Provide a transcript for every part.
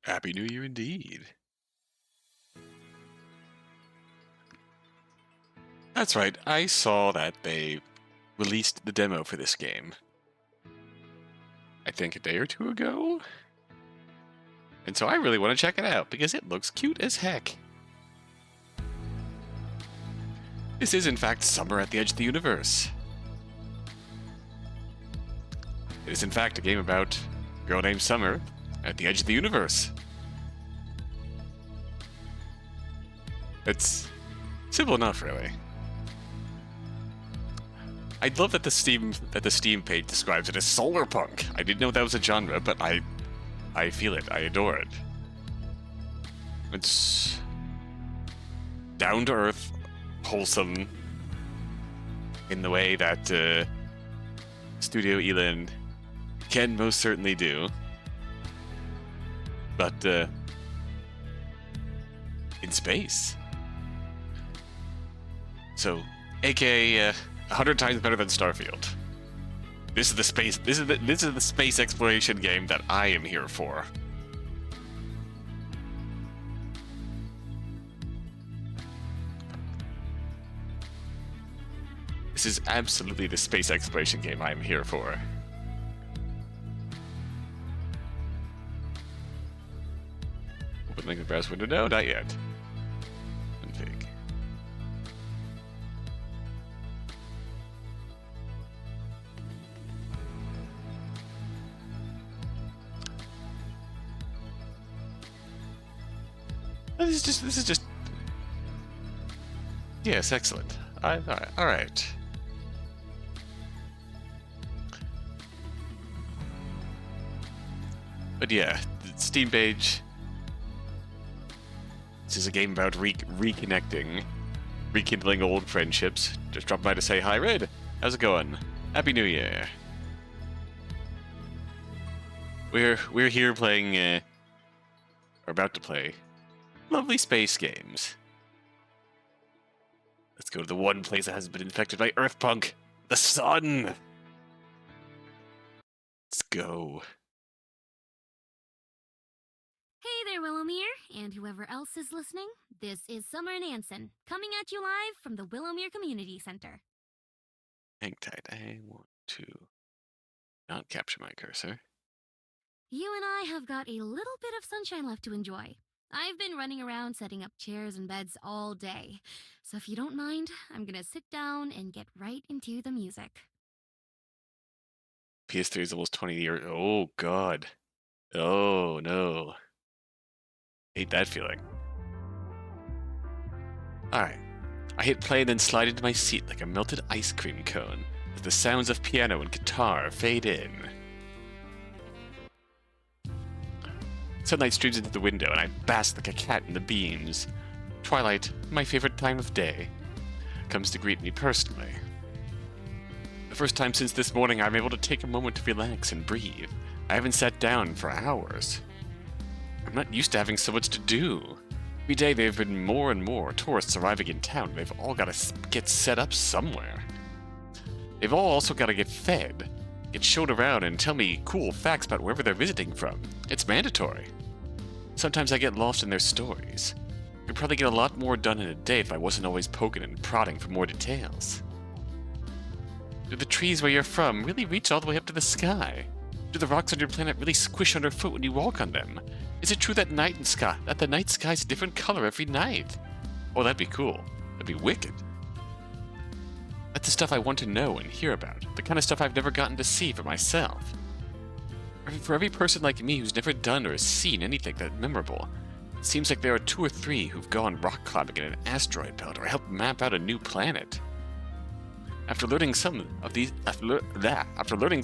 Happy New Year indeed. That's right, I saw that they released the demo for this game. I think a day or two ago? And so I really want to check it out, because it looks cute as heck. This is in fact Summer at the Edge of the Universe. It is in fact a game about a girl named Summer at the edge of the universe. It's simple enough, really. I love that the Steam page describes it as solar punk. I didn't know that was a genre, but I feel it. I adore it. It's down to earth, wholesome, in the way that Studio Élan can most certainly do. But in space. So, aka 100 times better than Starfield. This is the space. This is the space exploration game that I am here for. This is absolutely the space exploration game I am here for. Open link in the browser window. No, not yet. Config. This is just. Yes, excellent. All right. But yeah, the Steam page. This is a game about reconnecting, rekindling old friendships. Just dropped by to say hi, Red. How's it going? Happy New Year. We're here playing. We're about to play lovely space games. Let's go to the one place that hasn't been infected by Earthpunk, the sun. Let's go. Hey there, Willowmere, and whoever else is listening. This is Summer Nansen, coming at you live from the Willowmere Community Center. Hang tight. I want to not capture my cursor. You and I have got a little bit of sunshine left to enjoy. I've been running around setting up chairs and beds all day, so if you don't mind, I'm gonna sit down and get right into the music. PS3 is almost 20 years. Oh, God. Oh, no. Hate that feeling. Alright. I hit play and then slide into my seat like a melted ice cream cone as the sounds of piano and guitar fade in. Sunlight streams into the window and I bask like a cat in the beams. Twilight, my favorite time of day, comes to greet me personally. The first time since this morning I'm able to take a moment to relax and breathe. I haven't sat down for hours. I'm not used to having so much to do. Every day there have been more and more tourists arriving in town, and they've all got to get set up somewhere. They've all also got to get fed, get shown around, and tell me cool facts about wherever they're visiting from. It's mandatory. Sometimes I get lost in their stories. I'd probably get a lot more done in a day if I wasn't always poking and prodding for more details. Do the trees where you're from really reach all the way up to the sky? Do the rocks on your planet really squish underfoot when you walk on them? Is it true that the night sky's a different color every night? Oh, that'd be cool. That'd be wicked. That's the stuff I want to know and hear about. The kind of stuff I've never gotten to see for myself. For every person like me who's never done or seen anything that memorable, it seems like there are 2 or 3 who've gone rock climbing in an asteroid belt or helped map out a new planet. After learning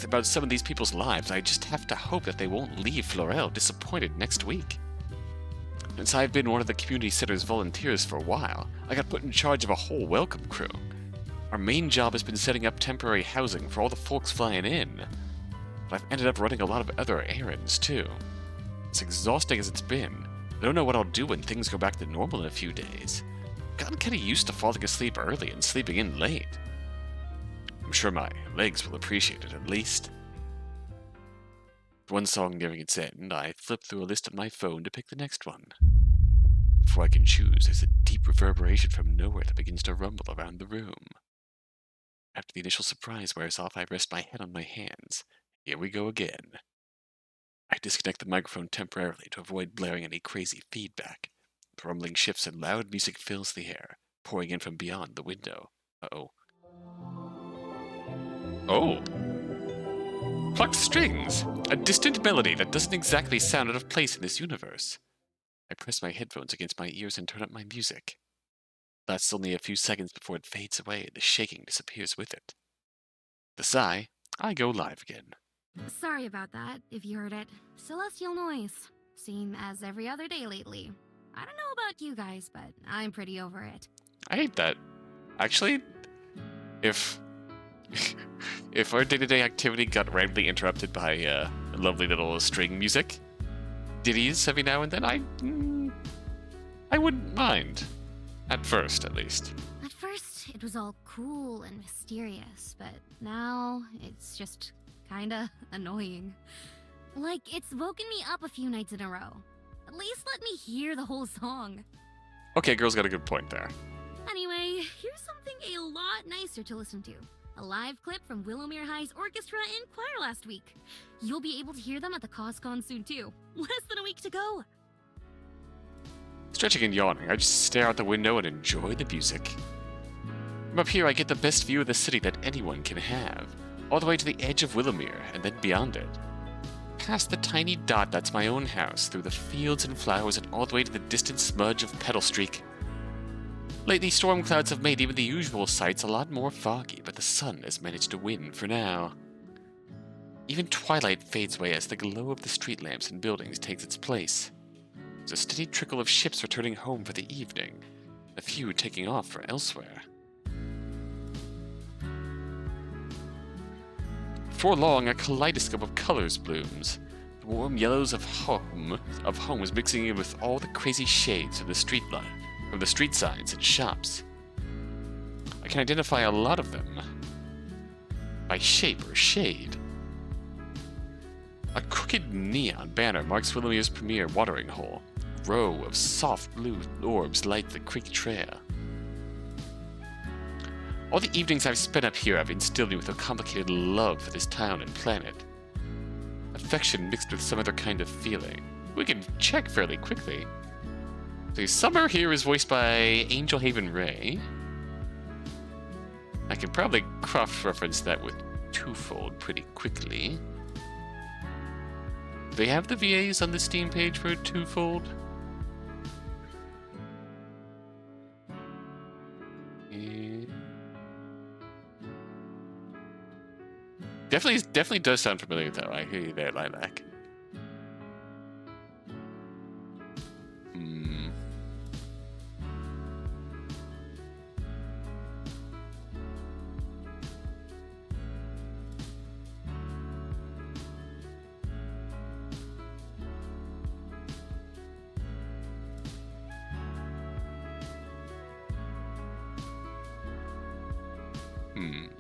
about some of these people's lives, I just have to hope that they won't leave Florel disappointed next week. Since I've been one of the community center's volunteers for a while, I got put in charge of a whole welcome crew. Our main job has been setting up temporary housing for all the folks flying in, but I've ended up running a lot of other errands too. As exhausting as it's been, I don't know what I'll do when things go back to normal in a few days. I've gotten kinda used to falling asleep early and sleeping in late. I'm sure my legs will appreciate it at least. With one song nearing its end, I flip through a list on my phone to pick the next one. Before I can choose, there's a deep reverberation from nowhere that begins to rumble around the room. After the initial surprise wears off, I rest my head on my hands. Here we go again. I disconnect the microphone temporarily to avoid blaring any crazy feedback. The rumbling shifts and loud music fills the air, pouring in from beyond the window. Uh-oh. Oh! Plucked strings! A distant melody that doesn't exactly sound out of place in this universe. I press my headphones against my ears and turn up my music. It lasts only a few seconds before it fades away and the shaking disappears with it. With a sigh, I go live again. Sorry about that, if you heard it. Celestial noise. Same as every other day lately. I don't know about you guys, but I'm pretty over it. I hate that. Actually, if our day-to-day activity got randomly interrupted by lovely little string music, ditties every now and then, I wouldn't mind. At first, at least. At first, it was all cool and mysterious, but now it's just kinda annoying. Like, it's woken me up a few nights in a row. At least let me hear the whole song. Okay, girl's got a good point there. Anyway, here's something a lot nicer to listen to. A live clip from Willowmere High's orchestra and choir last week. You'll be able to hear them at the CosCon soon too. Less than a week to go. Stretching and yawning, I just stare out the window and enjoy the music. From up here, I get the best view of the city that anyone can have, all the way to the edge of Willowmere and then beyond it. Past the tiny dot that's my own house, through the fields and flowers, and all the way to the distant smudge of Petal Streak. Lately, storm clouds have made even the usual sights a lot more foggy, but the sun has managed to win for now. Even twilight fades away as the glow of the street lamps and buildings takes its place. There's a steady trickle of ships returning home for the evening, a few taking off for elsewhere. Before long, a kaleidoscope of colors blooms. The warm yellows of homes mixing in with all the crazy shades of the street light, from the street signs and shops. I can identify a lot of them by shape or shade. A crooked neon banner marks Willomere's premier watering hole. A row of soft blue orbs light the creek trail. All the evenings I've spent up here have instilled me with a complicated love for this town and planet. Affection mixed with some other kind of feeling. We can check fairly quickly. So Summer here is voiced by Angel Haven Rey. I can probably cross-reference that with Twofold pretty quickly. Do they have the VAs on the Steam page for Twofold? Definitely does sound familiar though. I hear you there, Lilac.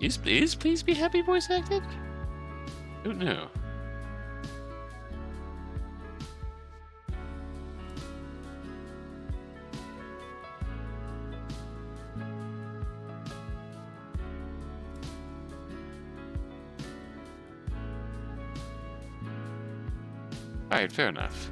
Is Please Be Happy voice acted? Don't know. Alright, fair enough.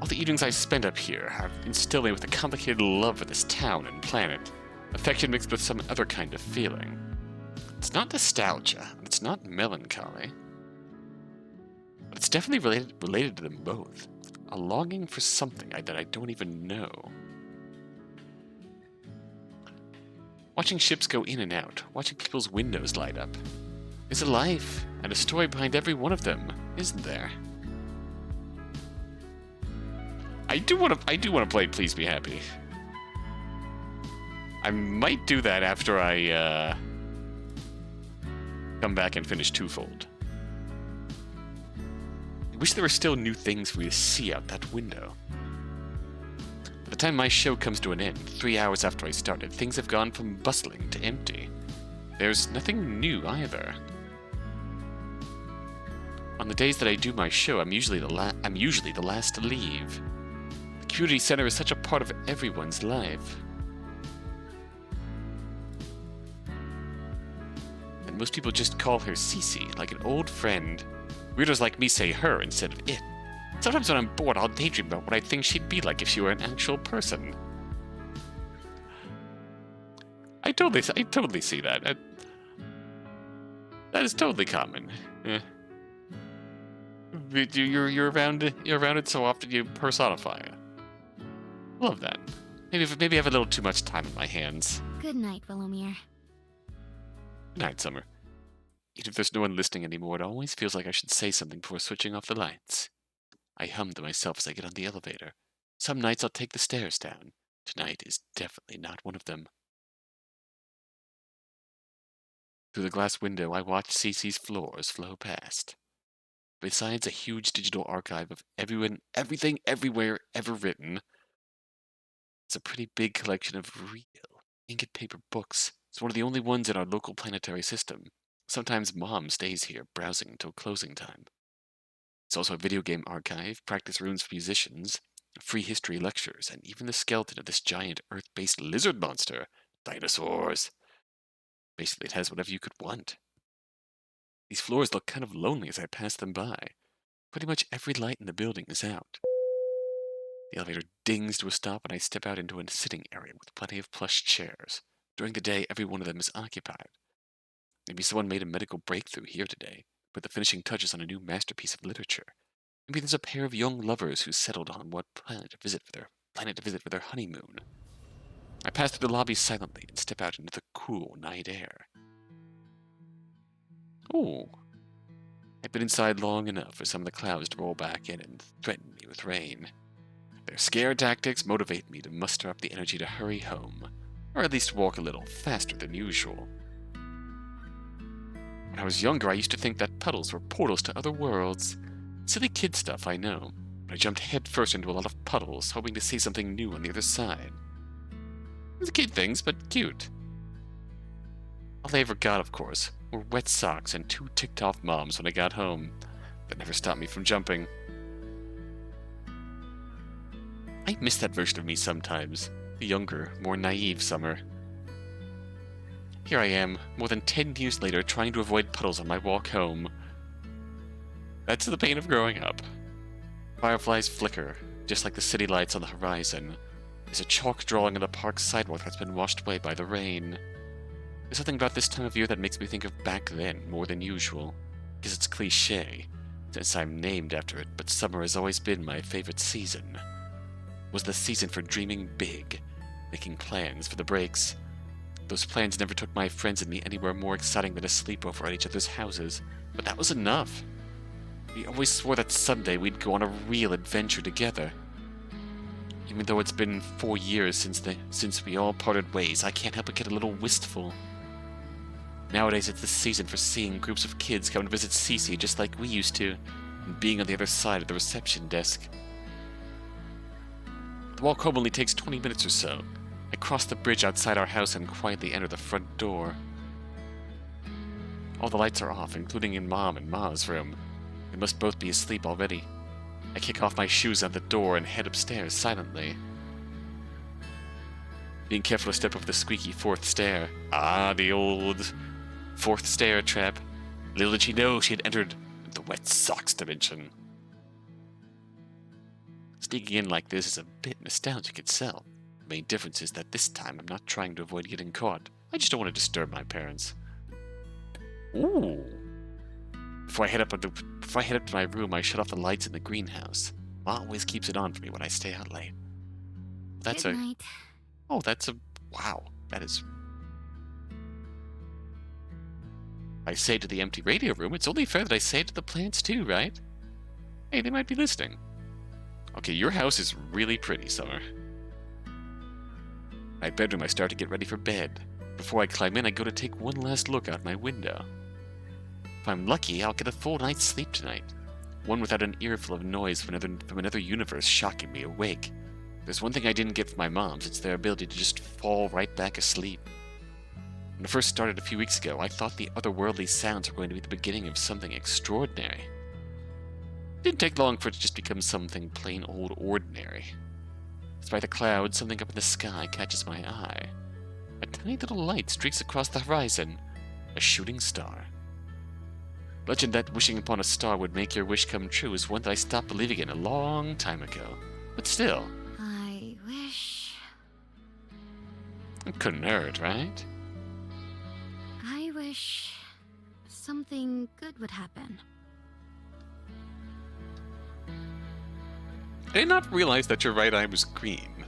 All the evenings I've spent up here have instilled me with a complicated love for this town and planet. Affection mixed with some other kind of feeling. It's not nostalgia, and it's not melancholy. But it's definitely related to them both. A longing for something that I don't even know. Watching ships go in and out, watching people's windows light up. There's a life and a story behind every one of them, isn't there? I do want to play Please Be Happy. I might do that after I come back and finish Twofold. I wish there were still new things for me to see out that window. By the time my show comes to an end, 3 hours after I started, things have gone from bustling to empty. There's nothing new either. On the days that I do my show, I'm usually the last to leave. The community center is such a part of everyone's life. And most people just call her Cece, like an old friend. Weirdos like me say her instead of it. Sometimes when I'm bored, I'll daydream about what I think she'd be like if she were an actual person. I totally see that. That is totally common. You're around it so often you personify it. Love that. Maybe I have a little too much time on my hands. Good night, Willowmere. Good night, Summer. Even if there's no one listening anymore, it always feels like I should say something before switching off the lights. I hum to myself as I get on the elevator. Some nights I'll take the stairs down. Tonight is definitely not one of them. Through the glass window, I watch Cece's floors flow past. Besides a huge digital archive of everything, everywhere, ever written, it's a pretty big collection of real, ingot paper books. It's one of the only ones in our local planetary system. Sometimes Mom stays here, browsing until closing time. It's also a video game archive, practice rooms for musicians, free history lectures, and even the skeleton of this giant Earth-based lizard monster. Dinosaurs. Basically, it has whatever you could want. These floors look kind of lonely as I pass them by. Pretty much every light in the building is out. The elevator dings to a stop and I step out into a sitting area with plenty of plush chairs. During the day, every one of them is occupied. Maybe someone made a medical breakthrough here today, put the finishing touches on a new masterpiece of literature. Maybe there's a pair of young lovers who settled on what planet to visit for their honeymoon. I pass through the lobby silently and step out into the cool night air. Oh, I've been inside long enough for some of the clouds to roll back in and threaten me with rain. Their scare tactics motivate me to muster up the energy to hurry home, or at least walk a little faster than usual. When I was younger, I used to think that puddles were portals to other worlds. Silly kid stuff, I know, but I jumped headfirst into a lot of puddles, hoping to see something new on the other side. The kid things, but cute. All I ever got, of course, were wet socks and 2 ticked-off moms when I got home. That never stopped me from jumping. I miss that version of me sometimes. The younger, more naive Summer. Here I am, more than 10 years later, trying to avoid puddles on my walk home. That's the pain of growing up. Fireflies flicker, just like the city lights on the horizon. There's a chalk drawing on the park sidewalk that's been washed away by the rain. There's something about this time of year that makes me think of back then more than usual. Because it's cliché, since I'm named after it, but summer has always been my favorite season. It was the season for dreaming big, making plans for the breaks. Those plans never took my friends and me anywhere more exciting than a sleepover at each other's houses, but that was enough. We always swore that someday we'd go on a real adventure together. Even though it's been 4 years since we all parted ways, I can't help but get a little wistful. Nowadays, it's the season for seeing groups of kids come to visit Cece just like we used to, and being on the other side of the reception desk. The walk home only takes 20 minutes or so. I cross the bridge outside our house and quietly enter the front door. All the lights are off, including in Mom and Ma's room. They must both be asleep already. I kick off my shoes at the door and head upstairs silently. Being careful to step over the squeaky 4th stair. Ah, the old 4th stair trap. Little did she know she had entered the wet socks dimension. Sneaking in like this is a bit nostalgic itself. The main difference is that this time I'm not trying to avoid getting caught. I just don't want to disturb my parents. Ooh. Before I head up to my room, I shut off the lights in the greenhouse. Ma always keeps it on for me when I stay out late. Good night. Oh, that's a... Wow. That is... I say to the empty radio room, it's only fair that I say it to the plants too, right? Hey, they might be listening. Okay, your house is really pretty, Summer. My bedroom, I start to get ready for bed. Before I climb in, I go to take one last look out my window. If I'm lucky, I'll get a full night's sleep tonight. One without an earful of noise from another universe shocking me awake. There's one thing I didn't get from my moms, it's their ability to just fall right back asleep. When it first started a few weeks ago, I thought the otherworldly sounds were going to be the beginning of something extraordinary. It didn't take long for it to just become something plain old ordinary. Despite the clouds, something up in the sky catches my eye. A tiny little light streaks across the horizon. A shooting star. Legend that wishing upon a star would make your wish come true is one that I stopped believing in a long time ago. But still. I wish... It couldn't hurt, right? I wish... something good would happen. I did not realize that your right eye was green.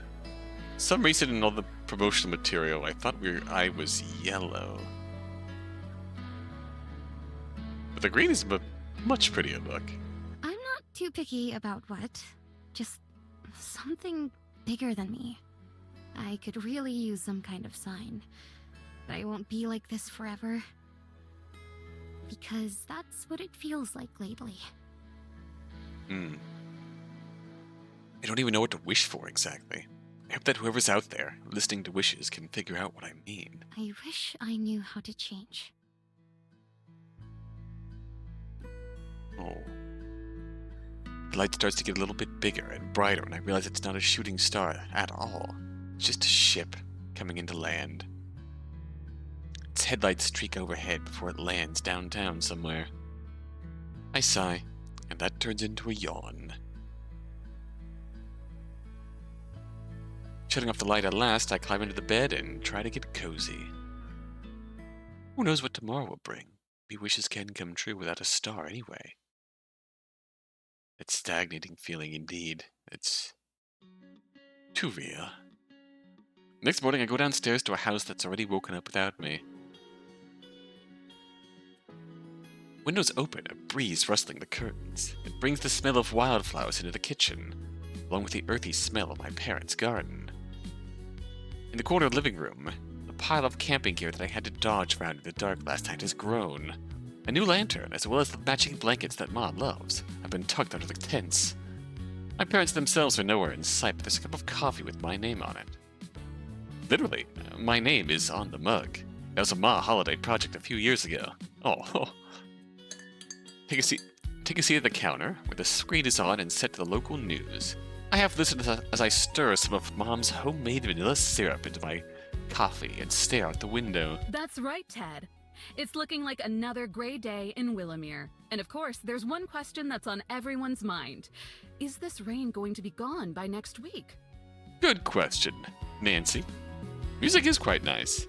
For some reason in all the promotional material, I thought your eye was yellow. But the green is a much prettier look. I'm not too picky about what. Just something bigger than me. I could really use some kind of sign. But I won't be like this forever. Because that's what it feels like lately. I don't even know what to wish for exactly. I hope that whoever's out there, listening to wishes, can figure out what I mean. I wish I knew how to change. Oh. The light starts to get a little bit bigger and brighter, and I realize it's not a shooting star at all. It's just a ship coming into land. Its headlights streak overhead before it lands downtown somewhere. I sigh, and that turns into a yawn. Shutting off the light at last, I climb into the bed and try to get cozy. Who knows what tomorrow will bring? Maybe wishes can come true without a star anyway. That stagnating feeling indeed. It's too real. Next morning I go downstairs to a house that's already woken up without me. Windows open, a breeze rustling the curtains. It brings the smell of wildflowers into the kitchen, along with the earthy smell of my parents' garden. In the corner living room, the pile of camping gear that I had to dodge around in the dark last night has grown. A new lantern, as well as the matching blankets that Ma loves, have been tucked under the tents. My parents themselves are nowhere in sight, but there's a cup of coffee with my name on it. Literally, my name is on the mug. That was a Ma holiday project a few years ago. Oh. Take a seat at the counter, where the screen is on and set to the local news. I have listened as I stir some of Mom's homemade vanilla syrup into my coffee and stare out the window. That's right, Ted. It's looking like another gray day in Willowmere. And of course, there's one question that's on everyone's mind. Is this rain going to be gone by next week? Good question, Nancy. Music is quite nice.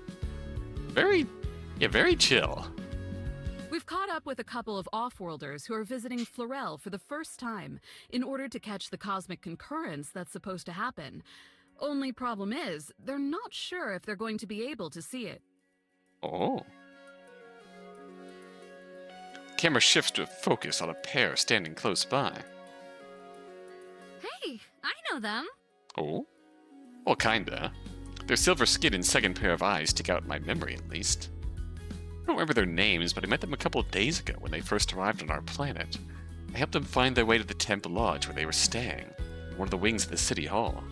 Very chill. We've caught up with a couple of off-worlders who are visiting Florel for the first time in order to catch the cosmic concurrence that's supposed to happen. Only problem is, they're not sure if they're going to be able to see it. Oh. Camera shifts to focus on a pair standing close by. Hey, I know them. Oh? Well, kinda. Their silver skin and second pair of eyes stick out in my memory, at least. I don't remember their names, but I met them a couple of days ago when they first arrived on our planet. I helped them find their way to the Temple Lodge where they were staying, one of the wings of the City Hall.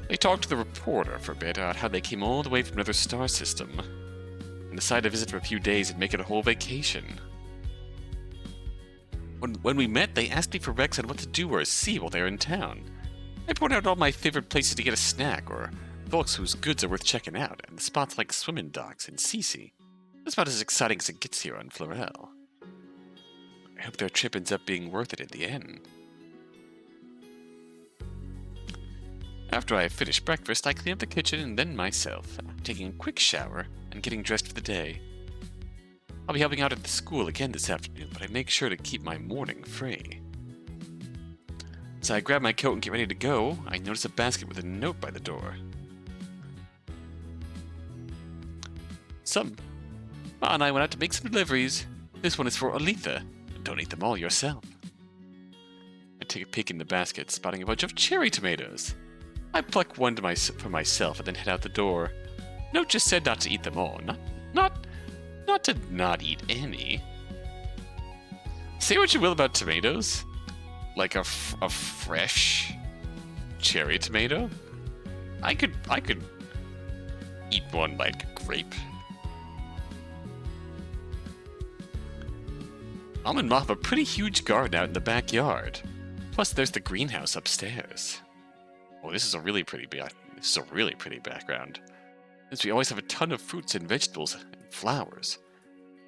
They talked to the reporter for a bit about how they came all the way from another star system, and decided to visit for a few days and make it a whole vacation. When we met, they asked me for Rex on what to do or see while they were in town. I pointed out all my favorite places to get a snack, or folks whose goods are worth checking out, and the spots like swimming docks and Cece. That's about as exciting as it gets here on Florel. I hope their trip ends up being worth it in the end. After I finish breakfast, I clean up the kitchen and then myself, taking a quick shower and getting dressed for the day. I'll be helping out at the school again this afternoon, but I make sure to keep my morning free. As I grab my coat and get ready to go, I notice a basket with a note by the door. Ma and I went out to make some deliveries. This one is for Altha. Don't eat them all yourself. I take a peek in the basket, spotting a bunch of cherry tomatoes. I pluck one for myself and then head out the door. Note just said not to eat them all. Not to not eat any. Say what you will about tomatoes. Like a fresh cherry tomato. I could eat one like a grape. Mom and Ma have a pretty huge garden out in the backyard. Plus, there's the greenhouse upstairs. Oh, this is a really pretty background. Since we always have a ton of fruits and vegetables and flowers.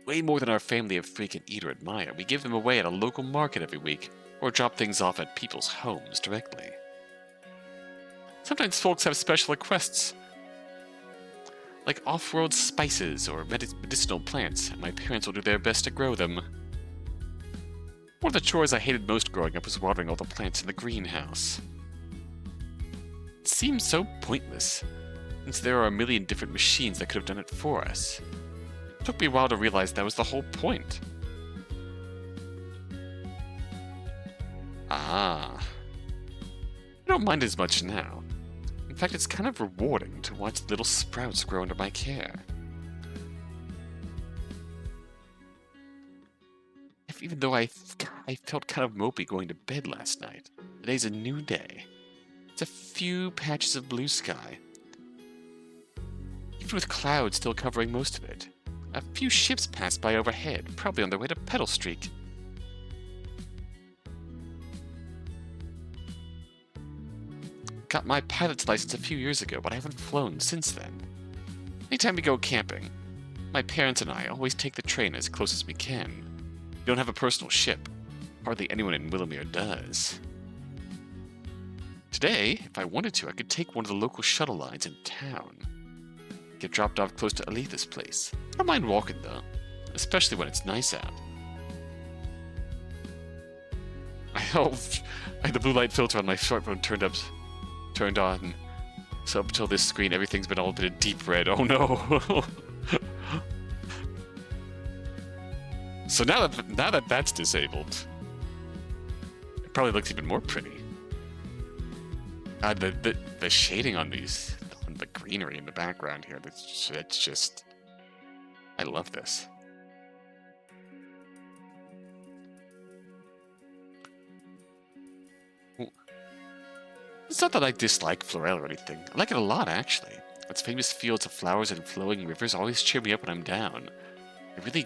Way more than our family of freak can eat or admire. We give them away at a local market every week, or drop things off at people's homes directly. Sometimes folks have special requests, like off-world spices or medicinal plants, and my parents will do their best to grow them. One of the chores I hated most growing up was watering all the plants in the greenhouse. It seems so pointless, since there are a million different machines that could have done it for us. It took me a while to realize that was the whole point. Ah. I don't mind as much now. In fact, it's kind of rewarding to watch little sprouts grow under my care. Even though I felt kind of mopey going to bed last night, today's a new day. It's a few patches of blue sky, even with clouds still covering most of it. A few ships passed by overhead, probably on their way to Petal Streak. Got my pilot's license a few years ago, but I haven't flown since then. Anytime we go camping, my parents and I always take the train as close as we can. We don't have a personal ship. Hardly anyone in Willowmere does. Today, if I wanted to, I could take one of the local shuttle lines in town. Get dropped off close to Altha's place. I don't mind walking though, especially when it's nice out. I had the blue light filter on my smartphone turned on. So up until this screen, everything's been all a bit of deep red. Oh no! So now that that's disabled, it probably looks even more pretty. The shading on the greenery in the background here, it's just, I love this. It's not that I dislike Florel or anything. I like it a lot, actually. Its famous fields of flowers and flowing rivers always cheer me up when I'm down. I really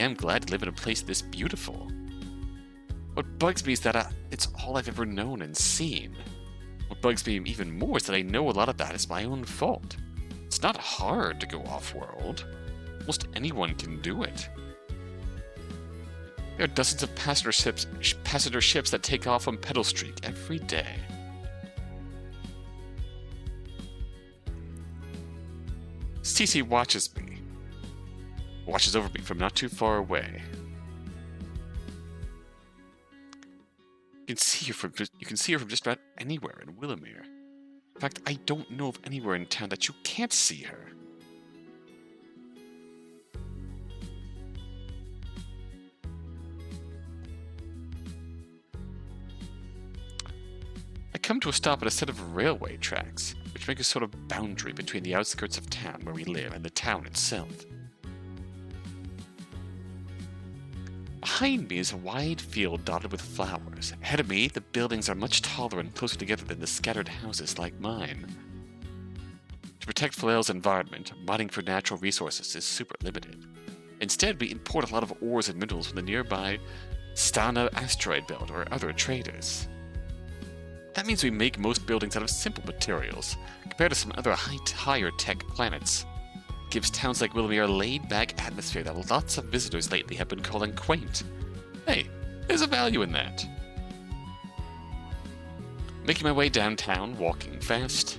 am glad to live in a place this beautiful. What bugs me is that it's all I've ever known and seen. What bugs me even more is that I know a lot of that is my own fault. It's not hard to go off-world. Almost anyone can do it. There are dozens of passenger ships that take off on Petal Streak every day. Cece watches over me from not too far away. You can see her from just about anywhere in Willowmere. In fact, I don't know of anywhere in town that you can't see her. I come to a stop at a set of railway tracks, which make a sort of boundary between the outskirts of town where we live and the town itself. Behind me is a wide field dotted with flowers. Ahead of me, the buildings are much taller and closer together than the scattered houses like mine. To protect Florel's environment, mining for natural resources is super limited. Instead, we import a lot of ores and minerals from the nearby Stana asteroid belt or other traders. That means we make most buildings out of simple materials, compared to some other higher tech planets. It gives towns like Willowmere a laid-back atmosphere that lots of visitors lately have been calling quaint. Hey, there's a value in that. Making my way downtown, walking fast.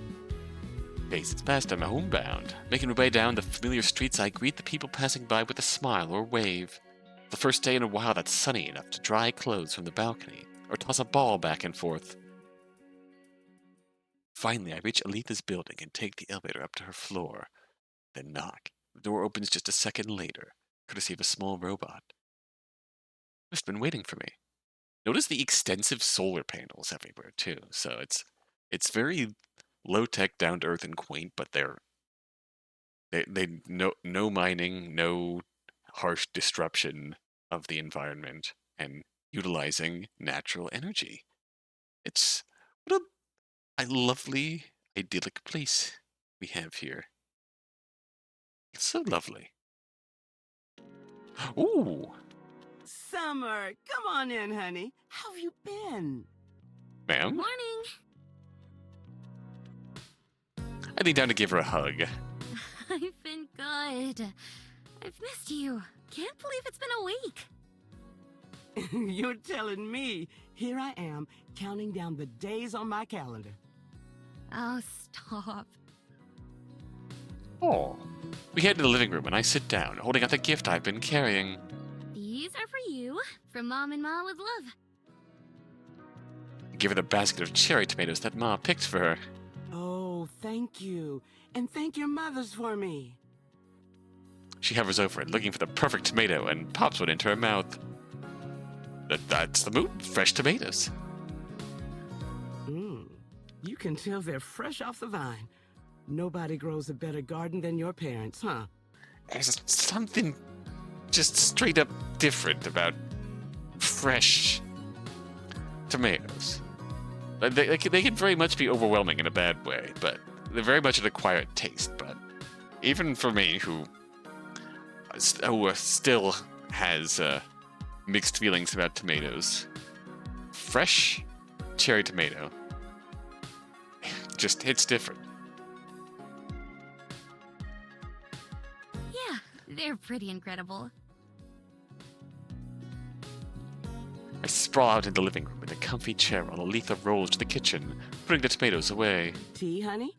Days it's fast, I'm homebound. Making my way down the familiar streets, I greet the people passing by with a smile or wave. The first day in a while that's sunny enough to dry clothes from the balcony, or toss a ball back and forth. Finally, I reach Altha's building and take the elevator up to her floor. Then knock. The door opens just a second later, courtesy of a small robot. Must have been waiting for me. Notice the extensive solar panels everywhere too. So it's very low-tech, down-to-earth, and quaint, but they no mining, no harsh disruption of the environment, and utilizing natural energy. It's what a lovely, idyllic place. we have here. It's so lovely. Ooh! Summer, come on in, honey. How have you been? Ma'am? Morning! I lean down to give her a hug. I've been good. I've missed you. Can't believe it's been a week. You're telling me. Here I am, counting down the days on my calendar. Oh, stop. Oh. We head to the living room and I sit down, holding out the gift I've been carrying. These are for you, from Mom and Ma with love. I give her the basket of cherry tomatoes that Ma picked for her. Oh, thank you. And thank your mothers for me. She hovers over it, looking for the perfect tomato, and pops one into her mouth. That's the mood. Fresh tomatoes. You can tell they're fresh off the vine. Nobody grows a better garden than your parents, huh? There's something just straight up different about fresh tomatoes. They can very much be overwhelming in a bad way, but they're very much an acquired taste. But even for me, who still has mixed feelings about tomatoes, fresh cherry tomato just hits different. Yeah, they're pretty incredible. I sprawl out in the living room in a comfy chair while Altha rolls to the kitchen, putting the tomatoes away. Tea, honey?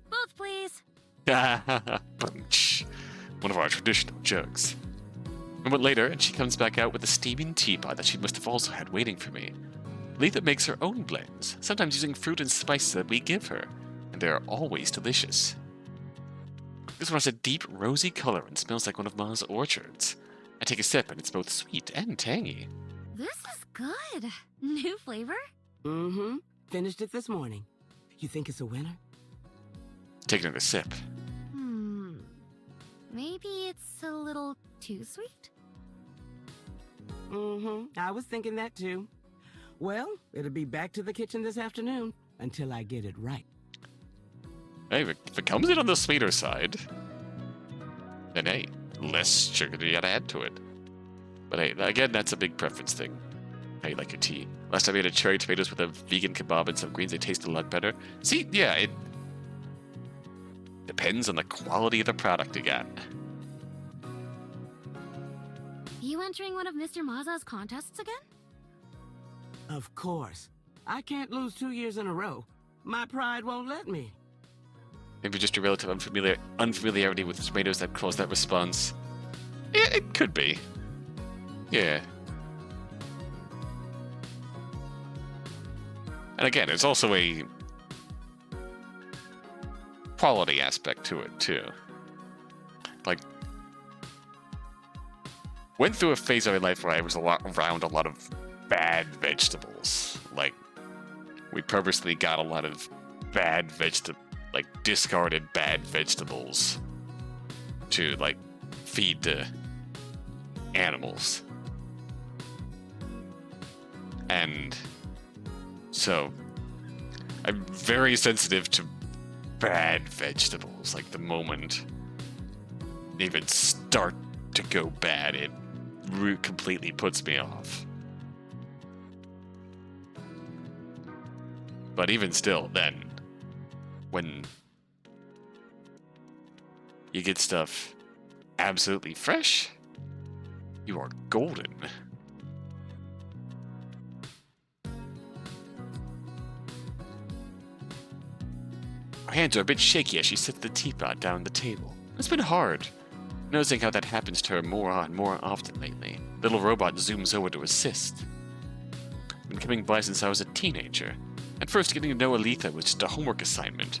Both, please. Bunch. One of our traditional jokes. A moment later, and she comes back out with a steaming teapot that she must have also had waiting for me. Altha makes her own blends, sometimes using fruit and spices that we give her, and they are always delicious. This one has a deep rosy color and smells like one of Ma's orchards. I take a sip and it's both sweet and tangy. This is good. New flavor? Mm-hmm. Finished it this morning. You think it's a winner? Take another sip. Maybe it's a little too sweet? Mm-hmm. I was thinking that too. Well, it'll be back to the kitchen this afternoon until I get it right. Hey, if it comes in on the sweeter side, then hey, less sugar you gotta add to it. But hey, again, that's a big preference thing. How you like your tea. Last time I made cherry tomatoes with a vegan kebab and some greens, they taste a lot better. See, yeah, it depends on the quality of the product again. You entering one of Mr. Maza's contests again? Of course. I can't lose 2 years in a row. My pride won't let me. Maybe just a relative unfamiliarity with the tomatoes that caused that response. Yeah, it could be. Yeah. And again, it's also a quality aspect to it, too. Like, went through a phase of my life where I was around a lot of bad vegetables. Like, we purposely got a lot of bad discarded bad vegetables to, feed the animals. And so, I'm very sensitive to bad vegetables. Like, the moment they even start to go bad, it completely puts me off. But even still, then, when you get stuff absolutely fresh, you are golden. Her hands are a bit shaky as she sets the teapot down the table. It's been hard, noticing how that happens to her more and more often lately. The little robot zooms over to assist. I've been coming by since I was a teenager. At first, getting to know Altha was just a homework assignment.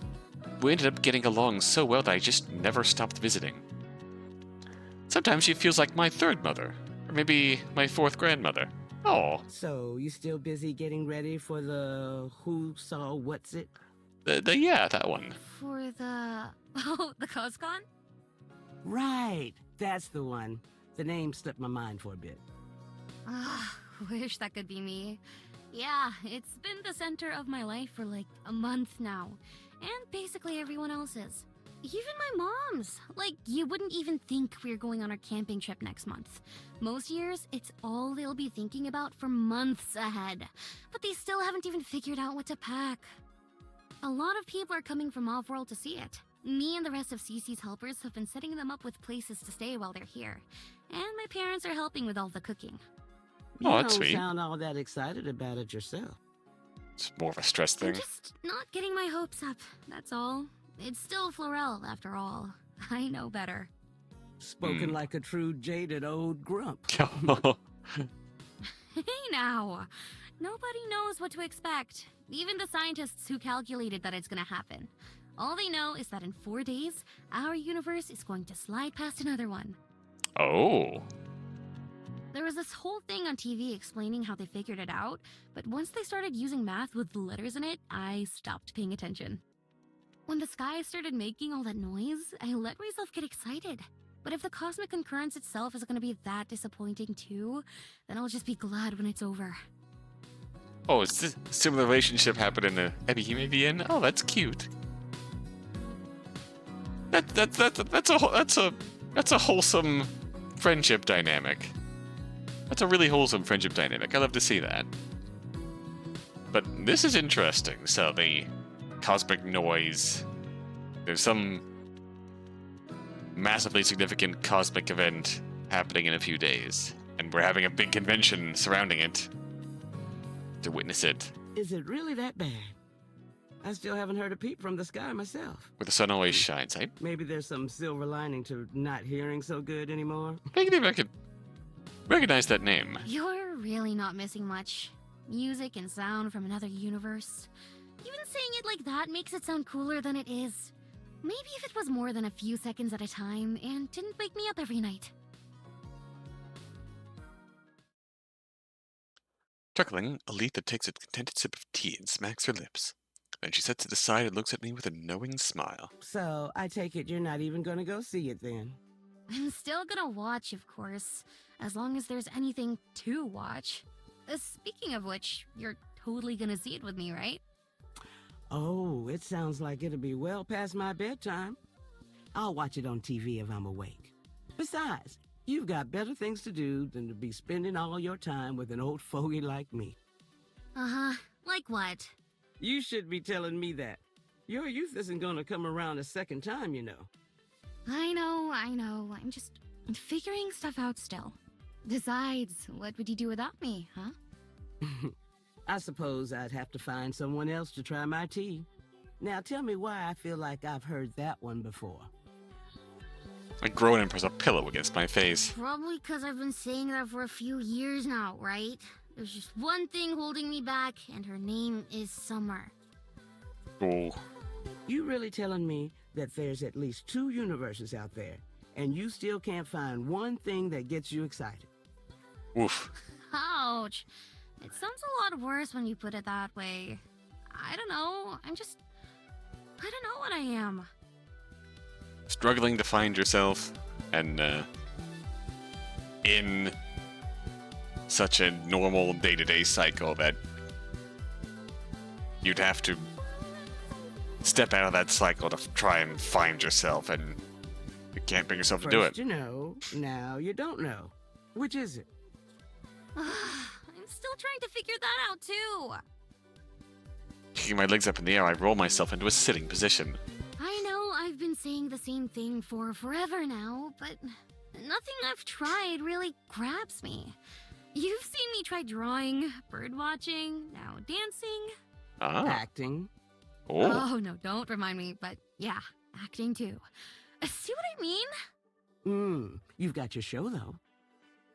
We ended up getting along so well that I just never stopped visiting. Sometimes she feels like my third mother, or maybe my fourth grandmother. Oh. So, you still busy getting ready for the who saw what's it? Yeah, that one. For the... Oh, the CosCon? Right, that's the one. The name slipped my mind for a bit. Wish that could be me. Yeah, it's been the center of my life for like a month now. And basically everyone else's. Even my mom's. Like, you wouldn't even think we're going on our camping trip next month. Most years, it's all they'll be thinking about for months ahead. But they still haven't even figured out what to pack. A lot of people are coming from off-world to see it. Me and the rest of Cece's helpers have been setting them up with places to stay while they're here. And my parents are helping with all the cooking. Oh, You that's don't sweet. sound all that excited about it yourself. It's more of a stress I'm thing. just not getting my hopes up, that's all. It's still Florel, after all. I know better. Spoken like a true jaded old grump. Hey now! Nobody knows what to expect. Even the scientists who calculated that it's gonna happen. All they know is that in 4 days, our universe is going to slide past another one. Oh. There was this whole thing on TV explaining how they figured it out, but once they started using math with letters in it, I stopped paying attention. When the sky started making all that noise, I let myself get excited. But if the cosmic concurrence itself is going to be that disappointing too, then I'll just be glad when it's over. Oh, is this a similar relationship happen in a Eddie he may be in? Oh, that's cute. That's a wholesome friendship dynamic. That's a really wholesome friendship dynamic. I love to see that. But this is interesting. So the cosmic noise. There's some massively significant cosmic event happening in a few days, and we're having a big convention surrounding it to witness it. Is it really that bad? I still haven't heard a peep from the sky myself. Where the sun always shines. I Maybe there's some silver lining to not hearing so good anymore. think I could recognize that name. You're really not missing much. Music and sound from another universe. Even saying it like that makes it sound cooler than it is. Maybe if it was more than a few seconds at a time and didn't wake me up every night. Chuckling, Altha takes a contented sip of tea and smacks her lips. Then she sets it aside and looks at me with a knowing smile. So, I take it you're not even gonna go see it then? I'm still gonna watch, of course, as long as there's anything to watch. Speaking of which, you're totally gonna see it with me, right? Oh, it sounds like it'll be well past my bedtime. I'll watch it on TV if I'm awake. Besides, you've got better things to do than to be spending all your time with an old fogey like me. Uh-huh. Like what? You should be telling me that. Your youth isn't gonna come around a second time, you know. I know. I'm just figuring stuff out still. Besides, what would you do without me, huh? I suppose I'd have to find someone else to try my tea. Now tell me why I feel like I've heard that one before. I groan and press a pillow against my face. Probably because I've been saying that for a few years now, right? There's just one thing holding me back, and her name is Summer. Oh, You really telling me that there's at least 2 universes out there, and you still can't find one thing that gets you excited? oof. Ouch. It sounds a lot worse when you put it that way. I don't know. I don't know what I am. Struggling to find yourself, and in such a normal day-to-day cycle that you'd have to step out of that cycle to try and find yourself, and you can't bring yourself to do it. First you know, now you don't know. Which is it? I'm still trying to figure that out, too. Kicking my legs up in the air, I roll myself into a sitting position. I know I've been saying the same thing for forever now, but nothing I've tried really grabs me. You've seen me try drawing, birdwatching, now dancing. Ah. Acting. Oh. Oh, no, don't remind me, but yeah, acting too. See what I mean? You've got your show, though.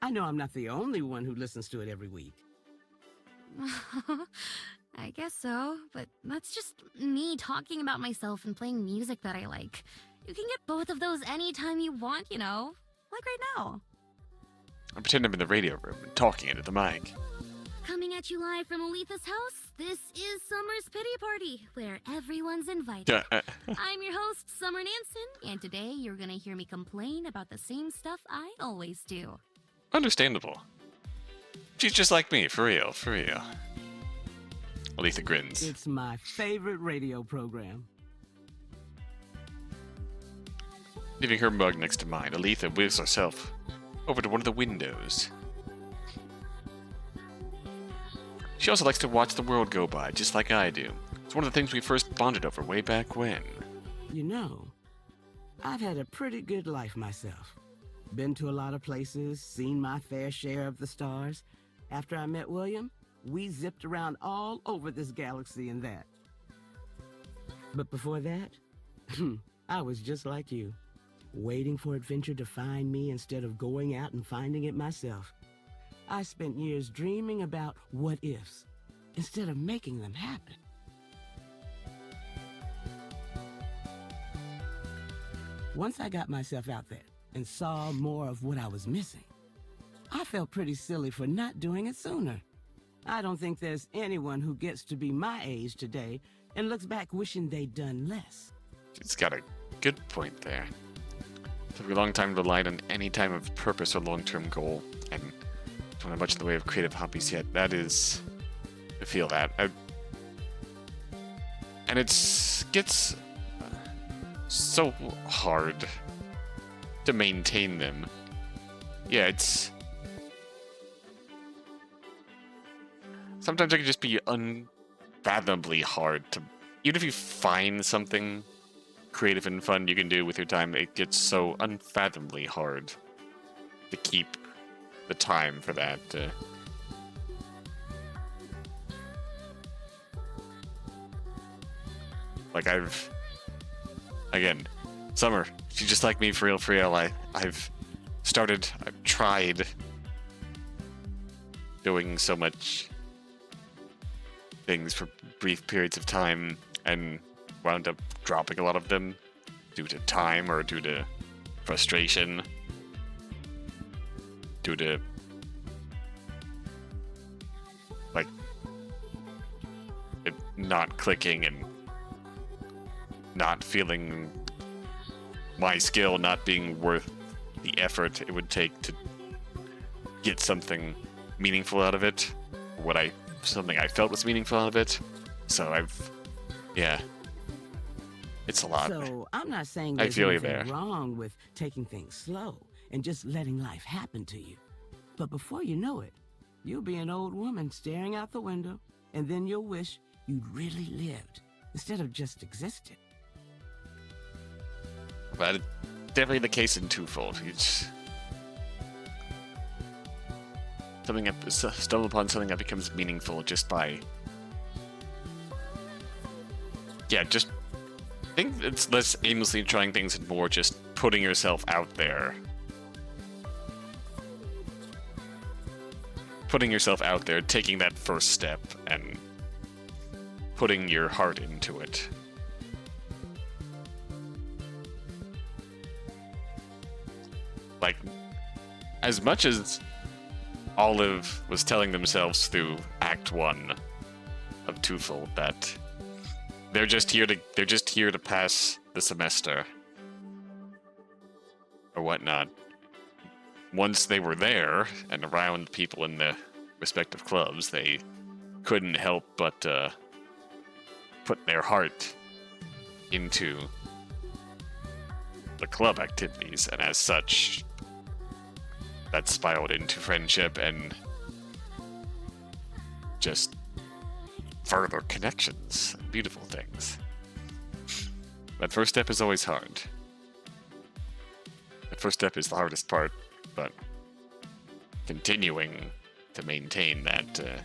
I know I'm not the only one who listens to it every week. I guess so, but that's just me talking about myself and playing music that I like. You can get both of those anytime you want, you know? Like right now. I pretend I'm in the radio room and talking into the mic. Coming at you live from Altha's house, this is Summer's Pity Party, where everyone's invited. I'm your host, Summer Nansen, and today you're gonna hear me complain about the same stuff I always do. Understandable. She's just like me, for real, for real. Altha grins. It's my favorite radio program. Leaving her mug next to mine, Altha wheels herself over to one of the windows. She also likes to watch the world go by, just like I do. It's one of the things we first bonded over way back when. You know, I've had a pretty good life myself. Been to a lot of places, seen my fair share of the stars. After I met William, we zipped around all over this galaxy and that. But before that, I was just like you, waiting for adventure to find me instead of going out and finding it myself. I spent years dreaming about what-ifs instead of making them happen. Once I got myself out there and saw more of what I was missing, I felt pretty silly for not doing it sooner. I don't think there's anyone who gets to be my age today and looks back wishing they'd done less. It's got a good point there. It took me a long time to rely on any type of purpose or long-term goal, and don't have much in the way of creative hobbies yet. That is... I feel that. And it gets so hard to maintain them. Yeah, it's... Sometimes it can just be unfathomably hard to... Even if you find something creative and fun you can do with your time, it gets so unfathomably hard to keep the time for that. Like again, Summer, she's just like me for real. I've tried doing so much things for brief periods of time and wound up dropping a lot of them due to time or due to frustration, due to like it not clicking and not feeling my skill not being worth the effort it would take to get something meaningful out of it, something I felt was meaningful out of it. So it's a lot. So I'm not saying I there's feel you anything there. wrong with taking things slow and just letting life happen to you. But before you know it, you'll be an old woman staring out the window, and then you'll wish you'd really lived instead of just existed. But definitely the case in Twofold. It's stumble upon something that becomes meaningful just by... Yeah, just... I think it's less aimlessly trying things and more just putting yourself out there. Putting yourself out there, taking that first step, and putting your heart into it. Like, as much as Olive was telling themselves through Act 1 of Twofold that they're just here to pass the semester or whatnot. Once they were there and around people in the respective clubs, they couldn't help but put their heart into the club activities, and as such, that spiraled into friendship and just further connections, beautiful things. That first step is always hard. The first step is the hardest part, but continuing to maintain that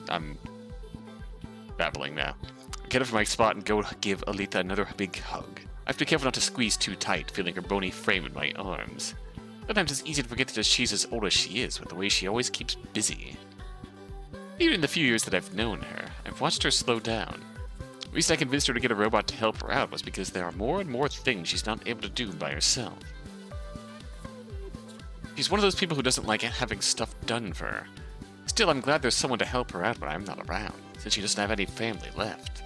I'm babbling now. Get up from my spot and go give Altha another big hug. I have to be careful not to squeeze too tight, feeling her bony frame in my arms. Sometimes it's easy to forget that she's as old as she is, with the way she always keeps busy. Even in the few years that I've known her, I've watched her slow down. The reason I convinced her to get a robot to help her out was because there are more and more things she's not able to do by herself. She's one of those people who doesn't like having stuff done for her. Still, I'm glad there's someone to help her out when I'm not around, since she doesn't have any family left.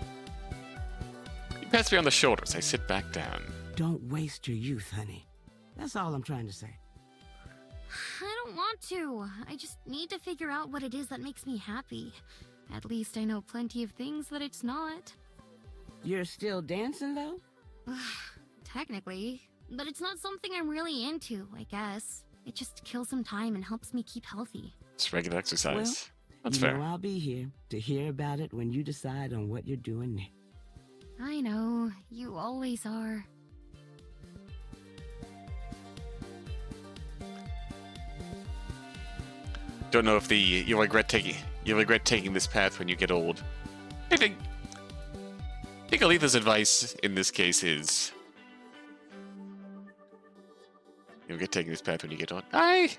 You pass me on the shoulders, I sit back down. Don't waste your youth, honey. That's all I'm trying to say. I don't want to. I just need to figure out what it is that makes me happy. At least I know plenty of things that it's not. You're still dancing, though? Technically. But it's not something I'm really into, I guess. It just kills some time and helps me keep healthy. It's regular exercise. Well, That's you fair. know I'll be here to hear about it when you decide on what you're doing next. I know, you always are. Don't know if you'll regret taking this path when you get old. I think Altha's advice in this case is you'll get taking this path when you get old. I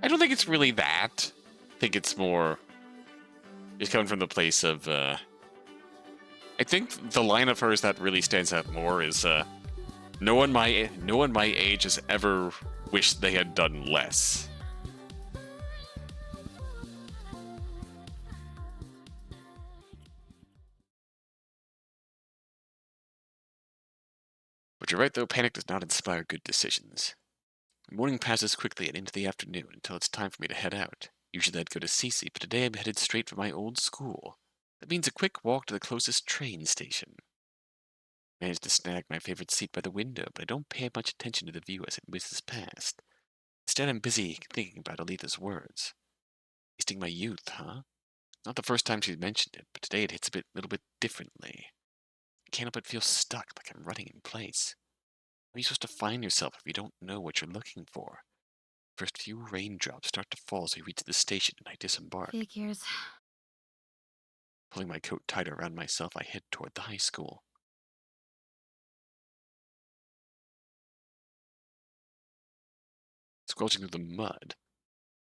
don't think it's really that. I think it's more just coming from the place of I think the line of hers that really stands out more is no one my age has ever wished they had done less. But you're right, though, panic does not inspire good decisions. The morning passes quickly and into the afternoon until it's time for me to head out. Usually I'd go to Cece, but today I'm headed straight for my old school. That means a quick walk to the closest train station. I managed to snag my favorite seat by the window, but I don't pay much attention to the view as it whizzes past. Instead, I'm busy thinking about Altha's words. Wasting my youth, huh? Not the first time she's mentioned it, but today it hits a little bit differently. I can't help but feel stuck, like I'm running in place. How are you supposed to find yourself if you don't know what you're looking for? First few raindrops start to fall as we reach the station and I disembark. Figures. Pulling my coat tighter around myself, I head toward the high school. Squelching through the mud,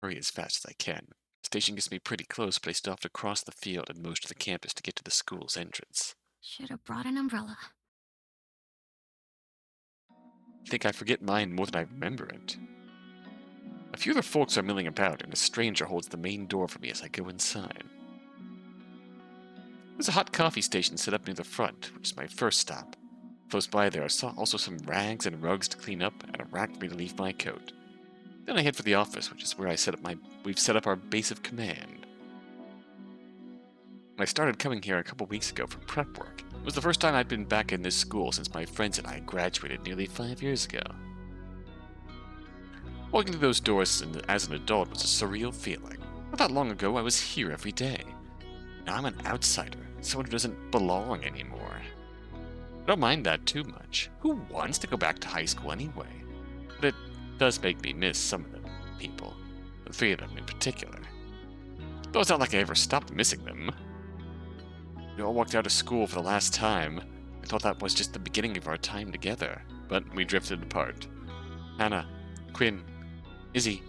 hurry as fast as I can. The station gets me pretty close, but I still have to cross the field and most of the campus to get to the school's entrance. Should have brought an umbrella. I think I forget mine more than I remember it. A few other folks are milling about, and a stranger holds the main door for me as I go inside. There's a hot coffee station set up near the front, which is my first stop. Close by there are also some rags and rugs to clean up, and a rack for me to leave my coat. Then I head for the office, which is where we've set up our base of command. When I started coming here a couple weeks ago for prep work, it was the first time I'd been back in this school since my friends and I graduated nearly 5 years ago. Walking through those doors as an adult was a surreal feeling. Not that long ago, I was here every day. Now I'm an outsider, someone who doesn't belong anymore. I don't mind that too much. Who wants to go back to high school anyway? But it does make me miss some of the people. The 3 of them in particular. Though it's not like I ever stopped missing them. We all walked out of school for the last time. I thought that was just the beginning of our time together, but we drifted apart. Hannah, Quinn, Izzy.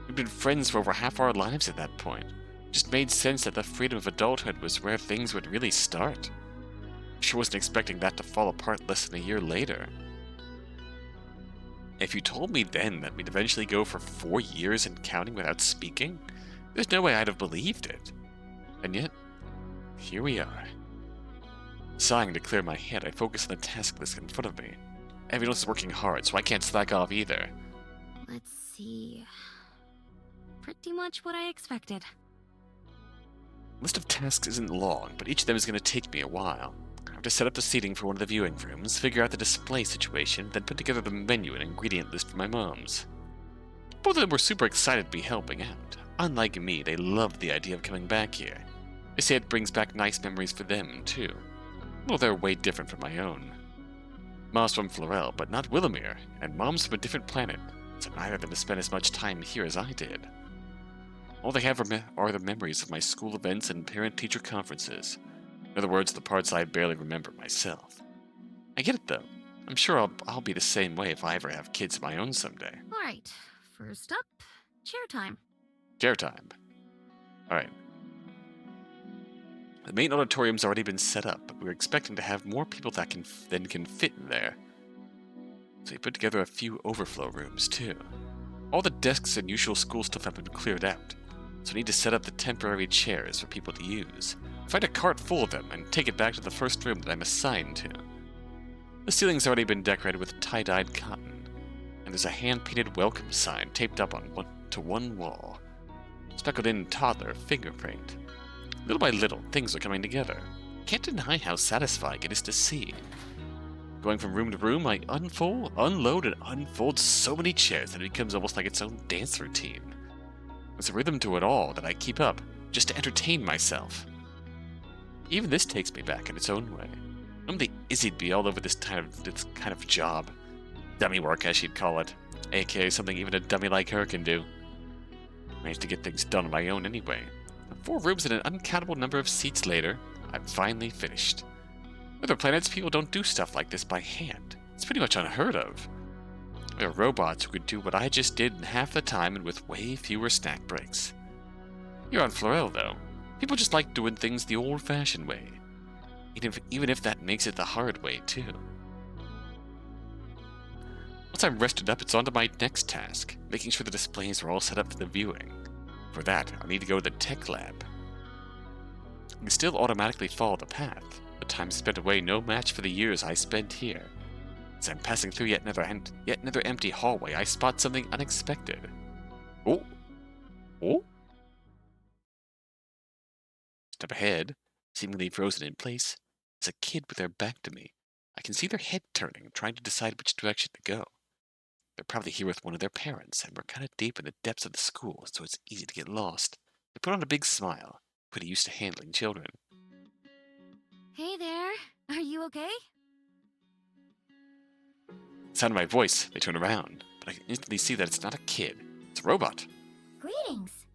We'd been friends for over half our lives at that point. It just made sense that the freedom of adulthood was where things would really start. I sure wasn't expecting that to fall apart less than a year later. If you told me then that we'd eventually go for 4 years and counting without speaking, there's no way I'd have believed it. And yet, here we are. Sighing to clear my head, I focus on the task list in front of me. Everyone else is working hard, so I can't slack off either. Let's see. Pretty much what I expected. The list of tasks isn't long, but each of them is going to take me a while. I have to set up the seating for one of the viewing rooms, figure out the display situation, then put together the menu and ingredient list for my moms. Both of them were super excited to be helping out. Unlike me, they loved the idea of coming back here. They say it brings back nice memories for them, too. Although they're way different from my own. Mom's from Florel, but not Willowmere, and Mom's from a different planet, so neither of them has spent as much time here as I did. All they have are the memories of my school events and parent-teacher conferences. In other words, the parts I barely remember myself. I get it, though. I'm sure I'll be the same way if I ever have kids of my own someday. Alright, first up, chair time. Chair time. Alright. The main auditorium's already been set up, but we're expecting to have more people than can fit in there. So we put together a few overflow rooms, too. All the desks and usual school stuff have been cleared out, so we need to set up the temporary chairs for people to use. Find a cart full of them and take it back to the first room that I'm assigned to. The ceiling's already been decorated with tie-dyed cotton, and there's a hand-painted welcome sign taped up to one wall. Speckled-in toddler fingerprint. Little by little, things are coming together. Can't deny how satisfying it is to see. Going from room to room, I unload, and unfold so many chairs that it becomes almost like its own dance routine. There's a rhythm to it all that I keep up, just to entertain myself. Even this takes me back in its own way. I'm the Izzy'd be all over this kind of job. Dummy work, as she'd call it. aka something even a dummy like her can do. Managed to get things done on my own anyway. 4 rooms and an uncountable number of seats later, I'm finally finished. Other planets, people don't do stuff like this by hand. It's pretty much unheard of. There are robots who could do what I just did in half the time and with way fewer snack breaks. Here on Florel, though, people just like doing things the old-fashioned way. Even if that makes it the hard way, too. Once I'm rested up, it's on to my next task, making sure the displays are all set up for the viewing. For that, I need to go to the tech lab. I can still automatically follow the path, but time spent away no match for the years I spent here. As I'm passing through yet another empty hallway, I spot something unexpected. Oh! Oh! Step ahead, seemingly frozen in place, is a kid with their back to me. I can see their head turning, trying to decide which direction to go. They're probably here with one of their parents, and we're kind of deep in the depths of the school, so it's easy to get lost. They put on a big smile, pretty used to handling children. Hey there, are you okay? Sound of my voice, they turn around, but I can instantly see that it's not a kid. It's a robot. Greetings.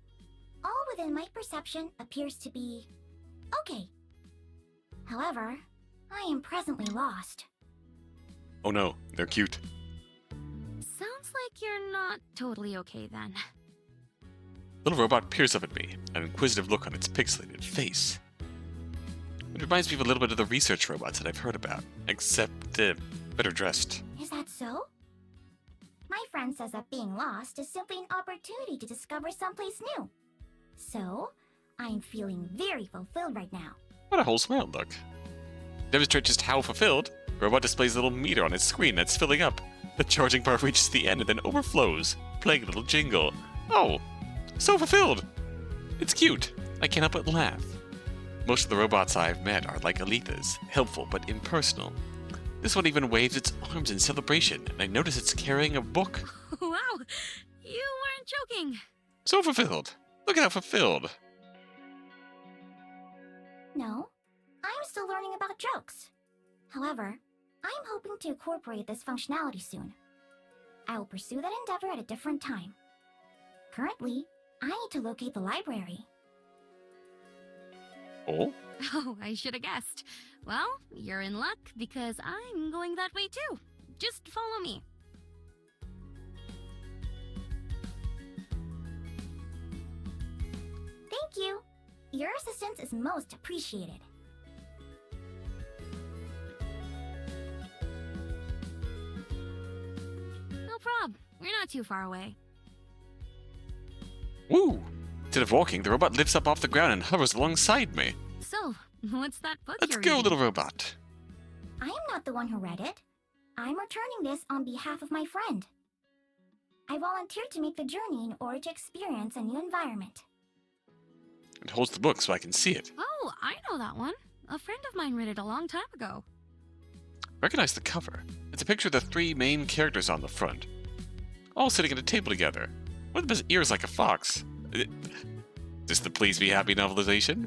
All within my perception appears to be okay. However, I am presently lost. Oh no, they're cute. Sounds like you're not totally okay then. Little robot peers up at me, an inquisitive look on its pixelated face. It reminds me of a little bit of the research robots that I've heard about, except better dressed. Is that so? My friend says that being lost is simply an opportunity to discover someplace new. So, I'm feeling very fulfilled right now. What a wholesome look. Demonstrate just how fulfilled, the robot displays a little meter on its screen that's filling up. The charging part reaches the end and then overflows, playing a little jingle. Oh, so fulfilled! It's cute. I can't help but laugh. Most of the robots I've met are like Altha's, helpful but impersonal. This one even waves its arms in celebration, and I notice it's carrying a book. Wow, you weren't joking. So fulfilled. Look at how fulfilled. No, I'm still learning about jokes. However, I'm hoping to incorporate this functionality soon. I will pursue that endeavor at a different time. Currently, I need to locate the library. Oh? Oh, I should have guessed. Well, you're in luck because I'm going that way too. Just follow me. Thank you. Your assistance is most appreciated. No prob. We're not too far away. Woo! Instead of walking, the robot lifts up off the ground and hovers alongside me. So, what's that book Let's you're go, reading? little robot. I am not the one who read it. I'm returning this on behalf of my friend. I volunteered to make the journey in order to experience a new environment. It holds the book so I can see it. Oh, I know that one. A friend of mine read it a long time ago. Recognize the cover. It's a picture of the 3 main characters on the front, all sitting at a table together. One of them has ears like a fox. Is this the Please Be Happy novelization?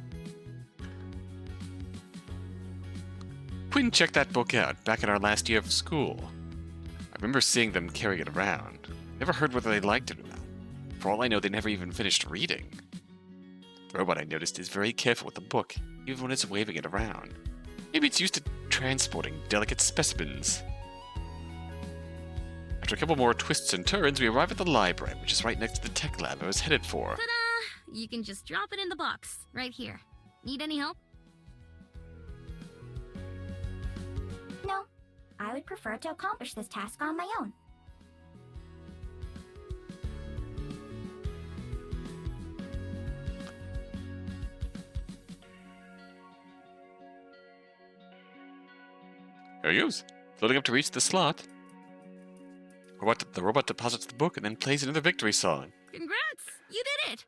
Quinn checked that book out back in our last year of school. I remember seeing them carry it around. Never heard whether they liked it or not. For all I know, they never even finished reading. The robot, I noticed, is very careful with the book, even when it's waving it around. Maybe it's used to transporting delicate specimens. After a couple more twists and turns, we arrive at the library, which is right next to the tech lab I was headed for. Ta-da! You can just drop it in the box, right here. Need any help? No, I would prefer to accomplish this task on my own. There he goes, floating up to reach the slot. The robot deposits the book and then plays another victory song. Congrats! You did it!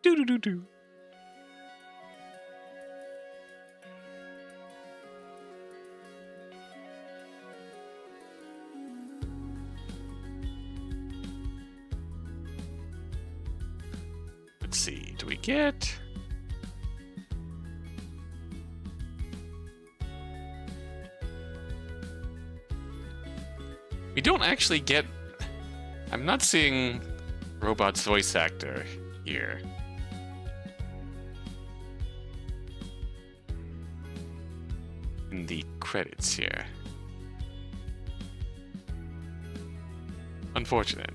Do-do-do-do. see. Do we get... We don't actually get... I'm not seeing Robot's voice actor here. In the credits here. Unfortunate.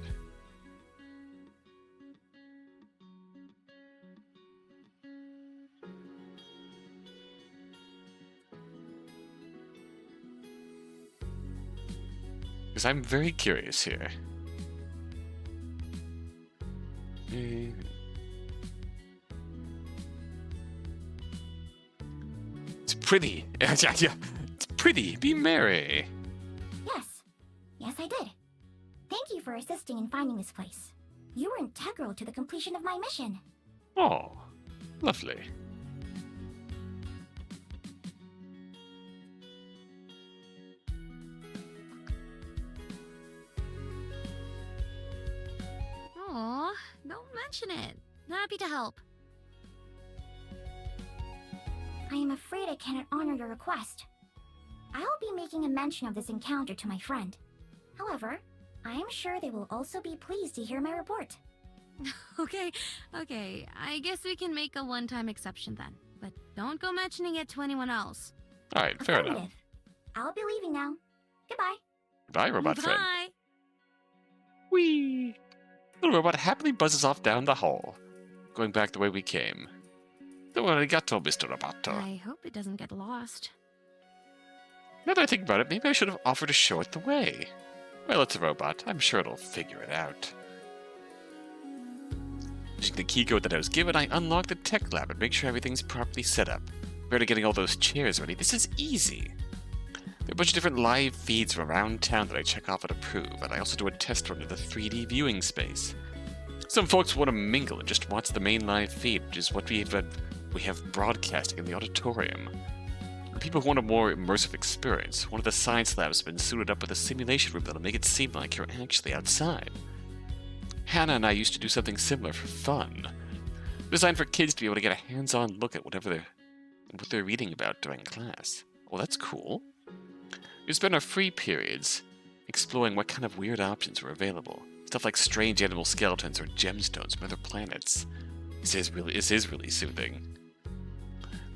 Because I'm very curious here. It's pretty. Yeah, it's pretty. Be merry. Yes. Yes, I did. Thank you for assisting in finding this place. You were integral to the completion of my mission. Oh, lovely. Aw, don't mention it. Happy to help. I am afraid I cannot honor your request. I'll be making a mention of this encounter to my friend. However, I am sure they will also be pleased to hear my report. Okay, I guess we can make a one-time exception then. But don't go mentioning it to anyone else. Alright, fair enough. Affirmative. I'll be leaving now. Goodbye. Bye, robot friend. Bye. Whee! The robot happily buzzes off down the hall, going back the way we came. Don't arigato, Mr. Roboto. I hope it doesn't get lost. Now that I think about it, maybe I should have offered to show it the way. Well, it's a robot. I'm sure it'll figure it out. Using the key code that I was given, I unlock the tech lab and make sure everything's properly set up. Prior to getting all those chairs ready, this is easy. There are a bunch of different live feeds from around town that I check off and approve, and I also do a test run of the 3D viewing space. Some folks want to mingle and just watch the main live feed, which is what we have broadcasting in the auditorium. For people who want a more immersive experience, one of the science labs has been suited up with a simulation room that'll make it seem like you're actually outside. Hannah and I used to do something similar for fun, designed for kids to be able to get a hands-on look at what they're reading about during class. Well, that's cool. We spend our free periods exploring what kind of weird options were available. Stuff like strange animal skeletons or gemstones from other planets. This is really soothing.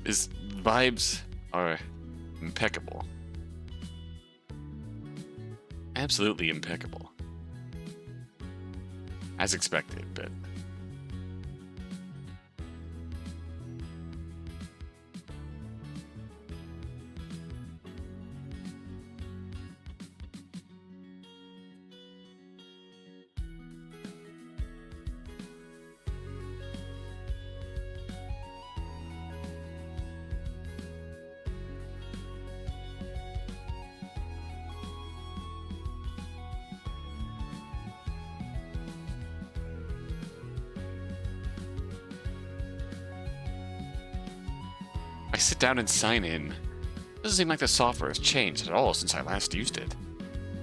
His vibes are impeccable. Absolutely impeccable. As expected, but... I sit down and sign in. Doesn't seem like the software has changed at all since I last used it.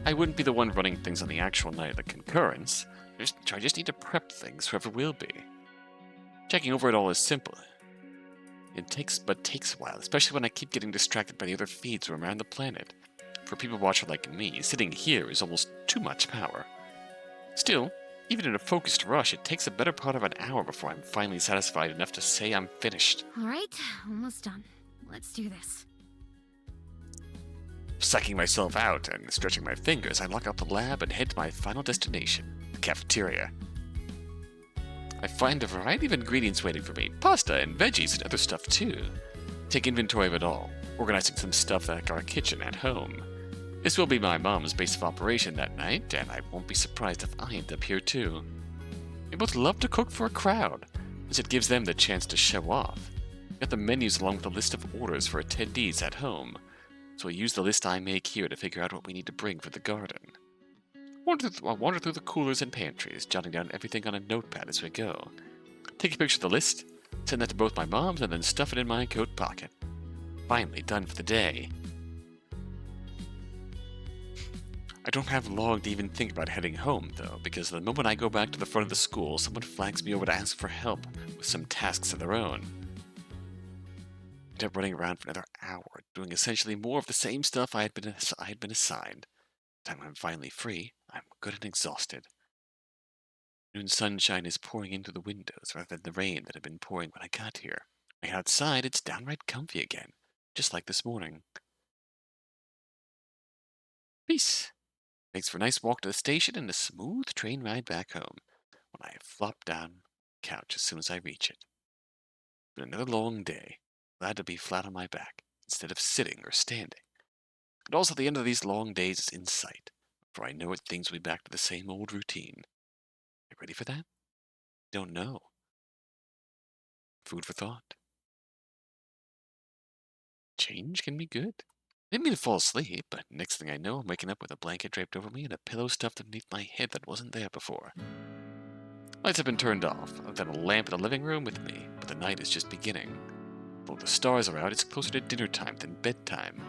I wouldn't be the one running things on the actual night of the concurrence. I just need to prep things, whoever will be. Checking over it all is simple. It takes a while, especially when I keep getting distracted by the other feeds from around the planet. For a people watcher like me, sitting here is almost too much power. Still, even in a focused rush, it takes a better part of an hour before I'm finally satisfied enough to say I'm finished. Alright, almost done. Let's do this. Psyching myself out and stretching my fingers, I lock out the lab and head to my final destination, the cafeteria. I find a variety of ingredients waiting for me, pasta and veggies and other stuff too. Take inventory of it all, organizing some stuff like our kitchen at home. This will be my mom's base of operation that night, and I won't be surprised if I end up here too. We both love to cook for a crowd, as it gives them the chance to show off. Got the menus along with a list of orders for attendees at home, so I use the list I make here to figure out what we need to bring for the garden. I'll wander through the coolers and pantries, jotting down everything on a notepad as we go. Take a picture of the list, send that to both my moms, and then stuff it in my coat pocket. Finally done for the day. I don't have long to even think about heading home, though, because the moment I go back to the front of the school, someone flags me over to ask for help with with some tasks of their own. I ended up running around for another hour, doing essentially more of the same stuff I had been assigned. By the time I'm finally free, I'm good and exhausted. Noon sunshine is pouring into the windows rather than the rain that had been pouring when I got here. When I get outside, it's downright comfy again, just like this morning. Peace. Makes for a nice walk to the station and a smooth train ride back home, when I flop down on the couch as soon as I reach it. It's been another long day. Glad to be flat on my back, instead of sitting or standing. And also the end of these long days is in sight. Before I know it, things will be back to the same old routine. You ready for that? Don't know. Food for thought. Change can be good. I didn't mean to fall asleep, but next thing I know, I'm waking up with a blanket draped over me and a pillow stuffed underneath my head that wasn't there before. Lights have been turned off. I've got a lamp in the living room with me, but the night is just beginning. Although the stars are out, it's closer to dinner time than bedtime.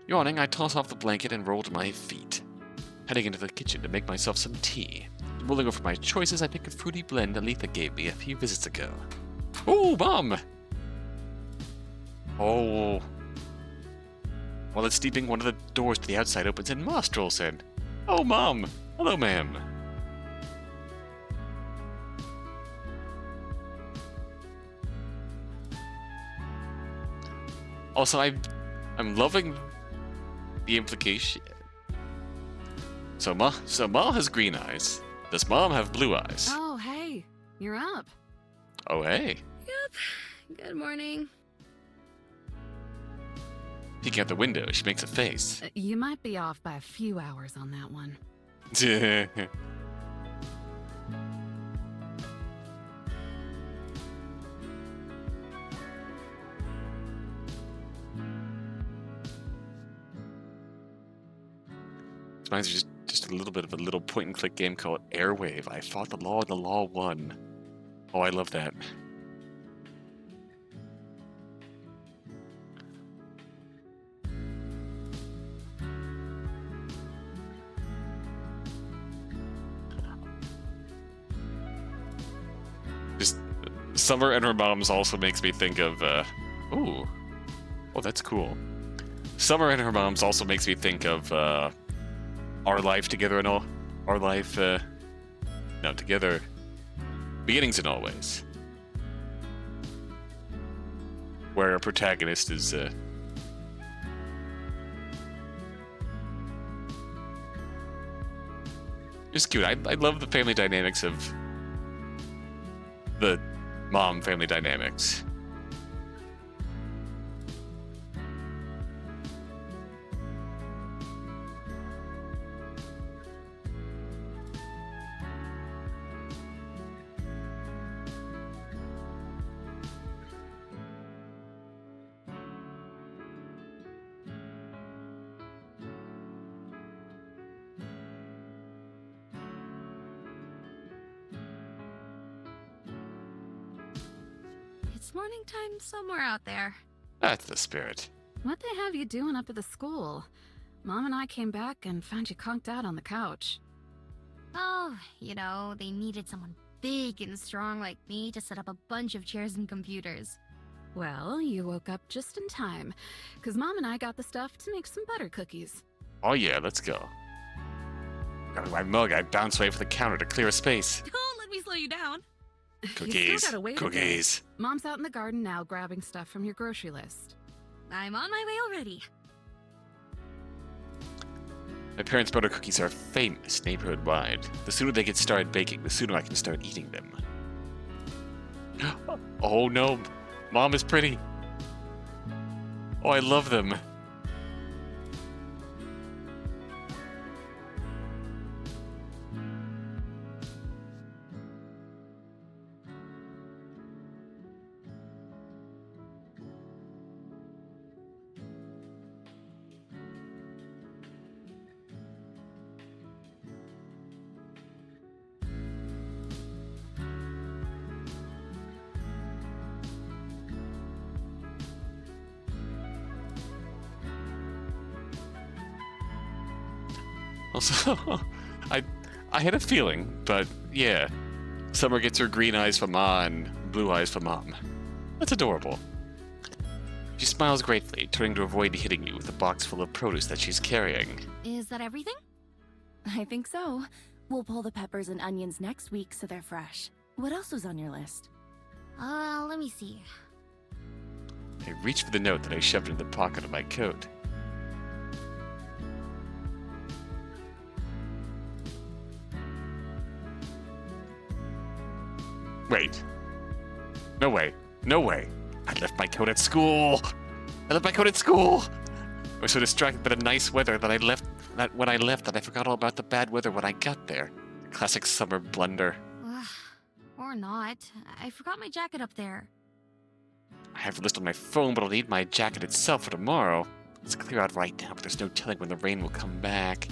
Yawning, I toss off the blanket and roll to my feet, heading into the kitchen to make myself some tea. Mulling over my choices, I pick a fruity blend Altha gave me a few visits ago. Oh, Mom! Oh. While it's steeping, one of the doors to the outside opens and Ma strolls in. Oh, Mom! Hello, ma'am. Also, I'm loving the implication. So Ma has green eyes. Does Mom have blue eyes? Oh, hey, you're up. Oh, hey. Yep. Good morning. Peeking out the window, she makes a face. You might be off by a few hours on that one. Reminds me just a little bit of a little point-and-click game called Airwave. I fought the law and the law won. Oh, I love that. Just Summer and her moms also makes me think of ooh. Oh, that's cool. Summer and her moms also makes me think of Our Life Together and All. Our Life no, Together. Beginnings and Always. Where our protagonist is just cute. I love the family dynamics of the mom family dynamics. It's morning time somewhere out there. That's the spirit. What they have you doing up at the school? Mom and I came back and found you conked out on the couch. Oh, you know, they needed someone big and strong like me to set up a bunch of chairs and computers. Well, you woke up just in time, because Mom and I got the stuff to make some butter cookies. Oh yeah, let's go. Got my mug, I bounce away from the counter to clear a space. Don't let me slow you down. You Cookies, still gotta wait a bit. cookies. Mom's out in the garden now grabbing stuff from your grocery list. I'm on my way already. My parents' butter cookies are famous neighborhood-wide. The sooner they get started baking, the sooner I can start eating them. Oh no, Mom is pretty. Oh, I love them. Also, I had a feeling, but yeah, Summer gets her green eyes for Ma and blue eyes for Mom. That's adorable. She smiles gratefully, turning to avoid hitting you with a box full of produce that she's carrying. Is that everything? I think so. We'll pull the peppers and onions next week so they're fresh. What else was on your list? Let me see. I reach for the note that I shoved into the pocket of my coat. Wait. No way. No way. I left my coat at school. I was so distracted by the nice weather that when I left that I forgot all about the bad weather when I got there. Classic summer blunder. Ugh, or not. I forgot my jacket up there. I have a list on my phone, but I'll need my jacket itself for tomorrow. Let's clear out right now, but there's no telling when the rain will come back.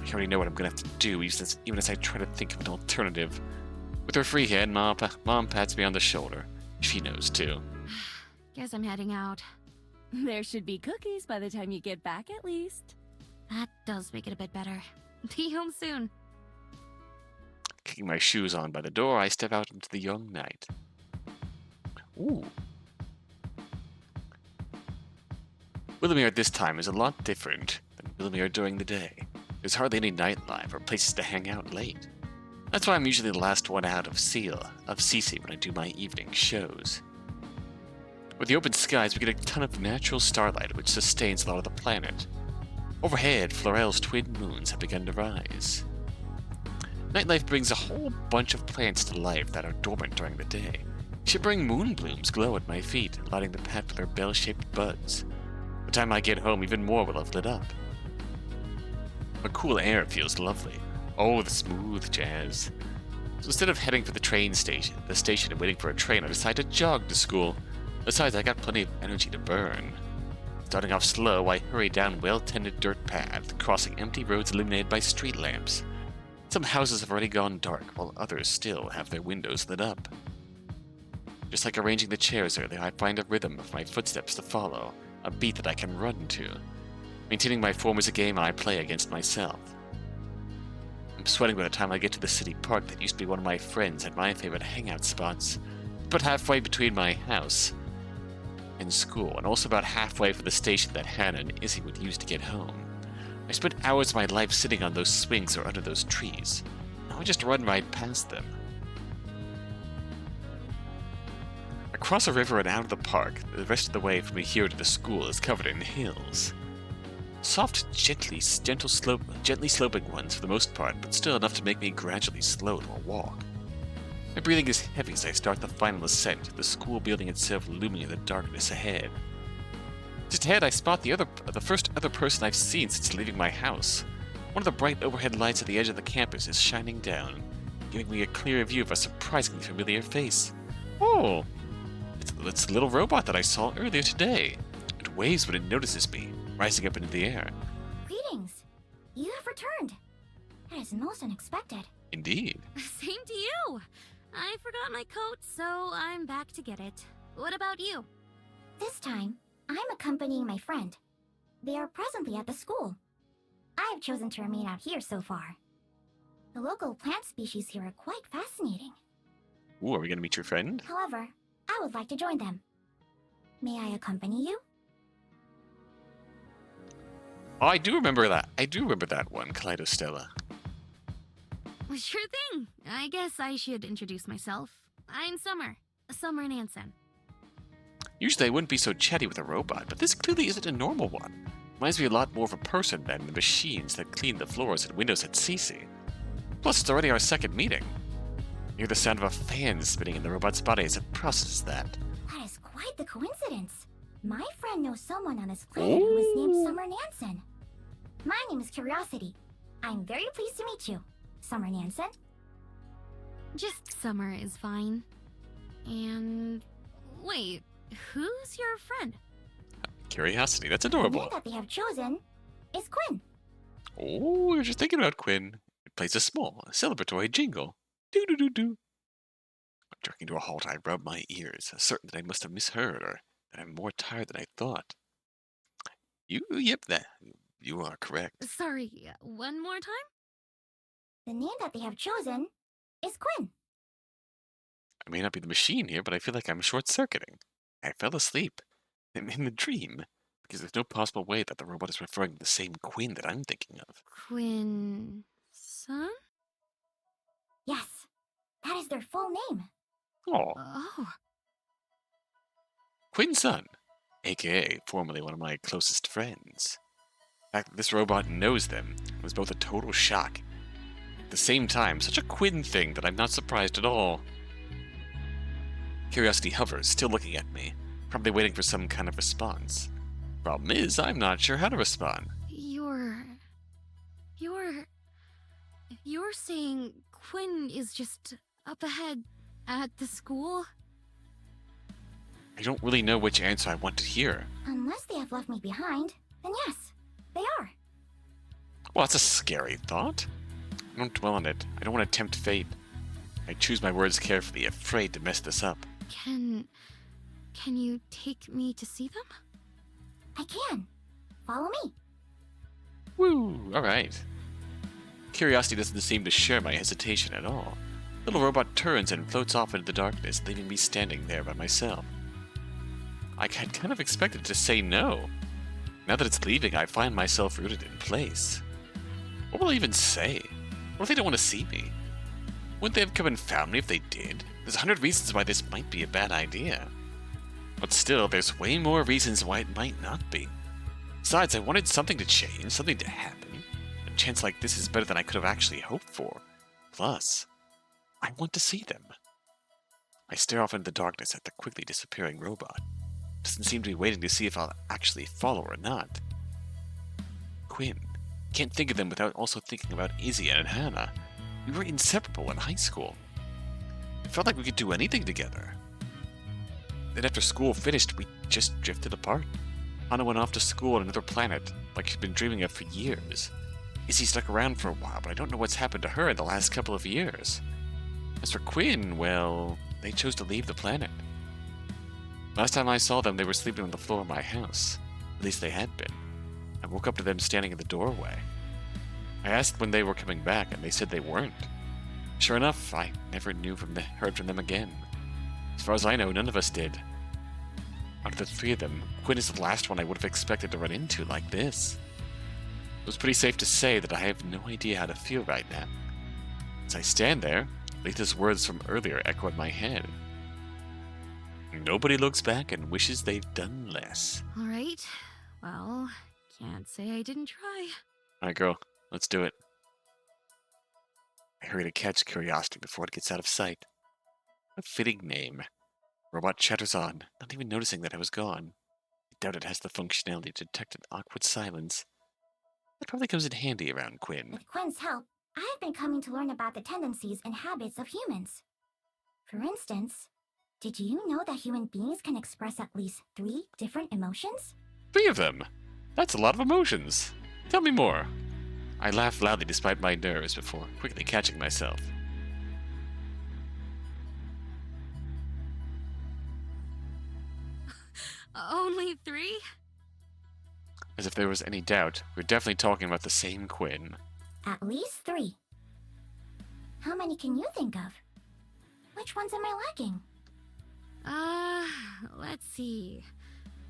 I already know what I'm gonna have to do, even as I try to think of an alternative. With her free hand, Mom pats me on the shoulder. She knows, too. Guess I'm heading out. There should be cookies by the time you get back at least. That does make it a bit better. Be home soon. Kicking my shoes on by the door, I step out into the young night. Ooh. Willowmere at this time is a lot different than Willowmere during the day. There's hardly any nightlife or places to hang out late. That's why I'm usually the last one out of Cece when I do my evening shows. With the open skies, we get a ton of natural starlight which sustains a lot of the planet. Overhead, Florel's twin moons have begun to rise. Nightlife brings a whole bunch of plants to life that are dormant during the day. Shimmering moon blooms glow at my feet, lighting the path with their bell-shaped buds. By the time I get home, even more will have lit up. The cool air feels lovely. Oh, the smooth jazz. So instead of heading for the station and waiting for a train, I decide to jog to school. Besides, I got plenty of energy to burn. Starting off slow, I hurry down well-tended dirt paths, crossing empty roads illuminated by street lamps. Some houses have already gone dark, while others still have their windows lit up. Just like arranging the chairs earlier, I find a rhythm of my footsteps to follow, a beat that I can run to. Maintaining my form is a game I play against myself. I'm sweating by the time I get to the city park that used to be one of my friends and my favorite hangout spots. But halfway between my house and school, and also about halfway from the station that Hannah and Izzy would use to get home. I spent hours of my life sitting on those swings or under those trees. Now I just run right past them. Across a river and out of the park, the rest of the way from here to the school is covered in hills. Soft, gently sloping ones for the most part, but still enough to make me gradually slow to a walk. My breathing is heavy as I start the final ascent, the school building itself looming in the darkness ahead. Just ahead, I spot the first other person I've seen since leaving my house. One of the bright overhead lights at the edge of the campus is shining down, giving me a clear view of a surprisingly familiar face. Oh! It's the little robot that I saw earlier today. It waves when it notices me, rising up into the air. Greetings. You have returned. That is most unexpected. Indeed. Same to you. I forgot my coat, so I'm back to get it. What about you? This time, I'm accompanying my friend. They are presently at the school. I have chosen to remain out here so far. The local plant species here are quite fascinating. Ooh, are we gonna meet your friend? However, I would like to join them. May I accompany you? Oh, I do remember that. I do remember that one, Kaleidostella. Sure thing. I guess I should introduce myself. I'm Summer Nansen. Usually I wouldn't be so chatty with a robot, but this clearly isn't a normal one. Reminds me a lot more of a person than the machines that clean the floors and windows at Cece. Plus, it's already our second meeting. I hear the sound of a fan spinning in the robot's body as it processes that. That is quite the coincidence. My friend knows someone on this planet who is named Summer Nansen. My name is Curiosity. I'm very pleased to meet you, Summer Nansen. Just Summer is fine. And wait, who's your friend? Curiosity, that's The adorable. name that they have chosen is Quinn. Oh, we were just thinking about Quinn. It plays a small, celebratory jingle. Do-do-do-do. Jerking to a halt, I rub my ears, certain that I must have misheard, or that I'm more tired than I thought. Yep, you are correct. Sorry, one more time? The name that they have chosen is Quinn. I may not be the machine here, but I feel like I'm short-circuiting. I fell asleep. I'm in the dream. Because there's no possible way that the robot is referring to the same Quinn that I'm thinking of. Quinn... son? Yes, that is their full name. Oh, Oh, Quinn's son, aka formerly one of my closest friends. The fact that this robot knows them was both a total shock. At the same time, such a Quinn thing that I'm not surprised at all. Curiosity hovers, still looking at me, probably waiting for some kind of response. Problem is, I'm not sure how to respond. You're saying Quinn is just up ahead at the school? I don't really know which answer I want to hear. Unless they have left me behind, then yes, they are. Well, that's a scary thought. I don't dwell on it. I don't want to tempt fate. I choose my words carefully, afraid to mess this up. Can you take me to see them? I can. Follow me. Woo! Alright. Curiosity doesn't seem to share my hesitation at all. The little robot turns and floats off into the darkness, leaving me standing there by myself. I had kind of expected to say no. Now that it's leaving, I find myself rooted in place. What will I even say? What if they don't want to see me? Wouldn't they have come and found me if they did? There's 100 reasons why this might be a bad idea. But still, there's way more reasons why it might not be. Besides, I wanted something to change, something to happen. A chance like this is better than I could have actually hoped for. Plus, I want to see them. I stare off into the darkness at the quickly disappearing robot. Doesn't seem to be waiting to see if I'll actually follow or not. Quinn. Can't think of them without also thinking about Izzy and Hannah. We were inseparable in high school. It felt like we could do anything together. Then after school finished, we just drifted apart. Hannah went off to school on another planet, like she'd been dreaming of for years. Izzy stuck around for a while, but I don't know what's happened to her in the last couple of years. As for Quinn, well, they chose to leave the planet. Last time I saw them, they were sleeping on the floor of my house. At least they had been. I woke up to them standing in the doorway. I asked when they were coming back, and they said they weren't. Sure enough, I never heard from them again. As far as I know, none of us did. Out of the three of them, Quinn is the last one I would have expected to run into like this. It was pretty safe to say that I have no idea how to feel right now. As I stand there, Letha's words from earlier echo in my head. Nobody looks back and wishes they'd done less. Alright, well, can't say I didn't try. Alright, girl, let's do it. I hurry to catch Curiosity before it gets out of sight. A fitting name. Robot chatters on, not even noticing that I was gone. I doubt it has the functionality to detect an awkward silence. That probably comes in handy around Quinn. With Quinn's help, I have been coming to learn about the tendencies and habits of humans. For instance, did you know that human beings can express at least 3 different emotions? 3 of them? That's a lot of emotions. Tell me more. I laughed loudly despite my nerves before quickly catching myself. Only 3? As if there was any doubt, we're definitely talking about the same Quinn. At least 3. How many can you think of? Which ones am I lacking? Let's see.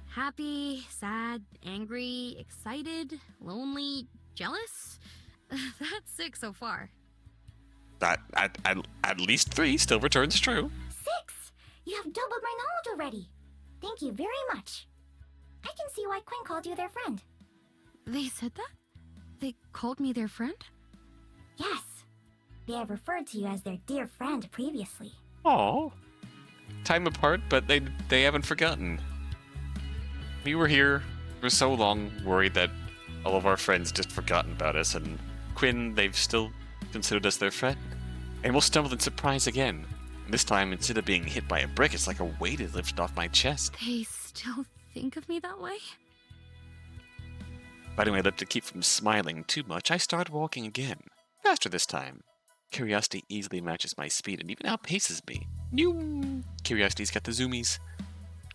Happy, sad, angry, excited, lonely, jealous? That's 6 so far. At least 3 still returns true. 6! You have doubled my knowledge already. Thank you very much. I can see why Quinn called you their friend. They said that? They called me their friend? Yes. They have referred to you as their dear friend previously. Aww. Time apart, but they haven't forgotten. We were here for so long, worried that all of our friends just forgotten about us, and Quinn, they've still considered us their friend. And we'll stumble in surprise again. And this time, instead of being hit by a brick, it's like a weight is lifted off my chest. They still think of me that way? Biting my lip to keep from smiling too much, I start walking again. Faster this time. Curiosity easily matches my speed and even outpaces me. New. Curiosity's got the zoomies.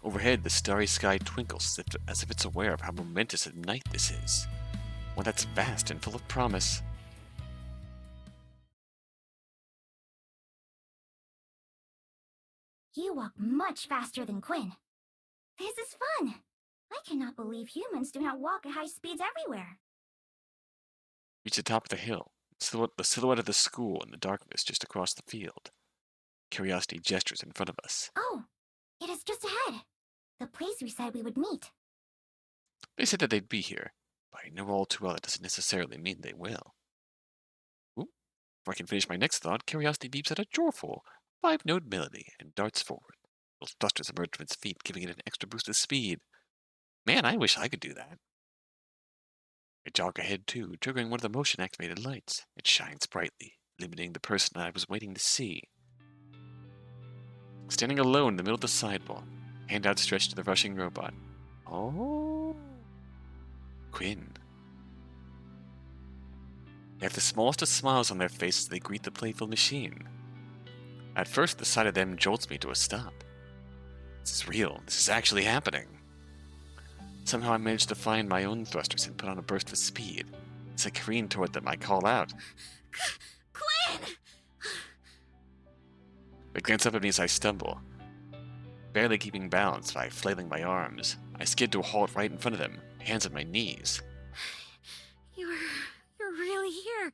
Overhead, the starry sky twinkles as if it's aware of how momentous a night this is. One that's vast and full of promise. You walk much faster than Quinn. This is fun. I cannot believe humans do not walk at high speeds everywhere. Reach the top of the hill. The silhouette of the school in the darkness just across the field. Curiosity gestures in front of us. Oh, it is just ahead. The place we said we would meet. They said that they'd be here, but I know all too well that doesn't necessarily mean they will. Ooh, before I can finish my next thought, Curiosity beeps at a joyful 5-note melody and darts forward. Little thrusters emerge from its feet, giving it an extra boost of speed. Man, I wish I could do that. I jog ahead too, triggering one of the motion-activated lights. It shines brightly, illuminating the person I was waiting to see. Standing alone in the middle of the sidewalk, hand outstretched to the rushing robot. Oh, Quinn. They have the smallest of smiles on their faces as they greet the playful machine. At first, the sight of them jolts me to a stop. This is real. This is actually happening. Somehow I manage to find my own thrusters and put on a burst of speed. As I careen toward them, I call out, Quinn! They glance up at me as I stumble. Barely keeping balance by flailing my arms, I skid to a halt right in front of them, hands at my knees. You're really here.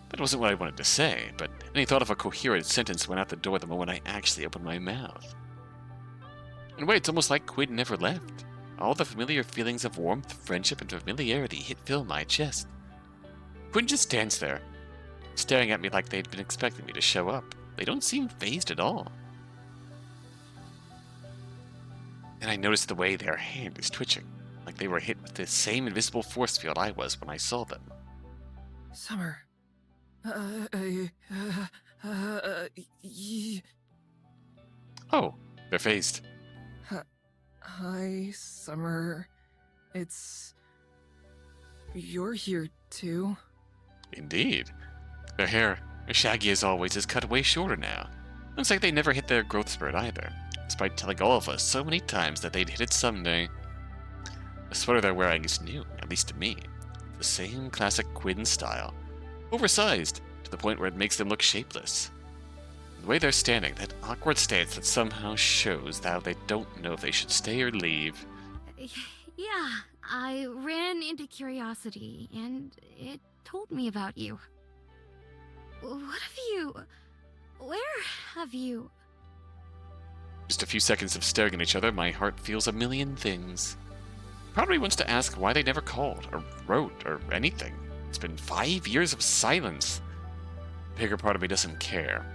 That wasn't what I wanted to say, but any thought of a coherent sentence went out the door the moment I actually opened my mouth. In a way, it's almost like Quinn never left. All the familiar feelings of warmth, friendship, and familiarity fill my chest. Quinn just stands there, staring at me like they'd been expecting me to show up. They don't seem fazed at all. And I notice the way their hand is twitching, like they were hit with the same invisible force field I was when I saw them. Summer. Oh, they're phased. Hi, Summer. You're here too? Indeed. Their hair, as shaggy as always, is cut way shorter now. Looks like they never hit their growth spurt either, despite telling all of us so many times that they'd hit it someday. The sweater they're wearing is new, at least to me. The same classic Quinn style. Oversized, to the point where it makes them look shapeless. The way they're standing, that awkward stance that somehow shows how they don't know if they should stay or leave. Yeah, I ran into Curiosity, and it told me about you. What have you... Where have you... Just a few seconds of staring at each other, my heart feels a million things. Probably wants to ask why they never called, or wrote, or anything. It's been 5 years of silence. The bigger part of me doesn't care.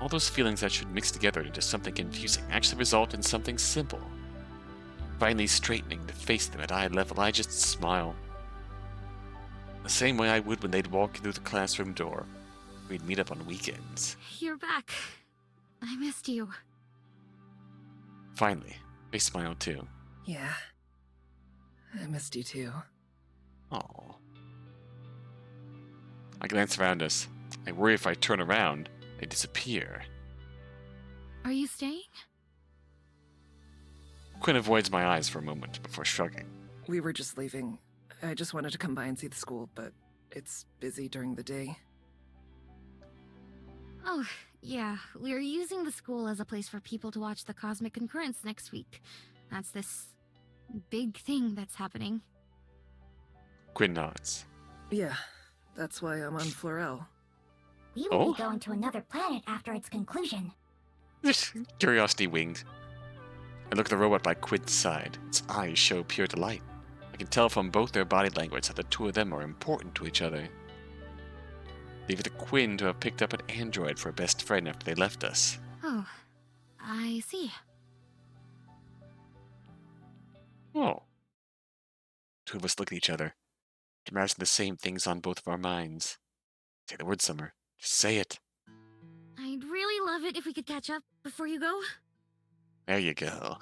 All those feelings that should mix together into something confusing actually result in something simple. Finally straightening to face them at eye level, I just smile. The same way I would when they'd walk through the classroom door. We'd meet up on weekends. You're back. I missed you. Finally, they smile too. Yeah. I missed you too. Aww. I glance around us. I worry if I turn around, they disappear. Are you staying? Quinn avoids my eyes for a moment before shrugging. We were just leaving. I just wanted to come by and see the school, but it's busy during the day. Oh, yeah. We're using the school as a place for people to watch the cosmic concurrence next week. That's this big thing that's happening. Quinn nods. Yeah, that's why I'm on Florel. We will Oh? be going to another planet after its conclusion. Curiosity winged. I look at the robot by Quinn's side. Its eyes show pure delight. I can tell from both their body language that the two of them are important to each other. Leave it to Quinn to have picked up an android for a best friend after they left us. Oh, I see. Oh. Two of us look at each other. To imagine the same things on both of our minds. Say the word, Summer. Just say it. I'd really love it if we could catch up before you go. There you go.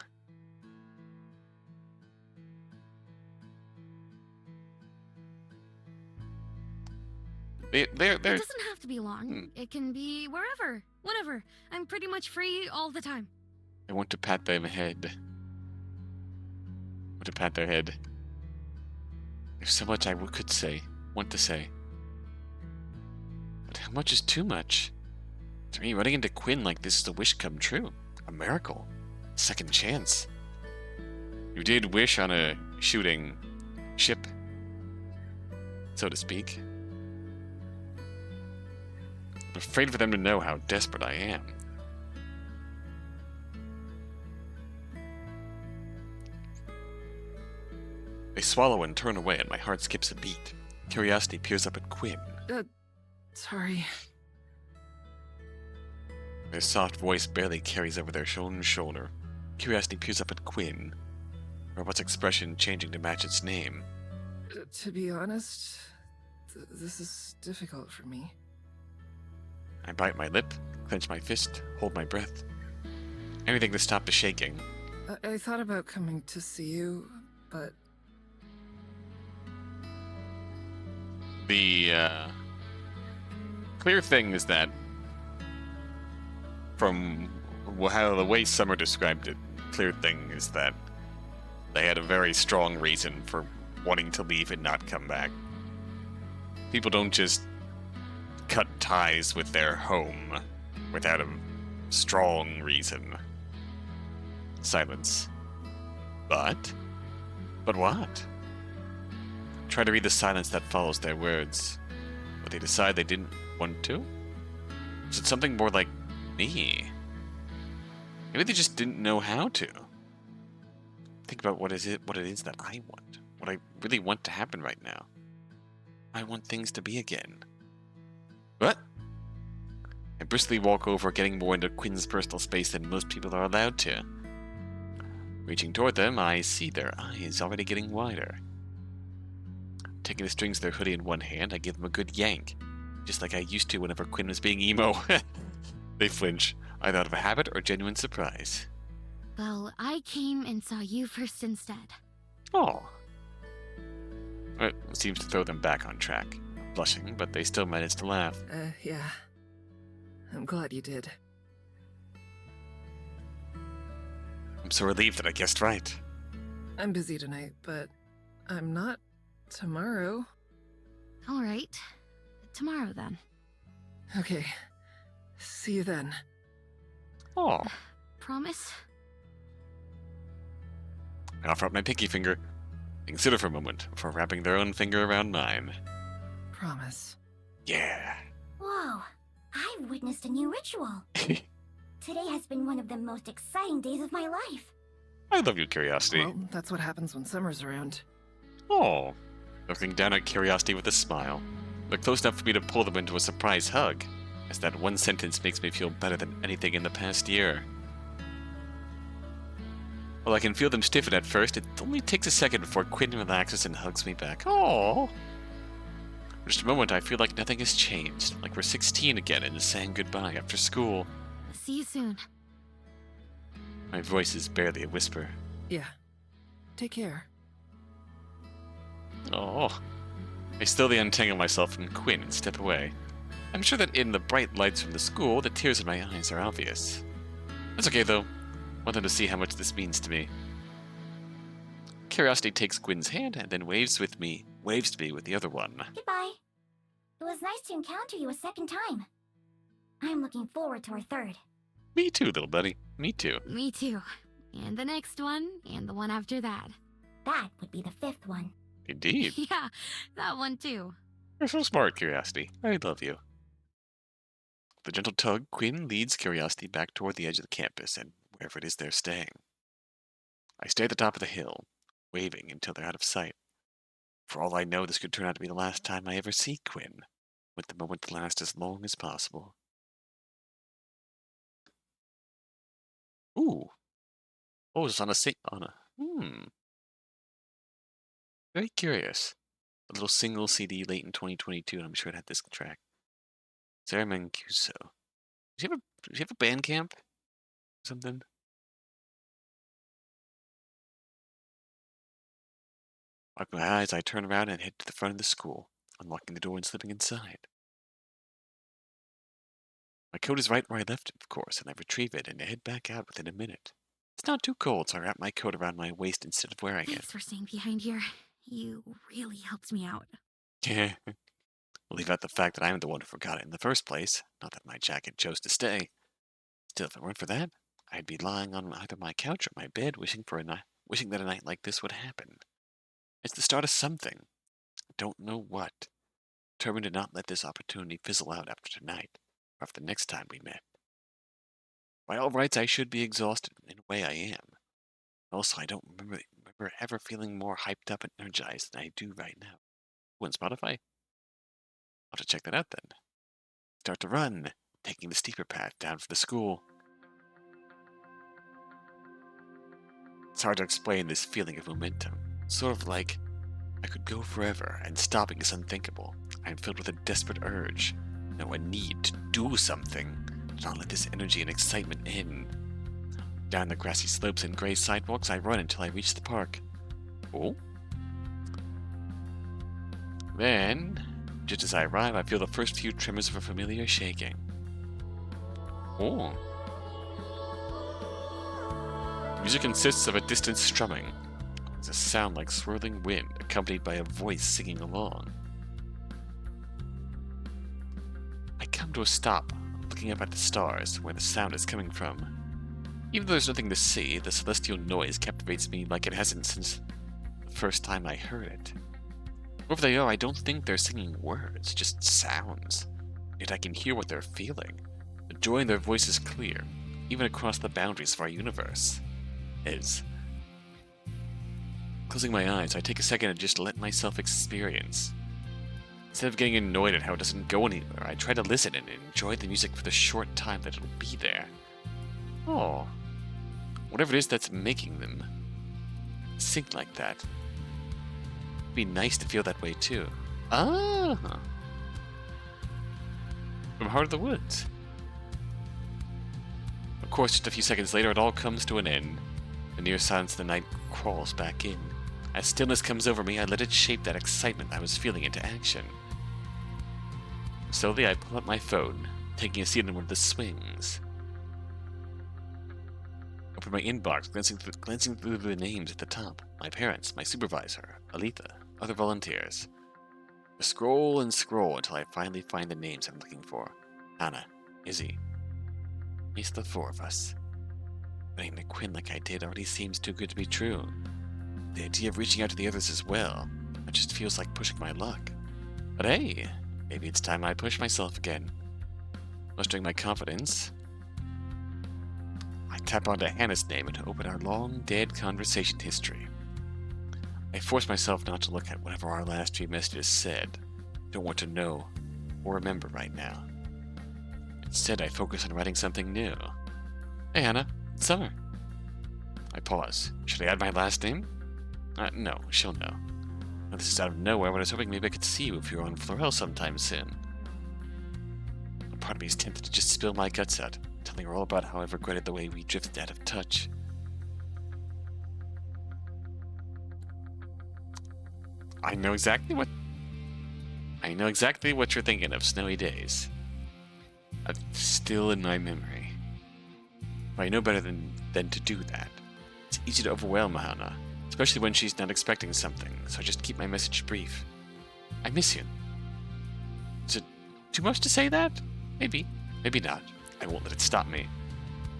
They're It doesn't have to be long. It can be wherever, whenever. I'm pretty much free all the time. I want to pat them head. Want to pat their head. There's so much I could say, want to say. But how much is too much? To me, running into Quinn like this is a wish come true. A miracle. Second chance. You did wish on a shooting ship, so to speak. I'm afraid for them to know how desperate I am. They swallow and turn away, and my heart skips a beat. Curiosity peers up at Quinn. Sorry. Their soft voice barely carries over their own shoulder. Curiosity peers up at Quinn, robot's expression changing to match its name. To be honest, this is difficult for me. I bite my lip, clench my fist, hold my breath. Anything to stop the shaking. I thought about coming to see you, but... The clear thing is that, from how the way Summer described it, clear thing is that they had a very strong reason for wanting to leave and not come back. People don't just cut ties with their home without a strong reason. Silence. But what? Try to read the silence that follows their words. But they decide they didn't want to? Is it something more like me? Maybe they just didn't know how to. Think about what it is that I want. What I really want to happen right now. I want things to be again. What? I briskly walk over, getting more into Quinn's personal space than most people are allowed to. Reaching toward them, I see their eyes already getting wider. Taking the strings of their hoodie in one hand, I give them a good yank, just like I used to whenever Quinn was being emo. They flinch, either out of a habit or genuine surprise. Well, I came and saw you first instead. Oh. It seems to throw them back on track. Blushing, but they still manage to laugh. Yeah. I'm glad you did. I'm so relieved that I guessed right. I'm busy tonight, but I'm not tomorrow. All right. Tomorrow, then. Okay. See you then. Oh. Promise? I offer up my pinky finger. They consider for a moment before wrapping their own finger around mine. Promise. Yeah. Whoa, I've witnessed a new ritual. Today has been one of the most exciting days of my life. I love you, Curiosity. Well, that's what happens when summer's around. Oh. Looking down at Curiosity with a smile. They're close enough for me to pull them into a surprise hug, as that one sentence makes me feel better than anything in the past year. While I can feel them stiffen at first, it only takes a second before Quinn relaxes and hugs me back. Oh. For just a moment, I feel like nothing has changed, like we're 16 again and saying goodbye after school. See you soon. My voice is barely a whisper. Yeah. Take care. Oh. I slowly untangle myself from Quinn and step away. I'm sure that in the bright lights from the school, the tears in my eyes are obvious. That's okay, though. I want them to see how much this means to me. Curiosity takes Quinn's hand and then waves to me with the other one. Goodbye. It was nice to encounter you a second time. I'm looking forward to our third. Me too, little buddy. Me too. Me too. And the next one, and the one after that. That would be the fifth one. Indeed. Yeah, that one too. You're so smart, Curiosity. I love you. With a gentle tug, Quinn leads Curiosity back toward the edge of the campus and wherever it is they're staying. I stay at the top of the hill, waving until they're out of sight. For all I know, this could turn out to be the last time I ever see Quinn, with the moment to last as long as possible. Ooh. Oh, it's on a... Very curious. A little single CD late in 2022, and I'm sure it had this track. Sarah Mancuso. Does she have a band camp? Something? Wipe my eyes, I turn around and head to the front of the school, unlocking the door and slipping inside. My coat is right where I left it, of course, and I retrieve it and head back out within a minute. It's not too cold, so I wrap my coat around my waist instead of wearing it. Thanks for staying behind here. You really helped me out. We'll leave out the fact that I'm the one who forgot it in the first place, not that my jacket chose to stay. Still, if it weren't for that, I'd be lying on either my couch or my bed wishing that a night like this would happen. It's the start of something. I don't know what. Determined to not let this opportunity fizzle out after tonight, or after the next time we met. By all rights, I should be exhausted. In a way, I am. Also, I don't remember ever feeling more hyped up and energized than I do right now. Oh, on Spotify? I'll have to check that out then. Start to run, taking the steeper path down for the school. It's hard to explain this feeling of momentum. Sort of like I could go forever, and stopping is unthinkable. I am filled with a desperate urge. No, a need to do something. To not let this energy and excitement in. Down the grassy slopes and gray sidewalks, I run until I reach the park. Oh? Then, just as I arrive, I feel the first few tremors of a familiar shaking. Oh. The music consists of a distant strumming. There's a sound like swirling wind, accompanied by a voice singing along. I come to a stop, looking up at the stars, where the sound is coming from. Even though there's nothing to see, the celestial noise captivates me like it hasn't since the first time I heard it. Whoever they are, I don't think they're singing words, just sounds. Yet I can hear what they're feeling. The joy in their voice is clear, even across the boundaries of our universe. Closing my eyes, I take a second and just let myself experience. Instead of getting annoyed at how it doesn't go anywhere, I try to listen and enjoy the music for the short time that it'll be there. Oh, whatever it is that's making them sing like that. It'd be nice to feel that way too. Ah! From Heart of the Woods. Of course, just a few seconds later, it all comes to an end. The near silence of the night crawls back in. As stillness comes over me, I let it shape that excitement I was feeling into action. Slowly, I pull up my phone, taking a seat in one of the swings. Open my inbox, glancing through the names at the top. My parents, my supervisor, Altha, other volunteers. I scroll and scroll until I finally find the names I'm looking for. Hannah, Izzy. At least the four of us. Running to Quinn like I did already seems too good to be true. The idea of reaching out to the others as well, it just feels like pushing my luck. But hey, maybe it's time I push myself again. Mustering my confidence, I tap onto Hannah's name and open our long, dead conversation history. I force myself not to look at whatever our last few messages said. Don't want to know or remember right now. Instead, I focus on writing something new. Hey Hannah, it's Summer. I pause. Should I add my last name? No, she'll know. Now, this is out of nowhere, but I was hoping maybe I could see you if you're on Florel sometime soon. A part of me is tempted to just spill my guts out, telling her all about how I've regretted the way we drifted out of touch. I know exactly what you're thinking of, snowy days. Still in my memory. But I know better than to do that. It's easy to overwhelm Hannah, especially when she's not expecting something, so I just keep my message brief. I miss you. Is it too much to say that? Maybe. Maybe not. I won't let it stop me.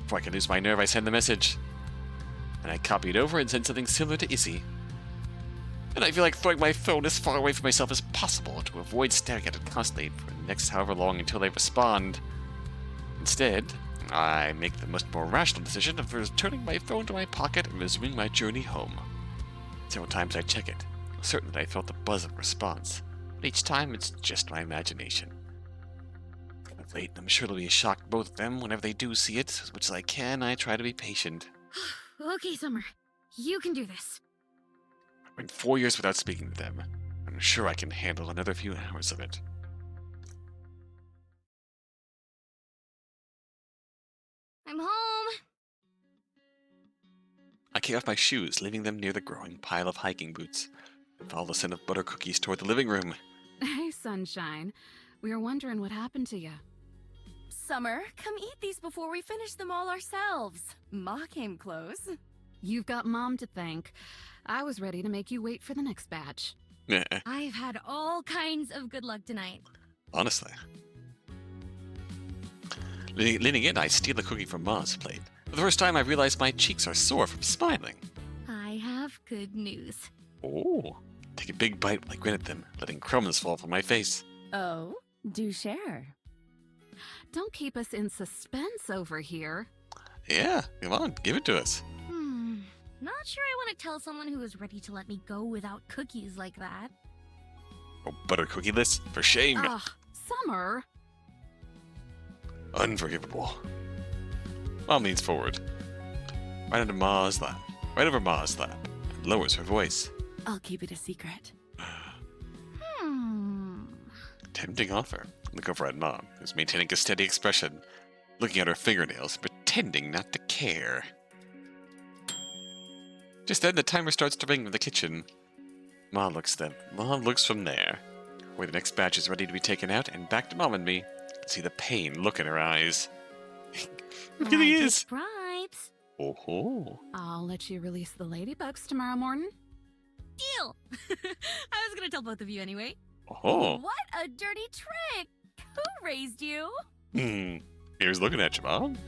Before I can lose my nerve, I send the message. And I copy it over and send something similar to Izzy. And I feel like throwing my phone as far away from myself as possible to avoid staring at it constantly for the next however long until they respond. Instead, I make the much more rational decision of returning my phone to my pocket and resuming my journey home. Several times I check it, certain that I felt the buzz of response, but each time it's just my imagination. Of late, I'm sure it'll be a shock to both of them whenever they do see it. As much as I can, I try to be patient. Okay, Summer. You can do this. I've been 4 years without speaking to them. I'm sure I can handle another few hours of it. I'm home. I kick off my shoes, leaving them near the growing pile of hiking boots, and follow the scent of butter cookies toward the living room. Hey, Sunshine. We were wondering what happened to you. Summer, come eat these before we finish them all ourselves. Ma came close. You've got Mom to thank. I was ready to make you wait for the next batch. Yeah, I've had all kinds of good luck tonight. honestly. Leaning in, I steal a cookie from Ma's plate. For the first time, I realize my cheeks are sore from smiling. I have good news. Oh. Take a big bite while I grin at them, letting crumbs fall from my face. Oh, do share. Don't keep us in suspense over here. Yeah, come on, give it to us. Not sure I want to tell someone who is ready to let me go without cookies like that. Oh, butter cookie-less? For shame. Ugh, Summer. Unforgivable. Mom leans forward, right under Ma's lap, right over Ma's lap, and lowers her voice. I'll keep it a secret. Tempting offer. Look over at Mom, who's maintaining a steady expression, looking at her fingernails, pretending not to care. Just then, the timer starts to ring in the kitchen. Mom looks from there, where the next batch is ready to be taken out, and back to Mom and me. See the pain look in her eyes. It really is. Stripes. Oh. I'll let you release the ladybugs tomorrow morning. Deal. I was gonna tell both of you anyway. Oh. What a dirty trick! Who raised you? Here's looking at you, Mom.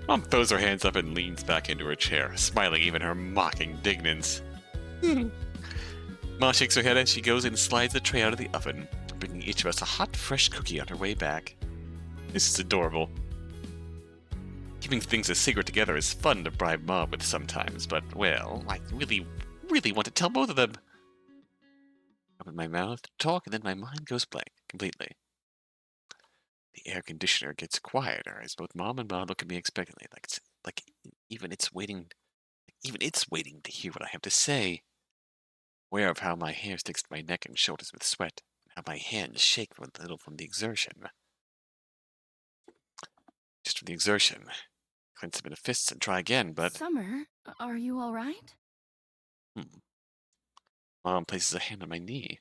Mom throws her hands up and leans back into her chair, smiling even her mocking indignance. Ma shakes her head as she goes and slides the tray out of the oven, bringing each of us a hot, fresh cookie on her way back. This is adorable. Keeping things a secret together is fun to bribe Mom with sometimes, but, well, I really, really want to tell both of them. Open my mouth to talk, and then my mind goes blank completely. The air conditioner gets quieter as both Mom and Ma look at me expectantly, like even it's waiting to hear what I have to say. Aware of how my hair sticks to my neck and shoulders with sweat, and how my hands shake a little from the exertion. Just from the exertion. Clench them into fists and try again, but... Summer, are you all right? Mom places a hand on my knee.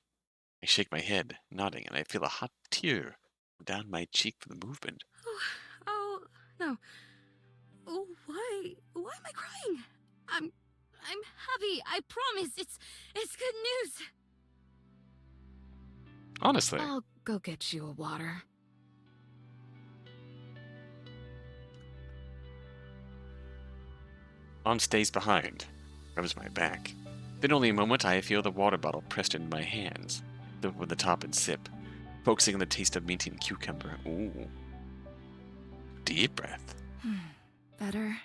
I shake my head, nodding, and I feel a hot tear down my cheek from the movement. Oh, no. Oh, why am I crying? I'm happy. I promise. It's good news. Honestly. I'll go get you a water. Mom stays behind, rubs my back. Then only a moment I feel the water bottle pressed into my hands, look over the top and sip, focusing on the taste of mint and cucumber. Ooh. Deep breath. Better?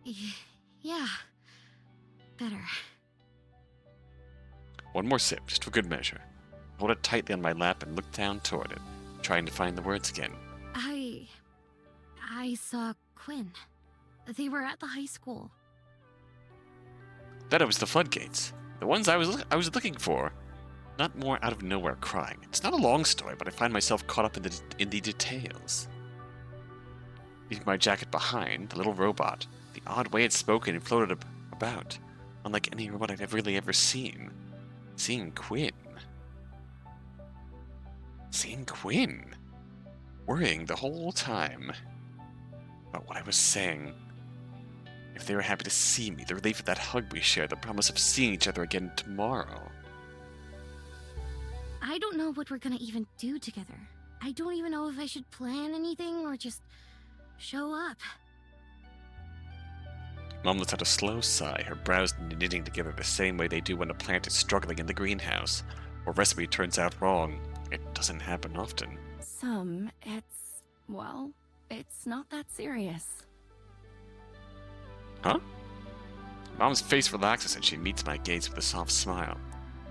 Yeah. Better. One more sip, just for good measure. Hold it tightly on my lap and look down toward it, trying to find the words again. I saw Quinn. They were at the high school. That it was the floodgates. The ones I was looking for. Not more out of nowhere crying. It's not a long story, but I find myself caught up in the details. Leaving my jacket behind, the little robot, the odd way it spoke and floated about, unlike any robot I've ever seen. Seeing Quinn. Worrying the whole time about what I was saying. If they were happy to see me, the relief of that hug we shared, the promise of seeing each other again tomorrow. I don't know what we're gonna even do together. I don't even know if I should plan anything or just show up. Mom lets out a slow sigh, her brows knitting together the same way they do when a plant is struggling in the greenhouse, or a recipe turns out wrong. It doesn't happen often. It's not that serious. Huh? Mom's face relaxes and she meets my gaze with a soft smile.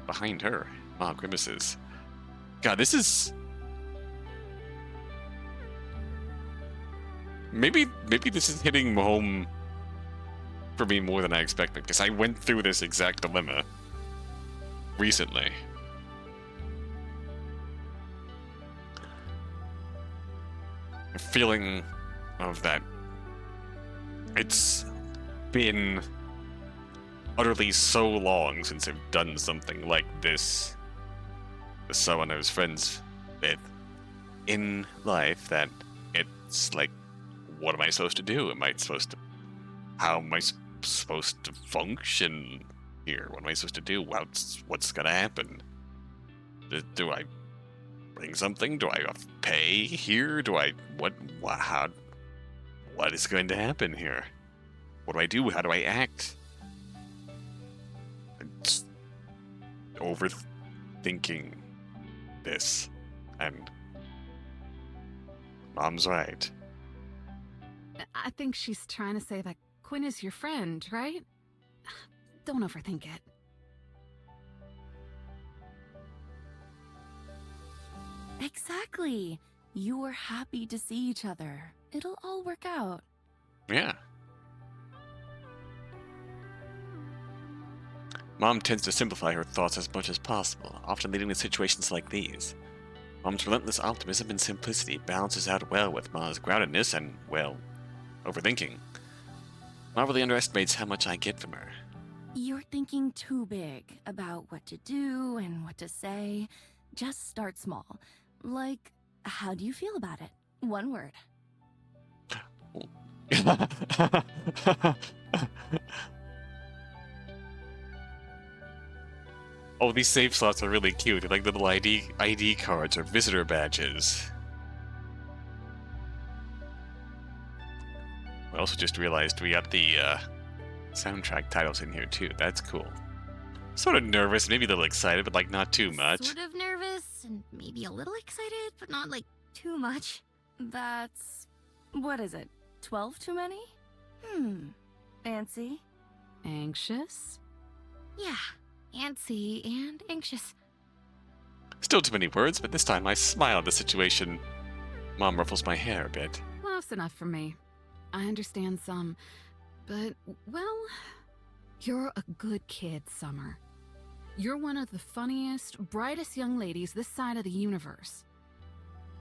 Behind her, Ma grimaces. God, this is... Maybe this is hitting home for me more than I expected, because I went through this exact dilemma recently. A feeling of that it's been utterly so long since I've done something like this with someone I was friends with in life that it's like, what am I supposed to do? How am I supposed to function here? What am I supposed to do? What's gonna happen? Do I bring something? Do I pay here? Do I what? How? What is going to happen here? What do I do? How do I act? I'm just overthinking this, and Mom's right. I think she's trying to say that Quinn is your friend, right? Don't overthink it. Exactly. You were happy to see each other. It'll all work out. Yeah. Mom tends to simplify her thoughts as much as possible, often leading to situations like these. Mom's relentless optimism and simplicity balances out well with Ma's groundedness and, well, overthinking. Ma really underestimates how much I get from her. You're thinking too big about what to do and what to say. Just start small. Like, how do you feel about it? One word. Oh, these save slots are really cute. They're like little ID cards or visitor badges. I also just realized we got the soundtrack titles in here too. That's cool. Sort of nervous, maybe a little excited, but like not too much. Sort of nervous and maybe a little excited, but not like too much. That's... what is it? 12 too many? Fancy? Anxious? Yeah, antsy and anxious. Still too many words, but this time I smile at the situation. Mom ruffles my hair a bit. Close enough for me. I understand some, but, well, you're a good kid, Summer. You're one of the funniest, brightest young ladies this side of the universe.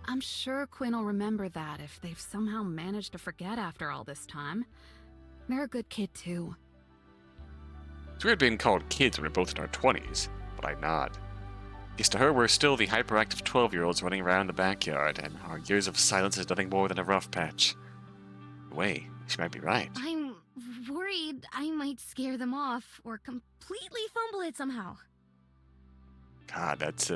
I'm sure Quinn will remember that if they've somehow managed to forget after all this time. They're a good kid, too. It's weird being called kids when we're both in our 20s, but I nod. Guess to her we're still the hyperactive 12-year-olds running around the backyard, and our years of silence is nothing more than a rough patch. Wait, she might be right. I'm worried I might scare them off or completely fumble it somehow. God, that's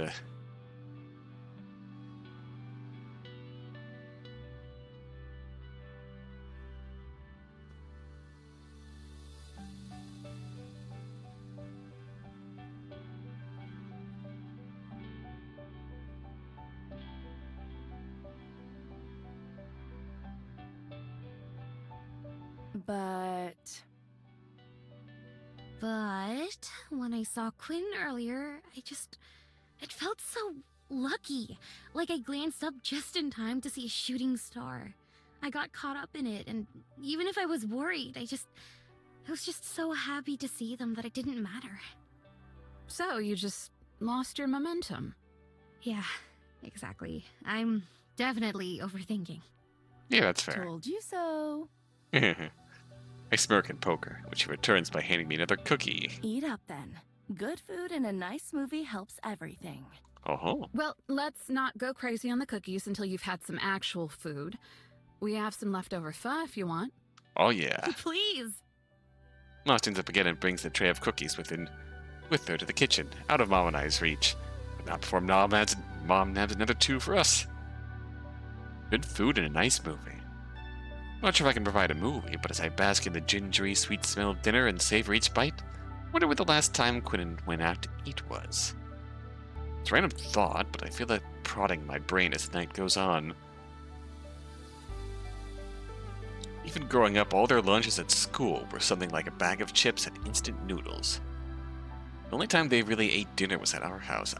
But when I saw Quinn earlier, it felt so lucky. Like I glanced up just in time to see a shooting star. I got caught up in it, and even if I was worried, I was just so happy to see them that it didn't matter. So, you just lost your momentum. Yeah, exactly. I'm definitely overthinking. yeah, that's fair. Told you so. I smirk and poke her, which she returns by handing me another cookie. Eat up then. Good food and a nice movie helps everything. Oh-ho. Well, let's not go crazy on the cookies until you've had some actual food. We have some leftover pho if you want. Oh yeah. Please! Ma stands up again and brings the tray of cookies with her to the kitchen, out of Mom and I's reach. But not before Mom nabs another two for us. Good food and a nice movie. Not sure if I can provide a movie, but as I bask in the gingery, sweet smell of dinner and savor each bite, wonder when the last time Quinn went out to eat was. It's a random thought, but I feel it prodding my brain as the night goes on. Even growing up, all their lunches at school were something like a bag of chips and instant noodles. The only time they really ate dinner was at our house.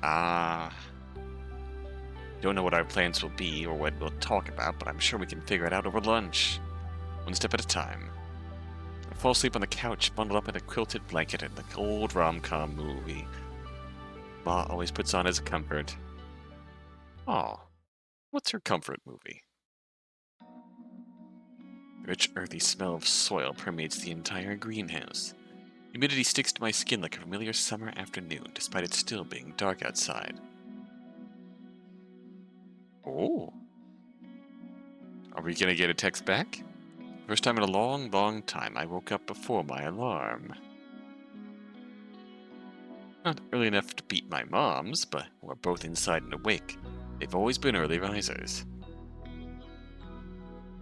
Don't know what our plans will be or what we'll talk about, but I'm sure we can figure it out over lunch. One step at a time. I fall asleep on the couch, bundled up in a quilted blanket in the old rom-com movie Ma always puts on as a comfort. Aw, what's her comfort movie? The rich, earthy smell of soil permeates the entire greenhouse. Humidity sticks to my skin like a familiar summer afternoon, despite it still being dark outside. Oh. Are we gonna get a text back? First time in a long, long time I woke up before my alarm. Not early enough to beat my mom's, but we're both inside and awake. They've always been early risers.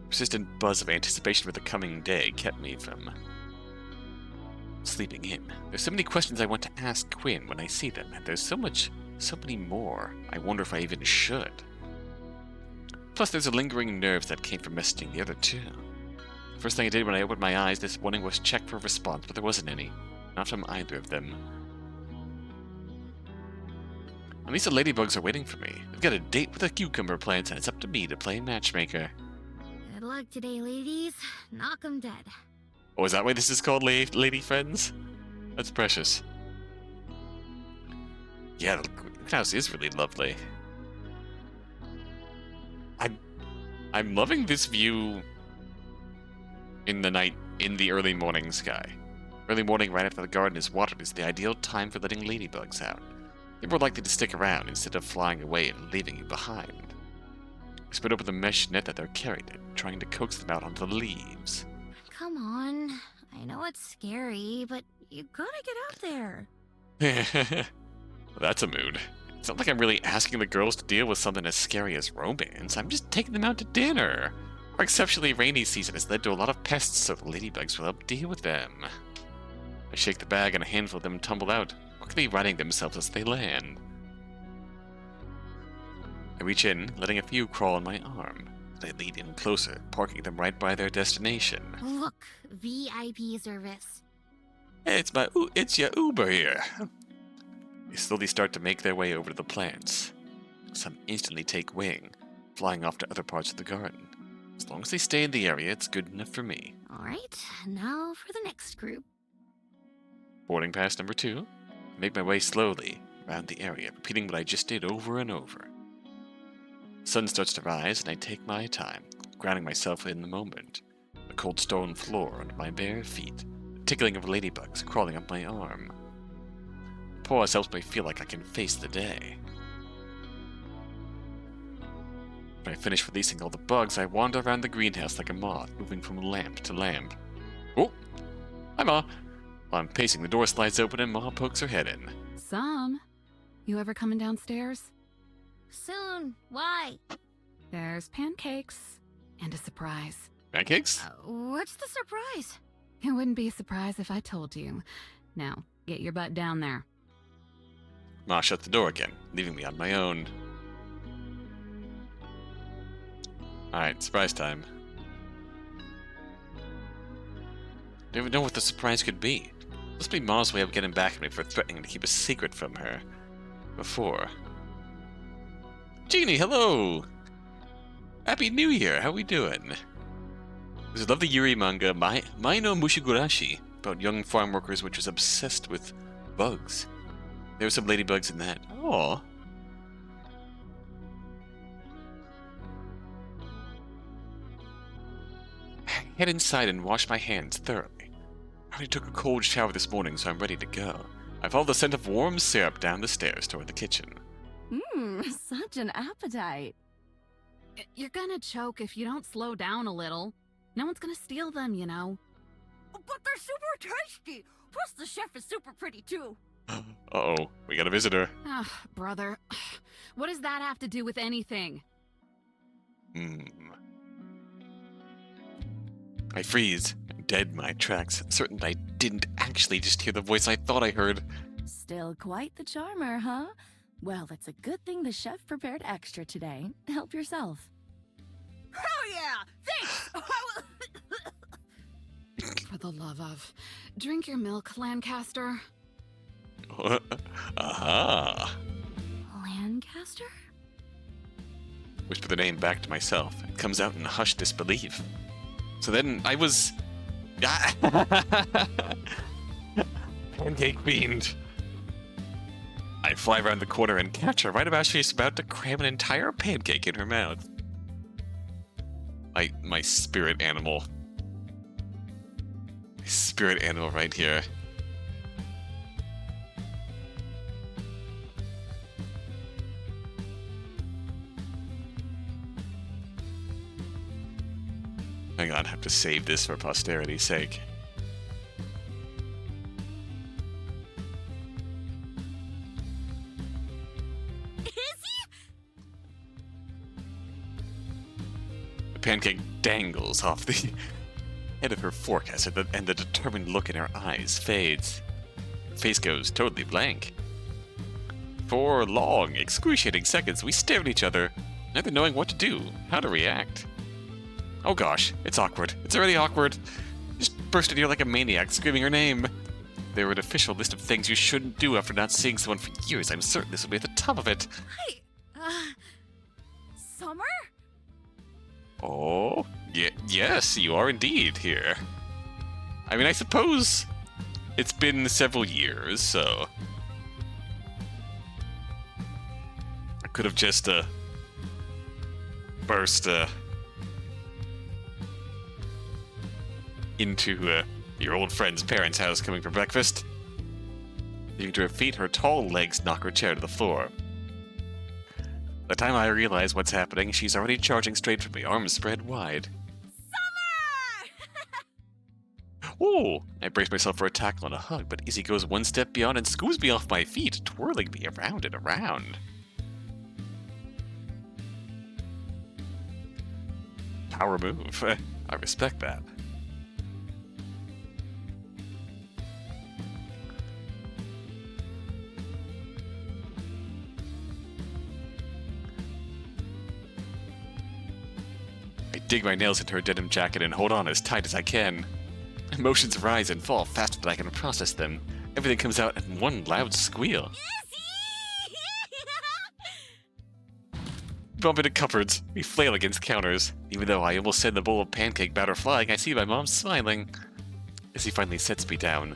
Persistent buzz of anticipation for the coming day kept me from sleeping in. There's so many questions I want to ask Quinn when I see them, and there's so many more. I wonder if I even should. Plus, there's a lingering nerves that came from messaging the other two. First thing I did when I opened my eyes this morning was check for a response, but there wasn't any. Not from either of them. At least the ladybugs are waiting for me. They've got a date with the cucumber plants, and it's up to me to play matchmaker. Good luck today, ladies. Knock 'em dead. Oh, is that why this is called Lady Friends? That's precious. Yeah, the greenhouse is really lovely. I'm loving this view in the night, in the early morning sky. Early morning right after the garden is watered is the ideal time for letting ladybugs out. They're more likely to stick around instead of flying away and leaving you behind. I spread open the mesh net that they're carried in, trying to coax them out onto the leaves. Come on. I know it's scary, but you gotta get out there. That's a mood. It's not like I'm really asking the girls to deal with something as scary as romance. I'm just taking them out to dinner. Our exceptionally rainy season has led to a lot of pests, so the ladybugs will help deal with them. I shake the bag and a handful of them tumble out, quickly righting themselves as they land. I reach in, letting a few crawl on my arm. I lead in closer, parking them right by their destination. Look, VIP service. Hey, it's your Uber here. They slowly start to make their way over to the plants. Some instantly take wing, flying off to other parts of the garden. As long as they stay in the area, it's good enough for me. Alright, now for the next group. Boarding pass number 2. I make my way slowly around the area, repeating what I just did over and over. The sun starts to rise, and I take my time, grounding myself in the moment. The cold stone floor under my bare feet, the tickling of ladybugs crawling up my arm. The pause helps me feel like I can face the day. When I finish releasing all the bugs, I wander around the greenhouse like a moth, moving from lamp to lamp. Oh! Hi, Ma! While I'm pacing, the door slides open and Ma pokes her head in. Some. You ever coming downstairs? Soon. Why? There's pancakes and a surprise. Pancakes? What's the surprise? It wouldn't be a surprise if I told you. Now, get your butt down there. Ma shut the door again, leaving me on my own. Alright, surprise time. Don't even know what the surprise could be. Must be Ma's way of getting back at me for threatening to keep a secret from her. Before. Jeannie, hello! Happy New Year, how we doing? There's a lovely Yuri manga, Mai no Mushigurashi, about young farm workers which was obsessed with bugs. There were some ladybugs in that. Aww. Head inside and wash my hands thoroughly. I already took a cold shower this morning, so I'm ready to go. I followed the scent of warm syrup down the stairs toward the kitchen. Such an appetite. You're gonna choke if you don't slow down a little. No one's gonna steal them, you know. But they're super tasty! Plus the chef is super pretty too. Uh-oh, we got a visitor. Ah, brother. What does that have to do with anything? I freeze, dead in my tracks, certain I didn't actually just hear the voice I thought I heard. Still quite the charmer, huh? Well, it's a good thing the chef prepared extra today. Help yourself. Hell yeah! Thanks! For the love of. Drink your milk, Lancaster. Aha! Lancaster? Whisper the name back to myself. It comes out in hushed disbelief. So then I was... Pancake fiend. I fly around the corner and catch her right about as she's about to cram an entire pancake in her mouth. My spirit animal. My spirit animal right here. Hang on, I have to save this for posterity's sake. pancake dangles off the head of her forecast, and the determined look in her eyes fades. Her face goes totally blank. For long, excruciating seconds, we stare at each other, neither knowing what to do, how to react. Oh gosh, it's awkward. It's already awkward. Just burst in here like a maniac, screaming her name. If there were an official list of things you shouldn't do after not seeing someone for years, I'm certain this would be at the top of it. Hi, Summer? Oh, yes, you are indeed here. I mean, I suppose it's been several years, so I could have just burst into your old friend's parents' house coming for breakfast. Leaving to her feet, her tall legs knock her chair to the floor. By the time I realize what's happening, she's already charging straight for me, arms spread wide. Summer! Oh! I brace myself for a tackle and a hug, but Izzy goes one step beyond and scoops me off my feet, twirling me around and around. Power move. I respect that. I dig my nails into her denim jacket and hold on as tight as I can. Emotions rise and fall faster than I can process them. Everything comes out in one loud squeal. Bump into cupboards. We flail against counters. Even though I almost send the bowl of pancake batter flying, I see my mom smiling. Izzy finally sets me down,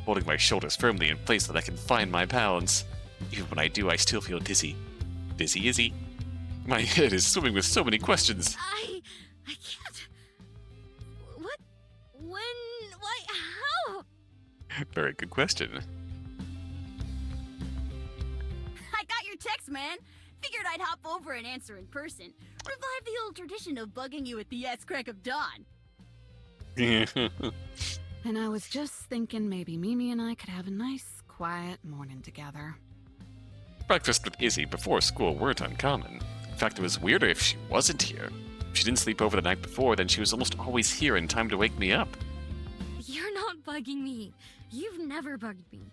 holding my shoulders firmly in place so that I can find my balance. Even when I do, I still feel dizzy. Dizzy Izzy. My head is swimming with so many questions. I can't. What? When? Why? How? Very good question. I got your text, man. Figured I'd hop over and answer in person. Revive the old tradition of bugging you at the crack of dawn. And I was just thinking maybe Mimi and I could have a nice, quiet morning together. Breakfast with Izzy before school weren't uncommon. In fact, it was weirder if she wasn't here. If she didn't sleep over the night before, then she was almost always here in time to wake me up. You're not bugging me. You've never bugged me.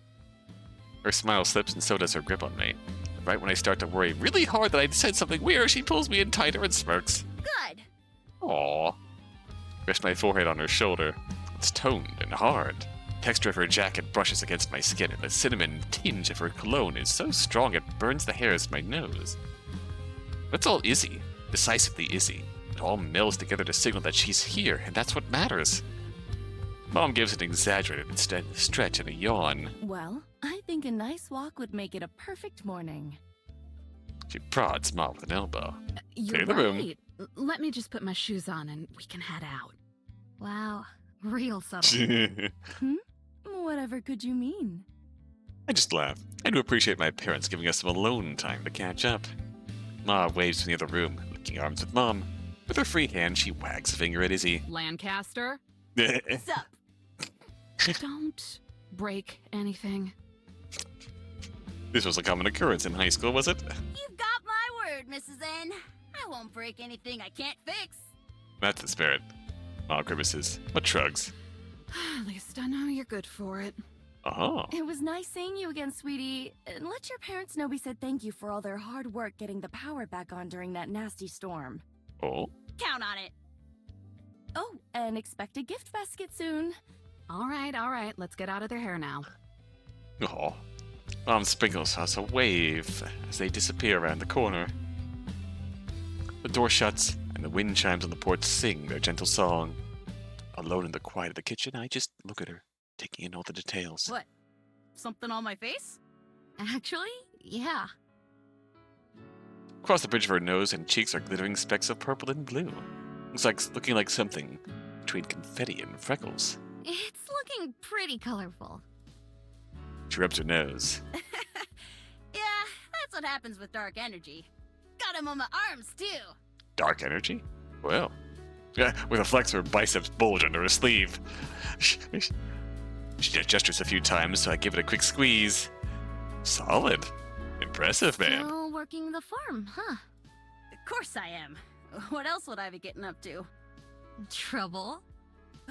Her smile slips and so does her grip on me. Right when I start to worry really hard that I said something weird, she pulls me in tighter and smirks. Good. Aww. Rest my forehead on her shoulder. It's toned and hard. The texture of her jacket brushes against my skin, and the cinnamon tinge of her cologne is so strong it burns the hairs in my nose. That's all Izzy. Decisively Izzy. It all melds together to signal that she's here, and that's what matters. Mom gives an exaggerated stretch and a yawn. Well, I think a nice walk would make it a perfect morning. She prods Mom with an elbow. You're Clear the room. right. Let me just put my shoes on and we can head out. Wow, real subtle. Whatever could you mean? I just laugh. I do appreciate my parents giving us some alone time to catch up. Ma waves from the other room, linking arms with Mom. With her free hand, she wags a finger at Izzy. Lancaster, What's up? don't break anything. This was a common occurrence in high school, was it? You've got my word, Mrs. N. I won't break anything I can't fix. That's the spirit. Ma grimaces, but shrugs. At least I know you're good for it. Oh. It was nice seeing you again, sweetie. And let your parents know we said thank you for all their hard work getting the power back on during that nasty storm. Oh? Count on it. Oh, and expect a gift basket soon. All right, let's get out of their hair now. Oh. Mom sprinkles us a wave as they disappear around the corner. The door shuts, and the wind chimes on the porch sing their gentle song. Alone in the quiet of the kitchen, I just look at her, taking in all the details. What? Something on my face? Actually, yeah. Across the bridge of her nose and cheeks are glittering specks of purple and blue. Looking like something between confetti and freckles. It's looking pretty colorful. She rubs her nose. Yeah, that's what happens with dark energy. Got him on my arms, too. Dark energy? Well. With a flex of her biceps bulge under her sleeve. She gestures a few times, so I give it a quick squeeze. Solid. Impressive, man. Still working the farm, huh? Of course I am. What else would I be getting up to? Trouble?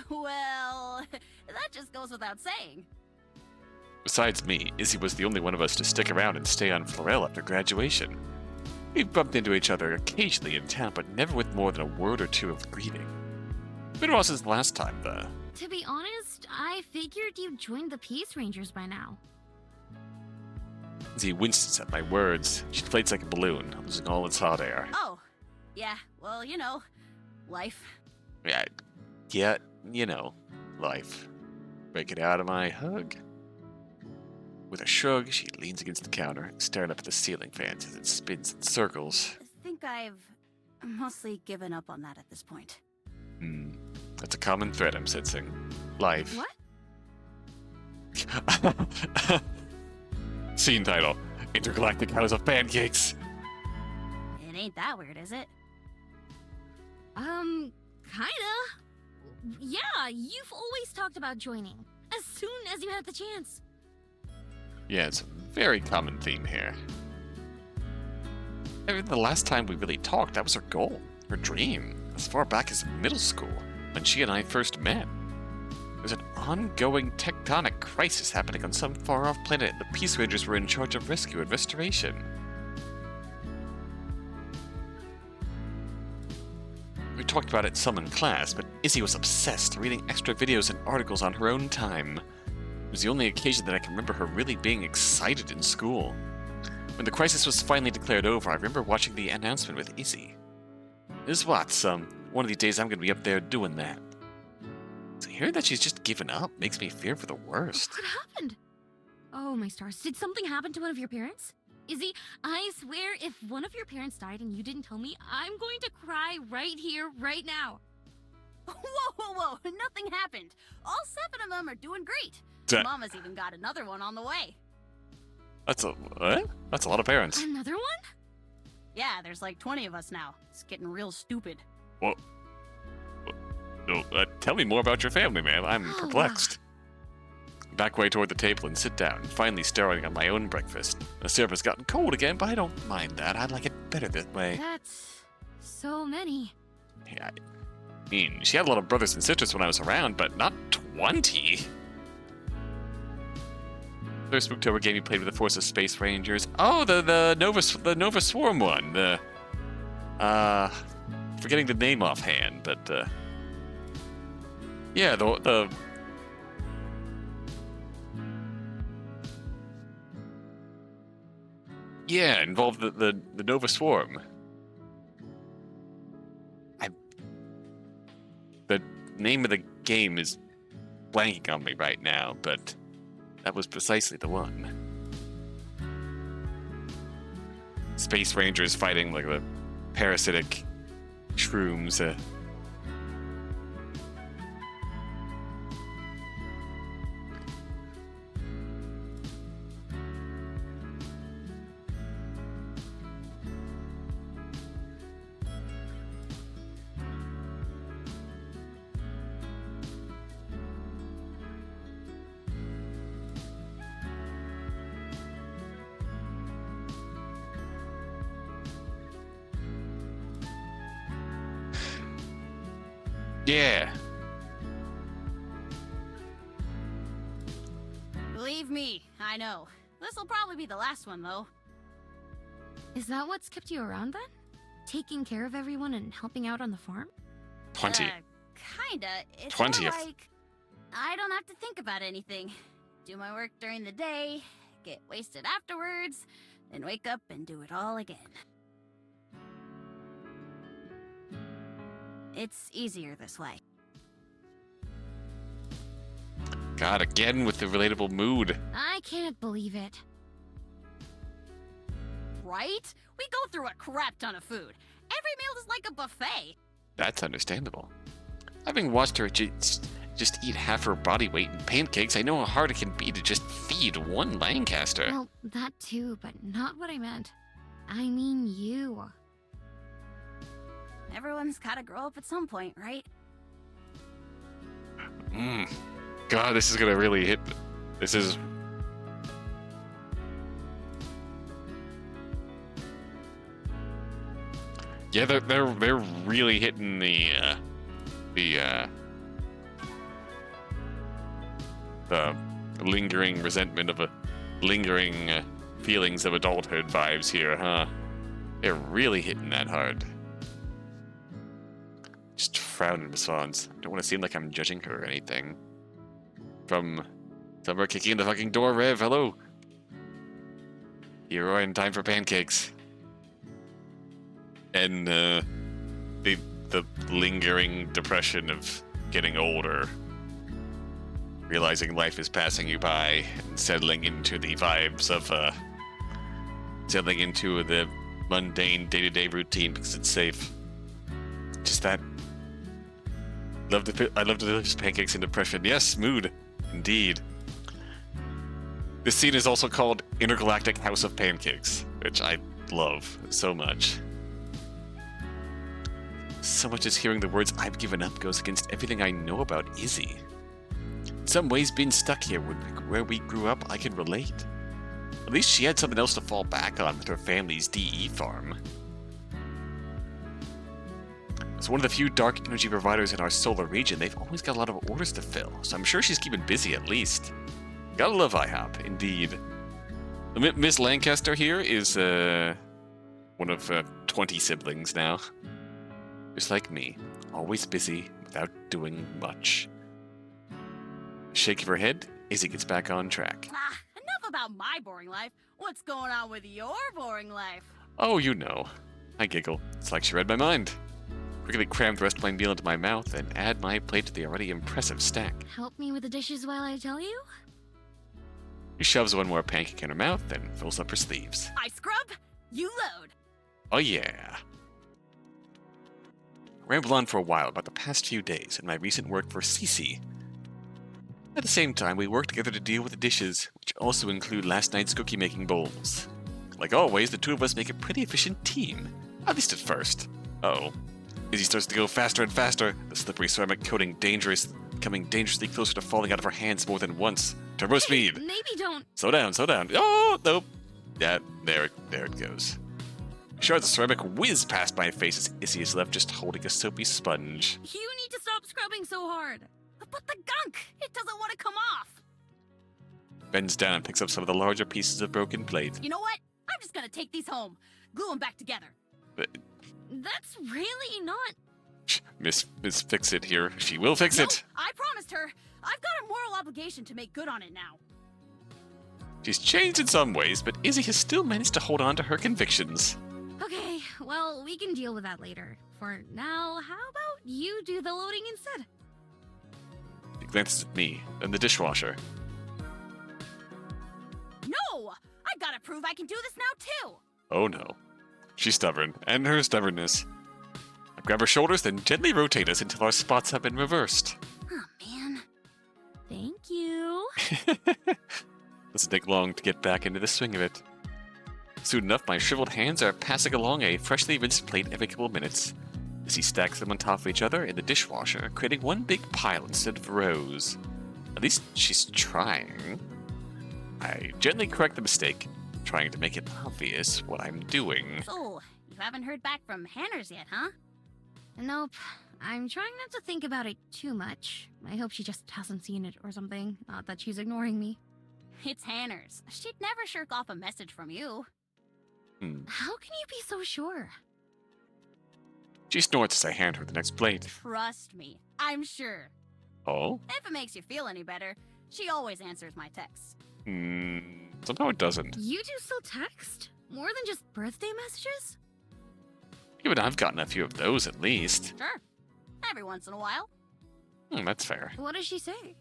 Well, that just goes without saying. Besides me, Izzy was the only one of us to stick around and stay on Florell after graduation. We bumped into each other occasionally in town, but never with more than a word or two of greeting. Been a while since the last time, though. To be honest, I figured you'd joined the Peace Rangers by now. Izzy winces at my words. She inflates like a balloon, losing all its hot air. Oh, yeah, well, you know, life. Yeah, you know, life. Break it out of my hug. With a shrug, she leans against the counter, staring up at the ceiling fans as it spins in circles. I think I've mostly given up on that at this point. That's a common thread I'm sensing. Life. What? Scene title: Intergalactic House of Pancakes. It ain't that weird, is it? Kinda. Yeah, you've always talked about joining, as soon as you had the chance. Yeah, it's a very common theme here. I mean, the last time we really talked, that was her goal, her dream, as far back as middle school, when she and I first met. There's an ongoing tectonic crisis happening on some far-off planet, and the Peace Rangers were in charge of rescue and restoration. We talked about it some in class, but Izzy was obsessed, reading extra videos and articles on her own time. It was the only occasion that I can remember her really being excited in school. When the crisis was finally declared over, I remember watching the announcement with Izzy. This is what, one of these days I'm gonna be up there doing that. So hearing that she's just given up makes me fear for the worst. What happened? Oh, my stars. Did something happen to one of your parents? Izzy, I swear if one of your parents died and you didn't tell me, I'm going to cry right here, right now. Whoa, nothing happened. All 7 of them are doing great. Mama's even got another one on the way. That's a lot of parents. Another one? Yeah, there's like 20 of us now. It's getting real stupid. Well, no, tell me more about your family, ma'am. I'm perplexed. Back way toward the table and sit down, finally staring at my own breakfast. The syrup has gotten cold again, but I don't mind that. I like it better this way. That's so many. Yeah, I mean, she had a lot of brothers and sisters when I was around, but not 20. First Spooktober game you played with the Force of Space Rangers. Oh, the Nova Swarm one. Forgetting the name offhand, but yeah, the yeah, involved the Nova Swarm. The name of the game is blanking on me right now, but that was precisely the one. Space Rangers fighting like the parasitic shrooms. Yeah. Believe me, I know. This'll probably be the last one, though. Is that what's kept you around then? Taking care of everyone and helping out on the farm? 20. Kinda. It's 20th. more like I don't have to think about anything. Do my work during the day, get wasted afterwards, then wake up and do it all again. It's easier this way. God, again with the relatable mood. I can't believe it. Right? We go through a crap ton of food. Every meal is like a buffet. That's understandable. Having watched her just eat half her body weight in pancakes, I know how hard it can be to just feed one Lancaster. Well, that too, but not what I meant. I mean you. Everyone's gotta grow up at some point, right? God, this is gonna really hit. This is. Yeah, they're really hitting the lingering resentment of lingering feelings of adulthood vibes here, huh? They're really hitting that hard. Just frown in response. I don't want to seem like I'm judging her or anything. From Summer kicking in the fucking door, Rev, hello. You're in time for pancakes. And the lingering depression of getting older. Realizing life is passing you by and settling into the vibes of settling into the mundane day-to-day routine because it's safe. Just that. I love to delicious pancakes and depression. Yes, mood. Indeed. This scene is also called Intergalactic House of Pancakes, which I love so much. So much as hearing the words "I've given up" goes against everything I know about Izzy. In some ways, being stuck here where we grew up, I can relate. At least she had something else to fall back on with her family's DE farm. As one of the few dark energy providers in our solar region, they've always got a lot of orders to fill, so I'm sure she's keeping busy at least. Gotta love IHOP, indeed. Miss Lancaster here is one of 20 siblings now. Just like me, always busy without doing much. Shake of her head, Izzy gets back on track. Enough about my boring life. What's going on with your boring life? Oh, you know. I giggle. It's like she read my mind. Quickly cram the rest of my meal into my mouth and add my plate to the already impressive stack. Help me with the dishes while I tell you? She shoves one more pancake in her mouth and fills up her sleeves. I scrub, you load. Oh yeah. Ramble on for a while about the past few days and my recent work for Cece. At the same time, we work together to deal with the dishes, which also include last night's cookie-making bowls. Like always, the two of us make a pretty efficient team, at least at first. Uh-oh. Izzy starts to go faster and faster, the slippery ceramic coating coming dangerously closer to falling out of her hands more than once. Turbo speed! Maybe don't. Slow down, slow down. Oh, nope. Yeah, there it goes. Shards of ceramic whiz past my face as Izzy is left just holding a soapy sponge. You need to stop scrubbing so hard. But the gunk, it doesn't want to come off. Bends down and picks up some of the larger pieces of broken plate. You know what? I'm just gonna take these home. Glue them back together. But That's really not... Miss Fix-It here. She will fix it. I promised her. I've got a moral obligation to make good on it now. She's changed in some ways, but Izzy has still managed to hold on to her convictions. Okay, well, we can deal with that later. For now, how about you do the loading instead? She glances at me, then the dishwasher. No! I gotta prove I can do this now too! Oh no. She's stubborn, and her stubbornness. I grab her shoulders, then gently rotate us until our spots have been reversed. Oh man. Thank you. Doesn't take long to get back into the swing of it. Soon enough, my shriveled hands are passing along a freshly rinsed plate every couple of minutes. As he stacks them on top of each other in the dishwasher, creating one big pile instead of rows. At least she's trying. I gently correct the mistake, trying to make it obvious what I'm doing. So, you haven't heard back from Hanners yet, huh? Nope. I'm trying not to think about it too much. I hope she just hasn't seen it or something, not that she's ignoring me. It's Hanners. She'd never shirk off a message from you. How can you be so sure? She snorts as I hand her the next plate. Trust me, I'm sure. Oh? If it makes you feel any better, she always answers my texts. Somehow it doesn't. You two still text? More than just birthday messages? Even I've gotten a few of those at least. Sure. Every once in a while. That's fair. What does she say?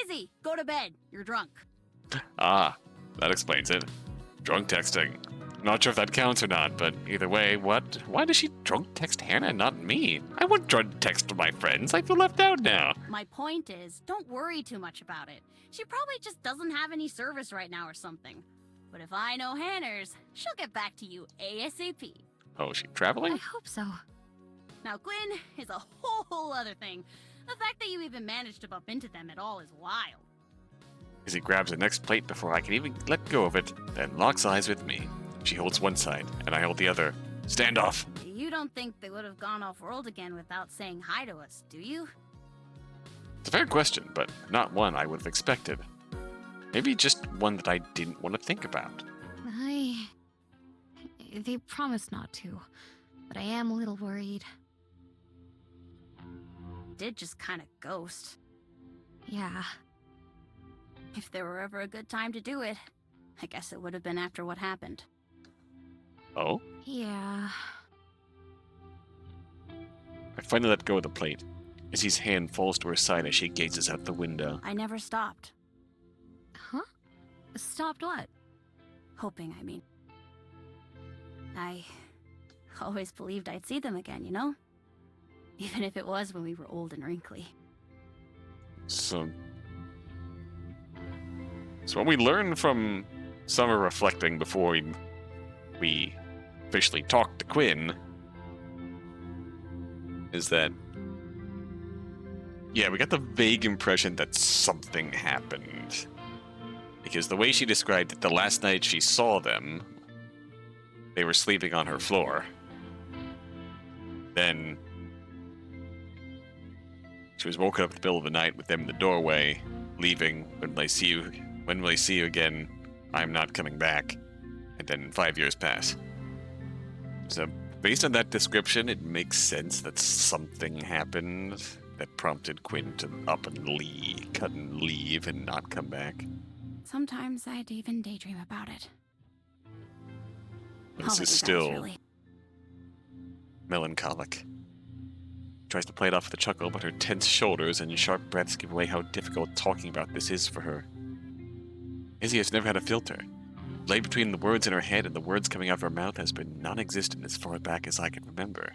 Izzy, go to bed. You're drunk. Ah, that explains it. Drunk texting. Not sure if that counts or not, but either way, what? Why does she drunk text Hannah and not me? I wouldn't drunk text my friends. I feel left out now. My point is, don't worry too much about it. She probably just doesn't have any service right now or something. But if I know Hanners, she'll get back to you ASAP. Oh, is she traveling? I hope so. Now, Quinn is a whole other thing. The fact that you even managed to bump into them at all is wild. Izzy grabs the next plate before I can even let go of it, then locks eyes with me. She holds one side, and I hold the other, Standoff. You don't think they would have gone off-world again without saying hi to us, do you? It's a fair question, but not one I would have expected. Maybe just one that I didn't want to think about. They promised not to, but I am a little worried. Did just kind of ghost. Yeah. If there were ever a good time to do it, I guess it would have been after what happened. Oh? Yeah. I finally let go of the plate. Izzy's hand falls to her side as she gazes out the window. I never stopped. Huh? Stopped what? Hoping, I mean. I always believed I'd see them again, you know? Even if it was when we were old and wrinkly. So what we learned from Summer reflecting before we officially talked to Quinn is that, yeah, we got the vague impression that something happened. Because the way she described it, the last night she saw them, they were sleeping on her floor. Then she was woken up in the middle of the night with them in the doorway, leaving. When will I see you again? I'm not coming back. And then 5 years pass. So, based on that description, it makes sense that something happened that prompted Quinn to up and cut and leave and not come back. Sometimes I'd even daydream about it. This All is of you guys, still really. melancholic. Tries to play it off with a chuckle, but her tense shoulders and sharp breaths give away how difficult talking about this is for her. Izzy has never had a filter. Lay between the words in her head and the words coming out of her mouth has been non-existent as far back as I can remember.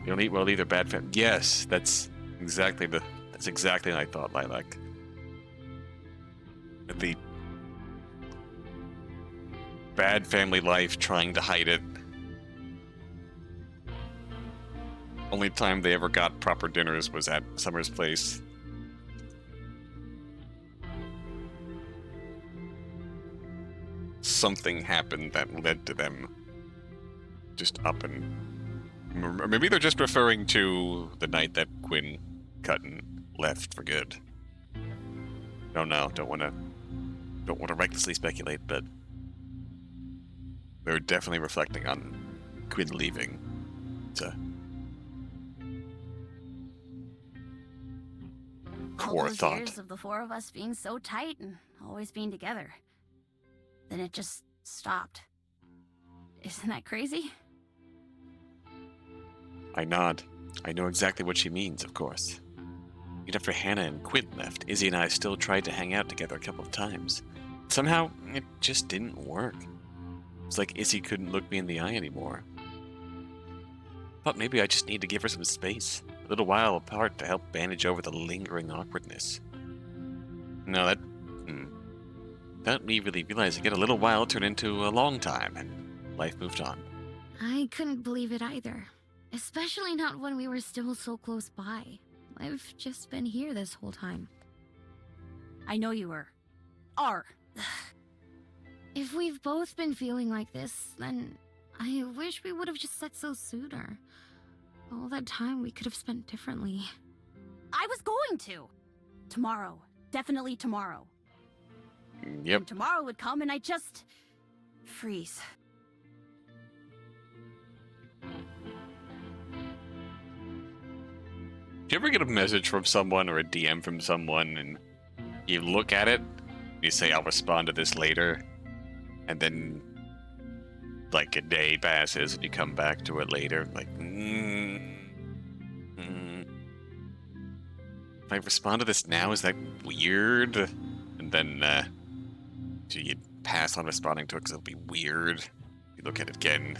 You don't eat well either, bad fam. Yes, that's exactly what I thought, Lilac. The bad family life, trying to hide it. Only time they ever got proper dinners was at Summer's place. Something happened that led to them just up and... Or maybe they're just referring to the night that Quinn cut and left for good. Don't know. Don't want to recklessly speculate, but they're definitely reflecting on Quinn leaving. It's a core All those thought. years of the four of us being so tight and always being together. Then it just stopped. Isn't that crazy? I nod. I know exactly what she means, of course. Even after Hannah and Quinn left, Izzy and I still tried to hang out together a couple of times. Somehow, it just didn't work. It's like Izzy couldn't look me in the eye anymore. Thought maybe I just need to give her some space, a little while apart to help bandage over the lingering awkwardness. No, that without me really realizing it, a little while turned into a long time, and life moved on. I couldn't believe it either. Especially not when we were still so close by. I've just been here this whole time. I know you were. Are. If we've both been feeling like this, then I wish we would have just said so sooner. All that time we could have spent differently. I was going to. Tomorrow. Definitely tomorrow. Yep. And tomorrow would come and I just... freeze. Do you ever get a message from someone or a DM from someone and you look at it, you say, I'll respond to this later, and then like a day passes and you come back to it later, like, if I respond to this now, is that weird? And then do you pass on responding to it because it'll be weird? You look at it again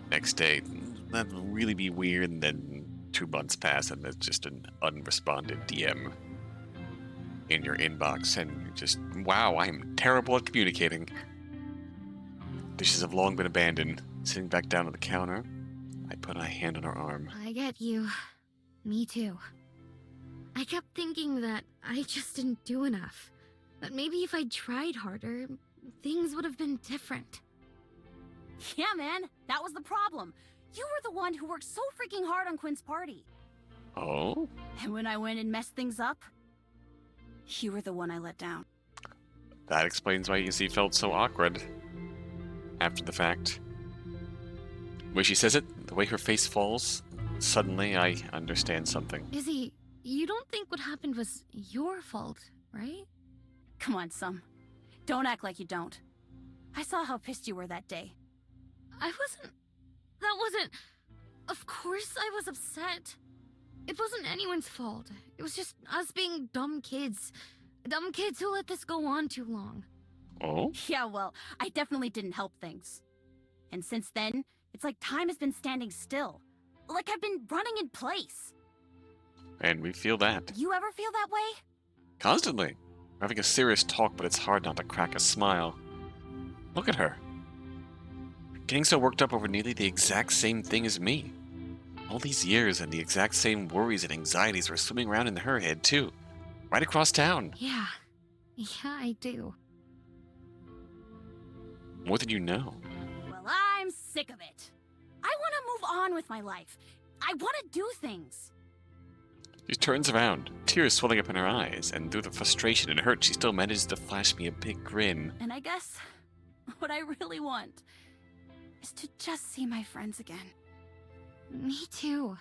next day, that'd really be weird, and then 2 months pass and there's just an unresponded DM in your inbox, and you're just, wow, I'm terrible at communicating. Dishes have long been abandoned. Sitting back down on the counter, I put a hand on her arm. I get you. Me too. I kept thinking that I just didn't do enough. That maybe if I tried harder, things would have been different. Yeah, man, that was the problem. You were the one who worked so freaking hard on Quinn's party. Oh? And when I went and messed things up, you were the one I let down. That explains why Izzy felt so awkward after the fact. The way she says it, the way her face falls, suddenly I understand something. Izzy, you don't think what happened was your fault, right? Come on, Sum. Don't act like you don't. I saw how pissed you were that day. I wasn't... That wasn't... Of course I was upset. It wasn't anyone's fault. It was just us being dumb kids. Dumb kids who let this go on too long. Oh? Yeah, well, I definitely didn't help things. And since then, it's like time has been standing still. Like I've been running in place. And we feel that. You ever feel that way? Constantly. We're having a serious talk, but it's hard not to crack a smile. Look at her. Getting so worked up over nearly the exact same thing as me. All these years and the exact same worries and anxieties were swimming around in her head, too. Right across town. Yeah. Yeah, I do. More than you know. Well, I'm sick of it. I want to move on with my life. I want to do things. She turns around, tears swelling up in her eyes, and through the frustration and hurt, she still manages to flash me a big grin. And I guess what I really want is to just see my friends again. Me too.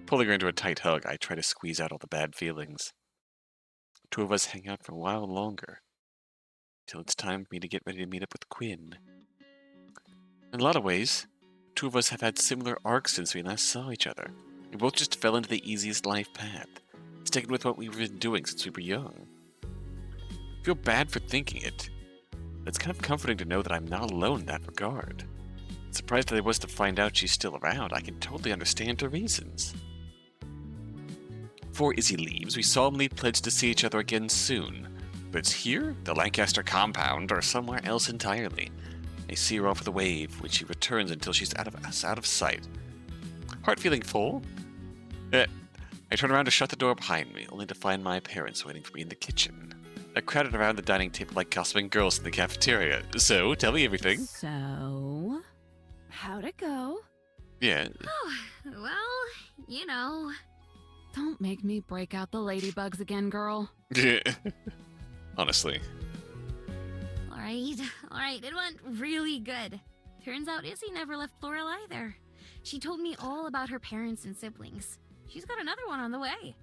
Pulling her into a tight hug, I try to squeeze out all the bad feelings. The two of us hang out for a while longer, till it's time for me to get ready to meet up with Quinn. In a lot of ways, the two of us have had similar arcs since we last saw each other. We both just fell into the easiest life path, sticking with what we've been doing since we were young. I feel bad for thinking it. It's kind of comforting to know that I'm not alone in that regard. Surprised that I was to find out she's still around. I can totally understand her reasons. Before Izzy leaves, we solemnly pledge to see each other again soon. But it's here, the Lancaster compound, or somewhere else entirely. I see her off with a wave, when she returns until she's out of sight. Heart feeling full? I turn around to shut the door behind me, only to find my parents waiting for me in the kitchen. They're crowded around the dining table like gossiping girls in the cafeteria. So, tell me everything. So, how'd it go? Yeah. Oh, well, you know. Don't make me break out the ladybugs again, girl. Honestly. Alright, it went really good. Turns out Izzy never left Floral either. She told me all about her parents and siblings. She's got another one on the way.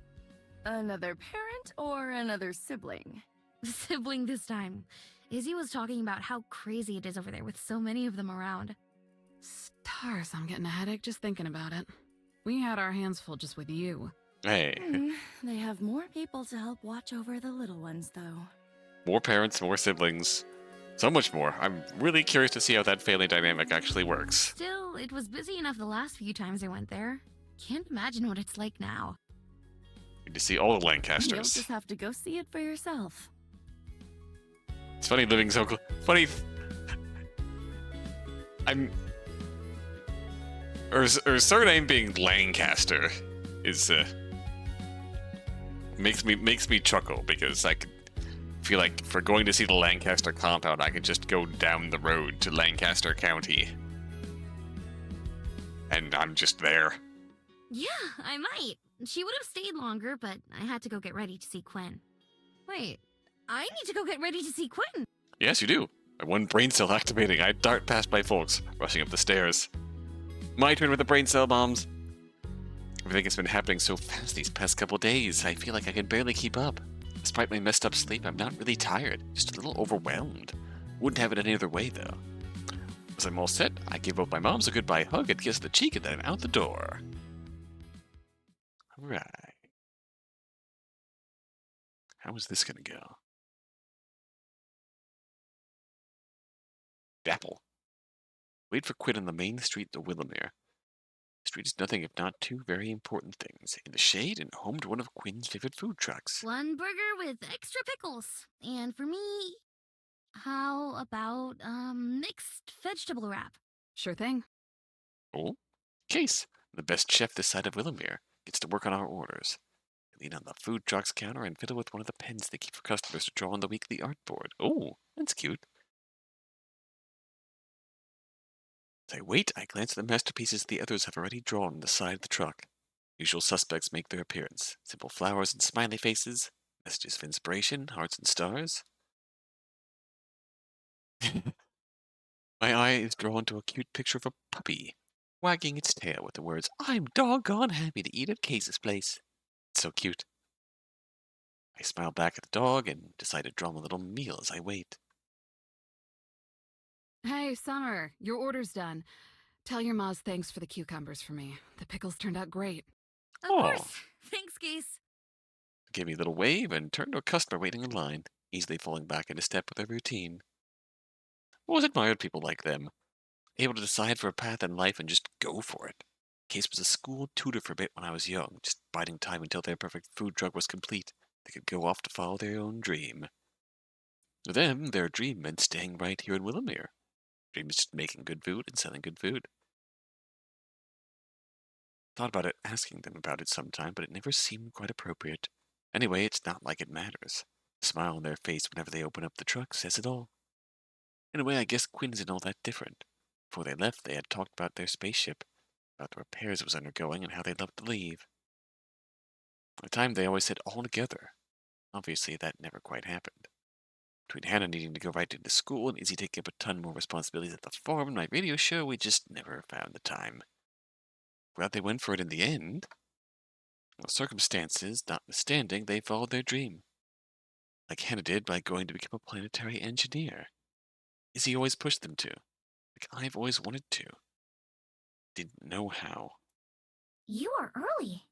Another parent or another sibling? Sibling this time. Izzy was talking about how crazy it is over there with so many of them around. Stars, I'm getting a headache just thinking about it. We had our hands full just with you. Hey. They have more people to help watch over the little ones, though. More parents, more siblings. So much more. I'm really curious to see how that family dynamic actually works. Still, it was busy enough the last few times I went there. Can't imagine what it's like now. Need to see all the You'll Lancasters. just have to go see it for yourself. It's funny living so funny. Her surname being Lancaster is makes me chuckle because I could feel like for going to see the Lancaster compound, I could just go down the road to Lancaster County, and I'm just there. Yeah, I might. She would have stayed longer, but I had to go get ready to see Quinn. Wait, I need to go get ready to see Quinn. Yes, you do. My one brain cell activating. I dart past my folks, rushing up the stairs. My turn with the brain cell bombs. Everything has been happening so fast these past couple days, I feel like I can barely keep up. Despite my messed up sleep, I'm not really tired, just a little overwhelmed. Wouldn't have it any other way, though. As I'm all set, I give both my moms a goodbye hug and kiss the cheek, and then I'm out the door. Alright. How is this gonna go? Dapple. Wait for Quinn on the main street to Willowmere. The street is nothing if not two very important things. In the shade and home to one of Quinn's favorite food trucks. One burger with extra pickles. And for me, how about, mixed vegetable wrap? Sure thing. Oh, Case, the best chef this side of Willowmere, gets to work on our orders. I lean on the food truck's counter and fiddle with one of the pens they keep for customers to draw on the weekly art board. Oh, that's cute. As I wait, I glance at the masterpieces the others have already drawn on the side of the truck. Usual suspects make their appearance. Simple flowers and smiley faces, messages of inspiration, hearts and stars. My eye is drawn to a cute picture of a puppy, wagging its tail with the words, "I'm doggone happy to eat at Case's place." It's so cute. I smile back at the dog and decide to draw him a little meal as I wait. Hey, Summer, your order's done. Tell your Ma's thanks for the cucumbers for me. The pickles turned out great. Of Aw. course. Thanks, Case. Gave me a little wave and turned to a customer waiting in line, easily falling back into step with their routine. Always admired people like them, able to decide for a path in life and just go for it. Case was a school tutor for a bit when I was young, just biding time until their perfect food drug was complete. They could go off to follow their own dream. For them, their dream meant staying right here in Willowmere. Dream is just making good food and selling good food. Thought about it, asking them about it sometime, but it never seemed quite appropriate. Anyway, it's not like it matters. The smile on their face whenever they open up the truck says it all. In a way, I guess Quinn isn't all that different. Before they left, they had talked about their spaceship, about the repairs it was undergoing, and how they'd love to leave. At the time, they always said all together. Obviously, that never quite happened. Between Hannah needing to go right into school and Izzy taking up a ton more responsibilities at the farm and my radio show, we just never found the time. Glad they went for it in the end. Well, circumstances notwithstanding, they followed their dream. Like Hannah did by going to become a planetary engineer. Izzy always pushed them to. Like I've always wanted to. Didn't know how. You are early.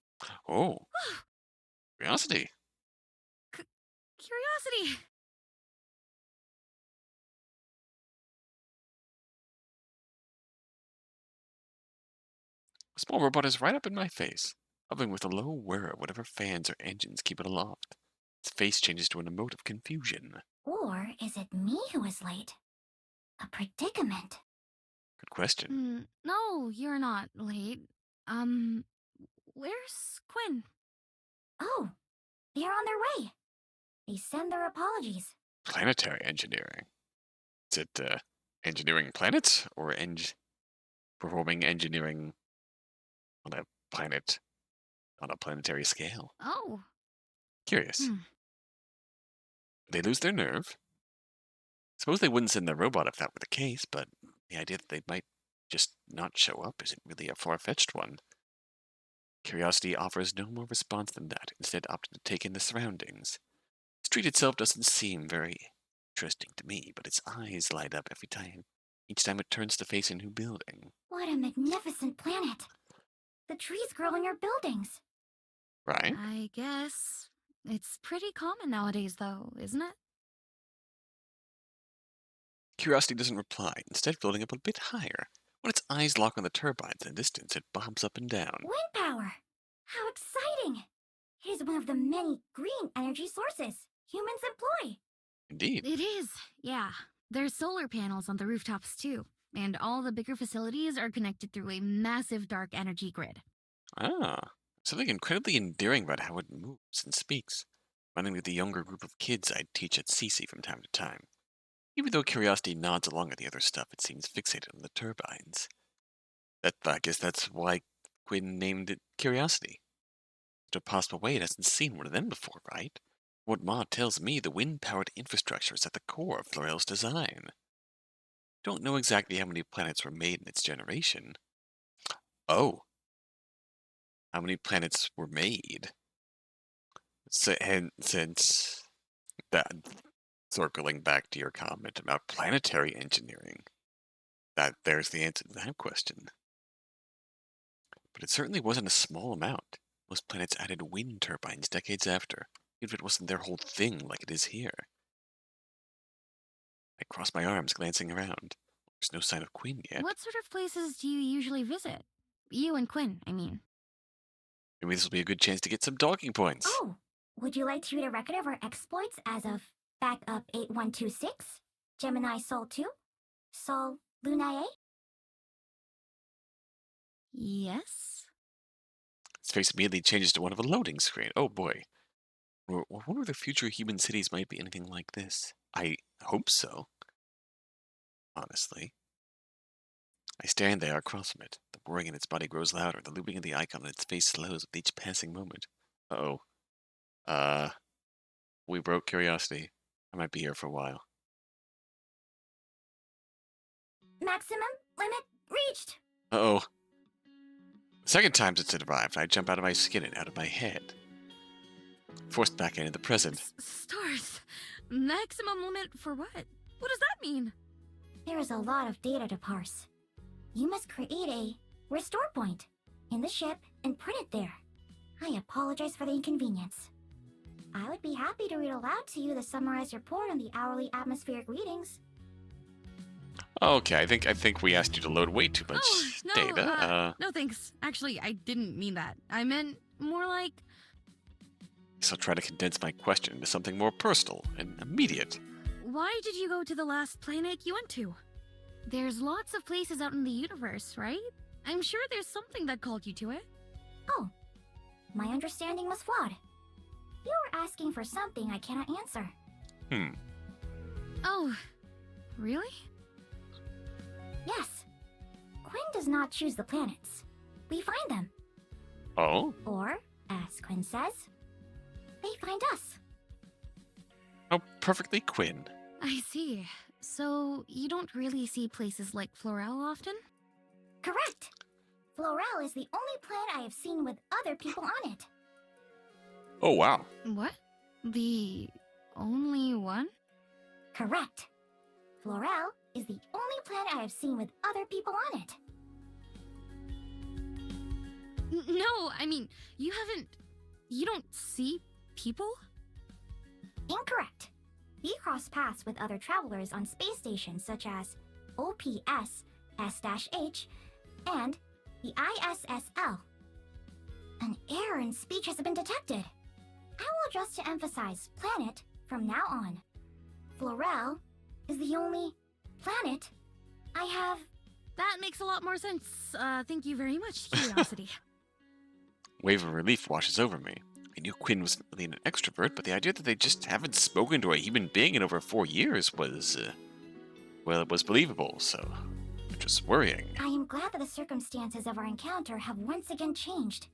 Oh. Curiosity. Curiosity. A small robot is right up in my face, hovering with a low whir of whatever fans or engines keep it aloft. Its face changes to an emote of confusion. Or is it me who is late? A predicament. Good question. No, you're not late. Where's Quinn? Oh, they're on their way. They send their apologies. Planetary engineering. Is it engineering planets or performing engineering on a planet on a planetary scale? Oh. Curious. They lose their nerve. Suppose they wouldn't send their robot if that were the case, but the idea that they might just not show up isn't really a far-fetched one. Curiosity offers no more response than that, instead opting to take in the surroundings. The street itself doesn't seem very interesting to me, but its eyes light up each time it turns to face a new building. What a magnificent planet. The trees grow in your buildings. Right? I guess it's pretty common nowadays, though, isn't it? Curiosity doesn't reply, instead floating up a bit higher. When its eyes lock on the turbines in the distance, it bobs up and down. Wind power. How exciting. It is one of the many green energy sources humans employ. Indeed. It is, yeah. There's solar panels on the rooftops, too. And all the bigger facilities are connected through a massive dark energy grid. Ah, something incredibly endearing about how it moves and speaks, reminding me of the younger group of kids I'd teach at CC from time to time. Even though Curiosity nods along at the other stuff, it seems fixated on the turbines. I guess that's why Quinn named it Curiosity. There's no possible way it hasn't seen one of them before, right? What Ma tells me, the wind-powered infrastructure is at the core of Florel's design. Don't know exactly how many planets were made in its generation. Oh. How many planets were made? And since that, circling back to your comment about planetary engineering, there's the answer to that question. But it certainly wasn't a small amount. Most planets added wind turbines decades after, even if it wasn't their whole thing like it is here. I cross my arms, glancing around. There's no sign of Quinn yet. What sort of places do you usually visit? You and Quinn, I mean. Maybe this will be a good chance to get some talking points. Oh, would you like to read a record of our exploits as of Backup 8126, Gemini Sol 2, Sol Lunae? Yes? His face immediately changes to one of a loading screen. Oh boy. I wonder if the future human cities might be anything like this. I hope so. Honestly. I stand there across from it. The whirring in its body grows louder. The looping of the icon on its face slows with each passing moment. Uh-oh. We broke curiosity. I might be here for a while. Maximum limit reached. Uh-oh. The second time since it arrived, I jump out of my skin and out of my head. Forced back into the present. Stars. Maximum limit for what? What does that mean? There is a lot of data to parse. You must create a restore point in the ship and print it there. I apologize for the inconvenience. I would be happy to read aloud to you the summarized report on the hourly atmospheric readings. Okay, I think we asked you to load way too much data. No thanks. Actually, I didn't mean that. I meant more like... So I'll try to condense my question into something more personal and immediate. Why did you go to the last planet you went to? There's lots of places out in the universe, right? I'm sure there's something that called you to it. Oh, my understanding was flawed. You were asking for something I cannot answer. Oh, really? Yes. Quinn does not choose the planets. We find them. Oh? Or, as Quinn says, they find us. Oh, perfectly Quinn. I see. So, you don't really see places like Florel often? Correct. Florel is the only planet I have seen with other people on it. Oh, wow. What? The only one? Correct. Florel is the only planet I have seen with other people on it. No, I mean, you don't see people? Incorrect. We cross paths with other travelers on space stations such as OPS, S-H, and the ISSL. An error in speech has been detected. I will adjust to emphasize planet from now on. Florel is the only planet I have... That makes a lot more sense. Thank you very much, Curiosity. Wave of relief washes over me. I knew Quinn wasn't really an extrovert, but the idea that they just haven't spoken to a human being in over 4 years was, well, it was believable, so it was worrying. I am glad that the circumstances of our encounter have once again changed,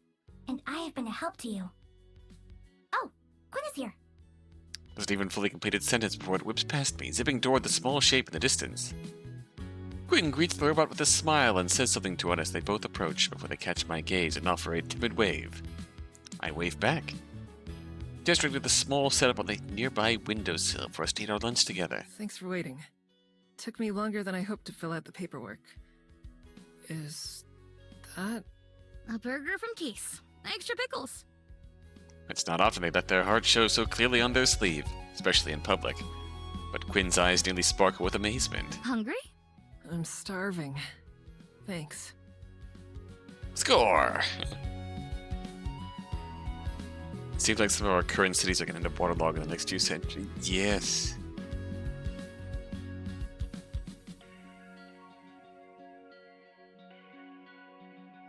and I have been a help to you. Oh, Quinn is here. Wasn't even fully completed sentence before it whips past me, zipping toward the small shape in the distance. Quinn greets the robot with a smile and says something to us as they both approach before they catch my gaze and offer a timid wave. I wave back, gesturing to the small setup on the nearby windowsill for us to eat our lunch together. Thanks for waiting. Took me longer than I hoped to fill out the paperwork. Is that... A burger from Case. Extra pickles. It's not often they let their heart show so clearly on their sleeve, especially in public. But Quinn's eyes nearly sparkle with amazement. Hungry? I'm starving. Thanks. Score! Seems like some of our current cities are going to end up waterlogged in the next few centuries. Yes.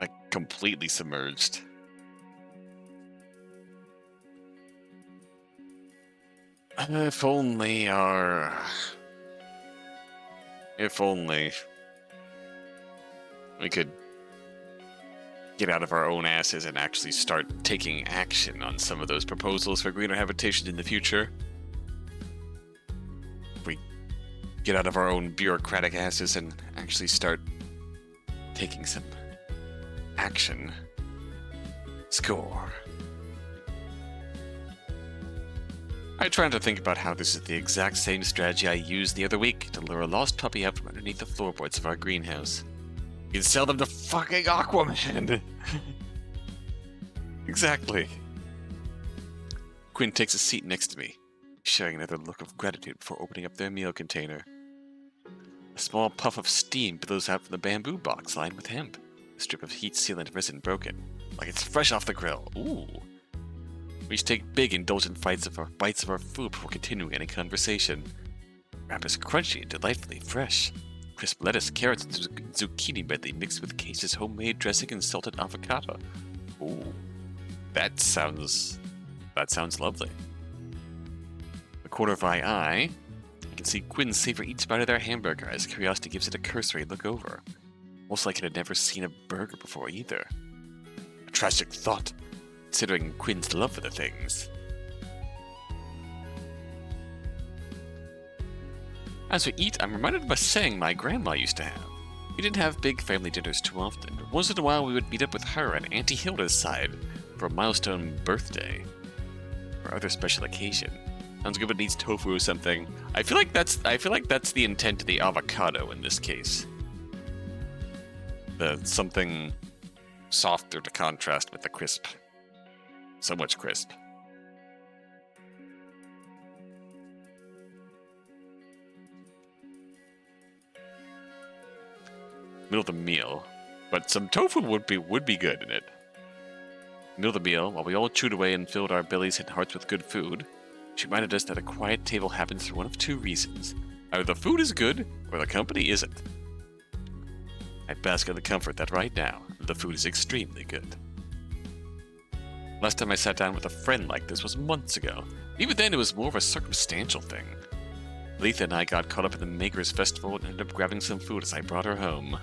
Like, completely submerged. If only we could get out of our own asses and actually start taking action on some of those proposals for greener habitation in the future. If we get out of our own bureaucratic asses and actually start taking some action. Score. I try to think about how this is the exact same strategy I used the other week to lure a lost puppy out from underneath the floorboards of our greenhouse. You can sell them to fucking Aquaman! Exactly. Quinn takes a seat next to me, sharing another look of gratitude before opening up their meal container. A small puff of steam billows out from the bamboo box lined with hemp, a strip of heat-sealant resin broken, like it's fresh off the grill. Ooh. We each take big, indulgent bites of our food before continuing any conversation. Wrap is crunchy and delightfully fresh. Crisp lettuce, carrots, and zucchini medley mixed with Case's homemade dressing and salted avocado. Ooh, that sounds lovely. The corner of my eye, I can see Quinn savor each bite of their hamburger as Curiosity gives it a cursory look over. Most like it had never seen a burger before either. A tragic thought, considering Quinn's love for the things. As we eat, I'm reminded of a saying my grandma used to have. We didn't have big family dinners too often, but once in a while we would meet up with her and Auntie Hilda's side for a milestone birthday or other special occasion. Sounds good, but it needs tofu or something. I feel like that's the intent of the avocado in this case. The something softer to contrast with the crisp. So much crisp. Middle of the meal, but some tofu would be good in it. Middle of the meal, while we all chewed away and filled our bellies and hearts with good food, she reminded us that a quiet table happens for one of two reasons. Either the food is good, or the company isn't. I bask in the comfort that right now, the food is extremely good. Last time I sat down with a friend like this was months ago. Even then, it was more of a circumstantial thing. Letha and I got caught up in the Makers Festival and ended up grabbing some food as I brought her home.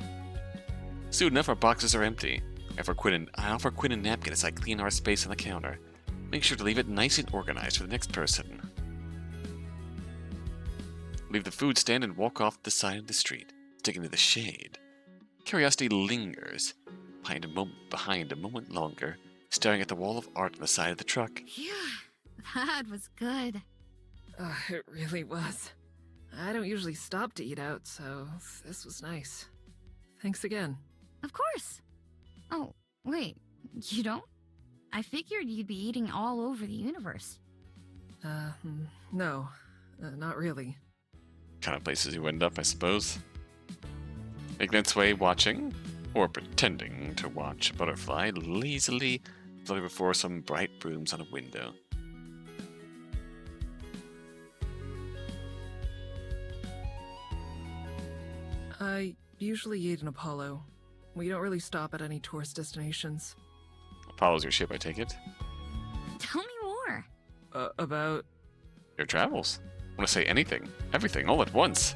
Soon enough, our boxes are empty. I offer Quinn a napkin as I clean our space on the counter. Make sure to leave it nice and organized for the next person. Leave the food stand and walk off the side of the street, sticking to the shade. Curiosity lingers, behind a moment longer, staring at the wall of art on the side of the truck. Phew, that was good. It really was. I don't usually stop to eat out, so this was nice. Thanks again. Of course. Oh, wait, you don't? I figured you'd be eating all over the universe. No, not really. Kind of places you end up, I suppose. Making its way watching, or pretending to watch a butterfly lazily flutter before some bright brooms on a window. I usually eat in Apollo. We don't really stop at any tourist destinations. Apollo's your ship, I take it? Tell me more. About... Your travels. I want to say anything, everything, all at once.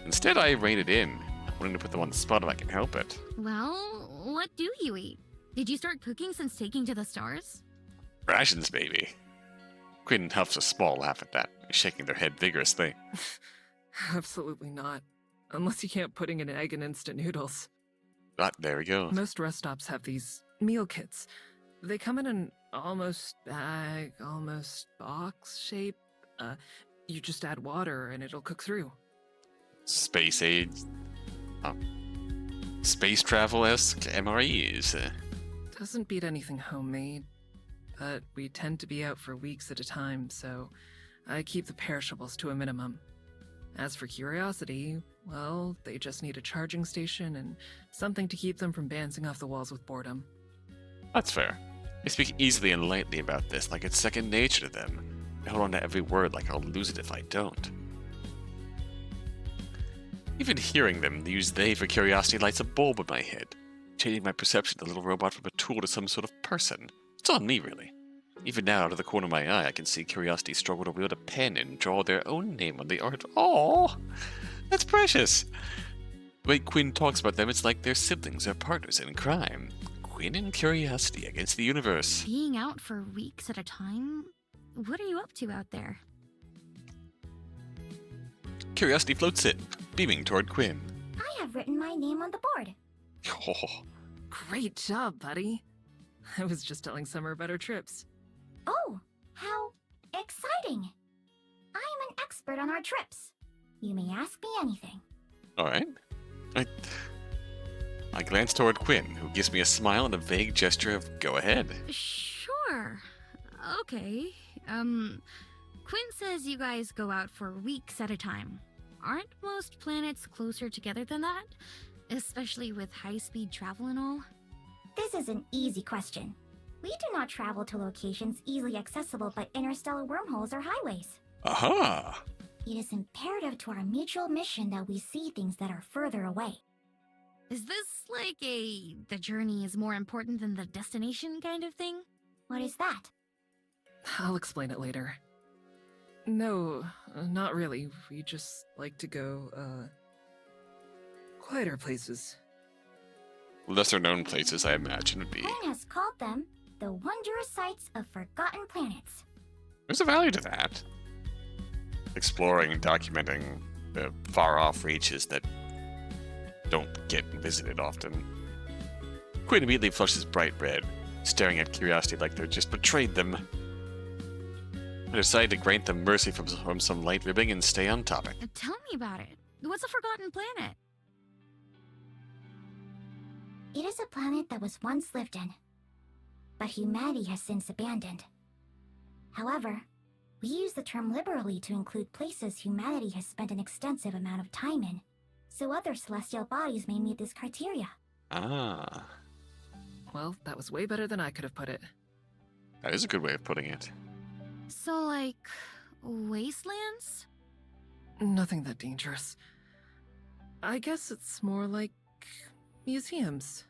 Instead, I rein it in, wanting to put them on the spot if I can help it. Well, what do you eat? Did you start cooking since taking to the stars? Rations, baby. Quinn huffs a small laugh at that, shaking their head vigorously. Absolutely not. Unless you can't putting an egg in instant noodles. But there we go. Most rest stops have these meal kits. They come in an almost bag, almost box shape. You just add water and it'll cook through. Space age. Space travel-esque MREs. Doesn't beat anything homemade. But we tend to be out for weeks at a time, so I keep the perishables to a minimum. As for curiosity, well, they just need a charging station and something to keep them from bouncing off the walls with boredom. That's fair. They speak easily and lightly about this, like it's second nature to them. I hold on to every word like I'll lose it if I don't. Even hearing them use they for curiosity lights a bulb in my head, changing my perception of the little robot from a tool to some sort of person. It's on me, really. Even now, out of the corner of my eye, I can see Curiosity struggle to wield a pen and draw their own name on the art. Aww! That's precious! The way Quinn talks about them, it's like they're siblings or partners in crime. Quinn and Curiosity against the universe. Being out for weeks at a time? What are you up to out there? Curiosity floats in, beaming toward Quinn. I have written my name on the board. Oh, Great job, buddy. I was just telling Summer about her trips. Oh, how exciting! I am an expert on our trips. You may ask me anything. alright. I glance toward Quinn, who gives me a smile and a vague gesture of go ahead. Sure. Okay. Quinn says you guys go out for weeks at a time. Aren't most planets closer together than that? Especially with high-speed travel and all? This is an easy question. We do not travel to locations easily accessible by interstellar wormholes or highways. Aha! It is imperative to our mutual mission that we see things that are further away. Is this like the journey is more important than the destination kind of thing? What is that? I'll explain it later. No, not really. We just like to go, quieter places. lesser-known places, I imagine, would be... Quinn has called them the wondrous sites of forgotten planets. There's a value to that. Exploring and documenting the far-off reaches that don't get visited often. Quinn immediately flushes bright red, staring at curiosity like they're just betrayed them. I decide to grant them mercy from some light ribbing and stay on topic. Tell me about it. What's a forgotten planet? It is a planet that was once lived in, but humanity has since abandoned. However, we use the term liberally to include places humanity has spent an extensive amount of time in, so other celestial bodies may meet this criteria. Ah, Well, that was way better than I could have put it. that is a good way of putting it. So, like, wastelands? Nothing that dangerous. I guess it's more like museums.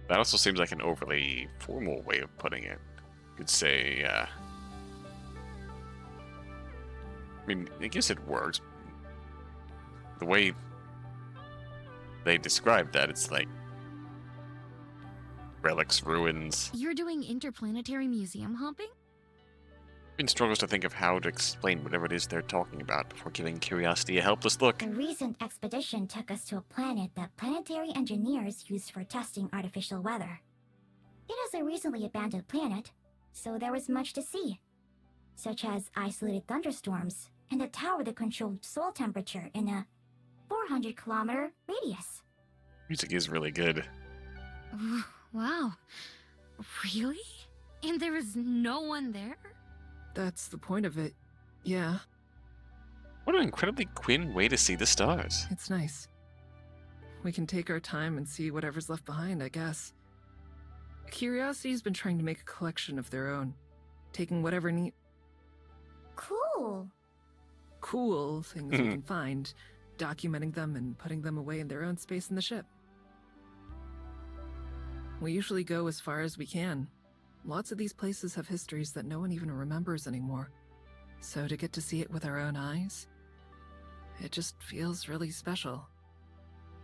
That also seems like an overly formal way of putting it. You could say, I mean, I guess it works. The way they describe that, it's like relics, ruins. You're doing interplanetary museum hopping? Quinn struggles to think of how to explain whatever it is they're talking about before giving curiosity a helpless look. The recent expedition took us to a planet that planetary engineers used for testing artificial weather. It is a recently abandoned planet, so there was much to see, such as isolated thunderstorms and a tower that controlled soil temperature in a 400-kilometer radius. Music is really good. Wow. Really? And there was no one there? That's the point of it. Yeah, What an incredibly Quinn way to see the stars. it's nice. We can take our time and see whatever's left behind, I guess. Curiosity's been trying to make a collection of their own, taking whatever neat, Cool. cool things we can find, documenting them and putting them away in their own space in the ship. We usually go as far as we can. Lots of these places have histories that no one even remembers anymore. So to get to see it with our own eyes, it just feels really special.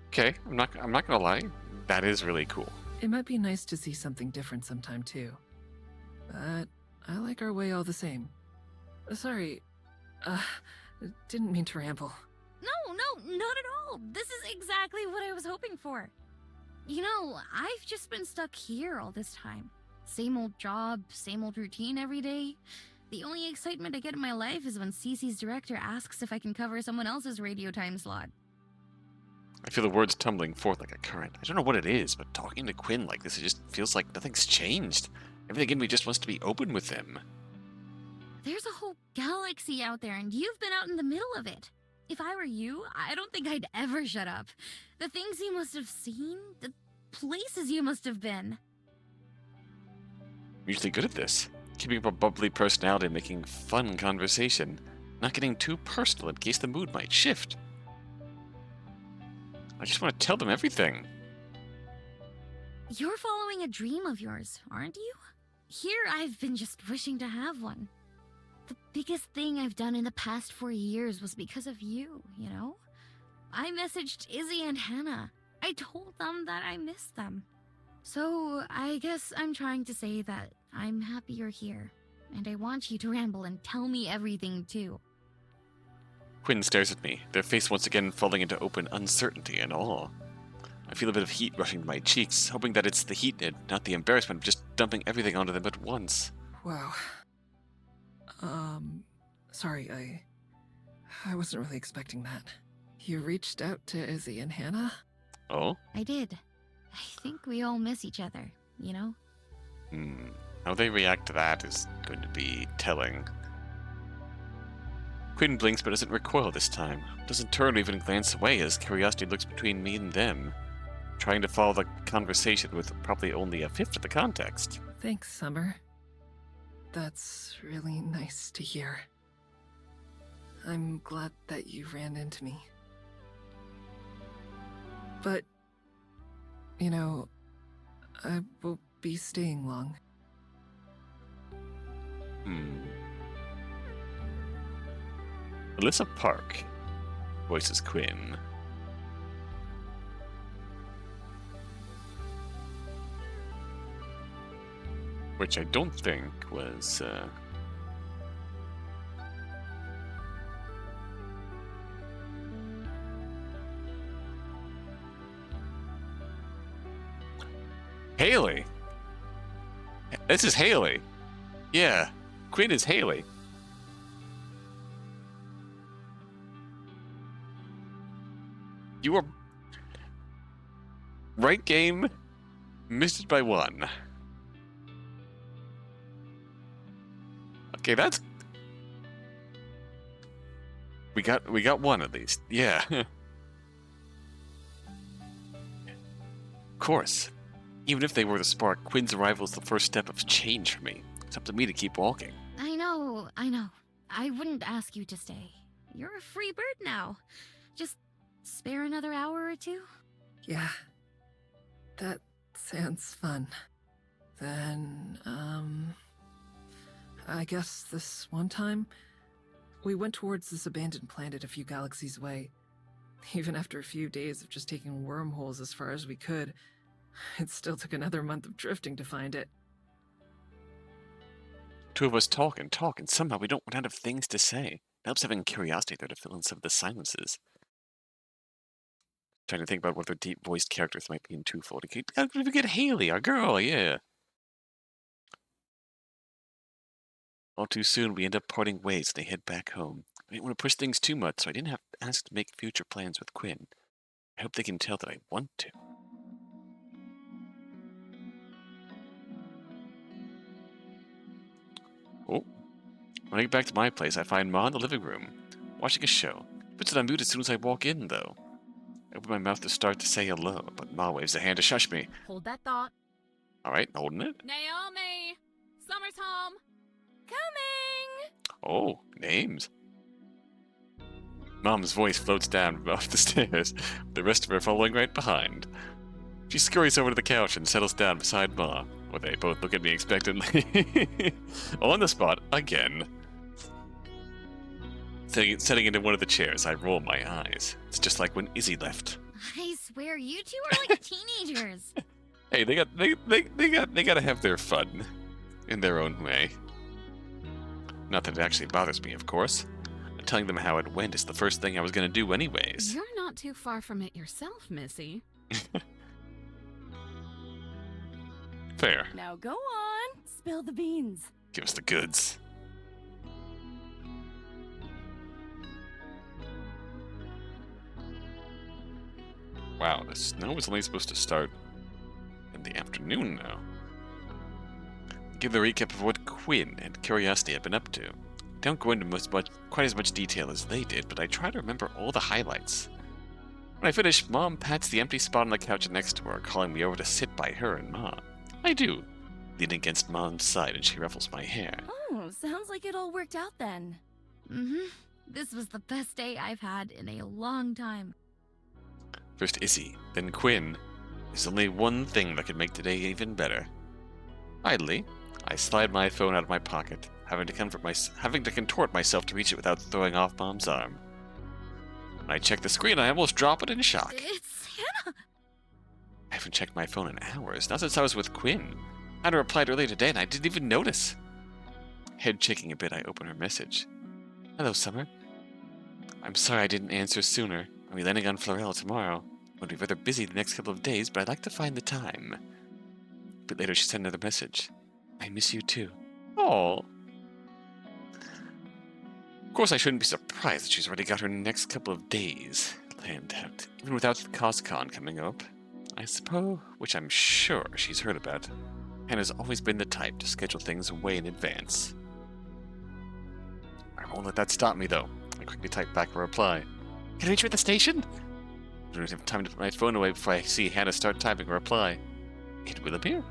Okay, I'm not gonna lie. That is really cool. It might be nice to see something different sometime too. But I like our way all the same. Sorry, didn't mean to ramble. No, not at all. This is exactly what I was hoping for. You know, I've just been stuck here all this time. Same old job, same old routine every day. The only excitement I get in my life is when CC's director asks if I can cover someone else's radio time slot. I feel the words tumbling forth like a current. I don't know what it is, but talking to Quinn like this, it just feels like nothing's changed. Everything in me just wants to be open with him. There's a whole galaxy out there, and you've been out in the middle of it. If I were you, I don't think I'd ever shut up. The things you must have seen, the places you must have been. I'm usually good at this. Keeping up a bubbly personality and making fun conversation. Not getting too personal in case the mood might shift. I just want to tell them everything. You're following a dream of yours, aren't you? Here I've been just wishing to have one. The biggest thing I've done in the past 4 years was because of you, you know? I messaged Izzy and Hannah. I told them that I missed them. So I guess I'm trying to say that I'm happy you're here, and I want you to ramble and tell me everything too. Quinn stares at me, their face once again falling into open uncertainty and awe. I feel a bit of heat rushing to my cheeks, hoping that it's the heat and not the embarrassment of just dumping everything onto them at once. Wow. Sorry, I wasn't really expecting that. You reached out to Izzy and Hannah? Oh? I did. I think we all miss each other, you know? How they react to that is going to be telling. Quinn blinks but doesn't recoil this time. Doesn't turn or even glance away as curiosity looks between me and them, trying to follow the conversation with probably only a fifth of the context. Thanks, Summer. That's really nice to hear. I'm glad that you ran into me. But, you know, I won't be staying long. Alyssa Park, voices Quinn. Which I don't think was, Haley! This is Haley! Yeah, Quinn is Haley. You were... Right game, missed it by one. Okay, that's... We got one at least. Yeah. Of course. Even if they were the spark, Quinn's arrival is the first step of change for me. It's up to me to keep walking. I know. I wouldn't ask you to stay. You're a free bird now. Just spare another hour or two? Yeah. That sounds fun. Then, I guess this one time, we went towards this abandoned planet a few galaxies away. Even after a few days of just taking wormholes as far as we could, it still took another month of drifting to find it. Two of us talk, and somehow we don't run out of things to say. It helps having curiosity there to fill in some of the silences. Trying to think about what their deep-voiced characters might be in Twofold. We get Haley, our girl, yeah. All too soon, we end up parting ways and they head back home. I didn't want to push things too much, so I didn't have to ask to make future plans with Quinn. I hope they can tell that I want to. Oh. When I get back to my place, I find Ma in the living room, watching a show. Puts it on mute as soon as I walk in, though. I open my mouth to start to say hello, but Ma waves a hand to shush me. Hold that thought. Alright, holding it. Naomi! Summer's home! Coming! Oh, names. Mom's voice floats down off the stairs, the rest of her following right behind. She scurries over to the couch and settles down beside Ma, where they both look at me expectantly. On the spot, again. Setting into one of the chairs, I roll my eyes. It's just like when Izzy left. I swear, you two are like teenagers. Hey, they gotta have their fun in their own way. Not that it actually bothers me, of course. Telling them how it went is the first thing I was gonna do anyways. You're not too far from it yourself, Missy. Fair. Now go on, spill the beans. Give us the goods. Wow, the snow was only supposed to start in the afternoon now. Give the recap of what Quinn and Curiosity have been up to. Don't go into quite as much detail as they did, but I try to remember all the highlights. When I finish, Mom pats the empty spot on the couch next to her, calling me over to sit by her and Ma. I do, leaning against Mom's side, and she ruffles my hair. Oh, sounds like it all worked out then. Mm-hmm. This was the best day I've had in a long time. First Izzy, then Quinn. There's only one thing that could make today even better. Idly, I slide my phone out of my pocket, having to contort myself to reach it without throwing off Mom's arm. When I check the screen, I almost drop it in shock. It's Hannah! I haven't checked my phone in hours, not since I was with Quinn. Hannah replied earlier today and I didn't even notice. Head shaking a bit, I open her message. Hello, Summer. I'm sorry I didn't answer sooner. I'll be landing on Florel tomorrow. I'll be rather busy the next couple of days, but I'd like to find the time. A bit later, she sent another message. I miss you too. Aww. Of course, I shouldn't be surprised that she's already got her next couple of days planned out, even without the CosCon coming up. I suppose, which I'm sure she's heard about. Hannah's always been the type to schedule things way in advance. I won't let that stop me, though. I quickly type back a reply. Can I reach you at the station? I don't have time to put my phone away before I see Hannah start typing a reply. It will appear.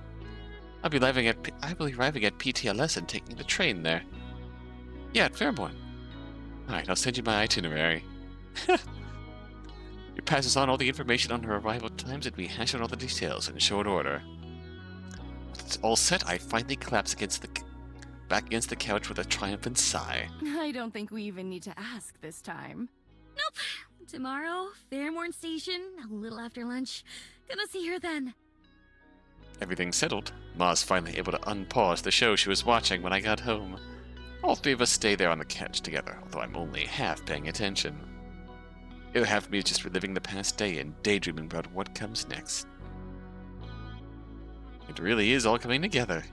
I'll be arriving at PTLS and taking the train there. Yeah, at Fairborn. Alright, I'll send you my itinerary. He passes on all the information on her arrival times and we hash out all the details in short order. Once it's all set, I finally collapse back against the couch with a triumphant sigh. I don't think we even need to ask this time. Nope. Tomorrow, Fairmorn Station, a little after lunch. Gonna see her then. Everything settled, Ma's finally able to unpause the show she was watching when I got home. All three of us stay there on the couch together, although I'm only half paying attention. The other half of me is just reliving the past day and daydreaming about what comes next. It really is all coming together.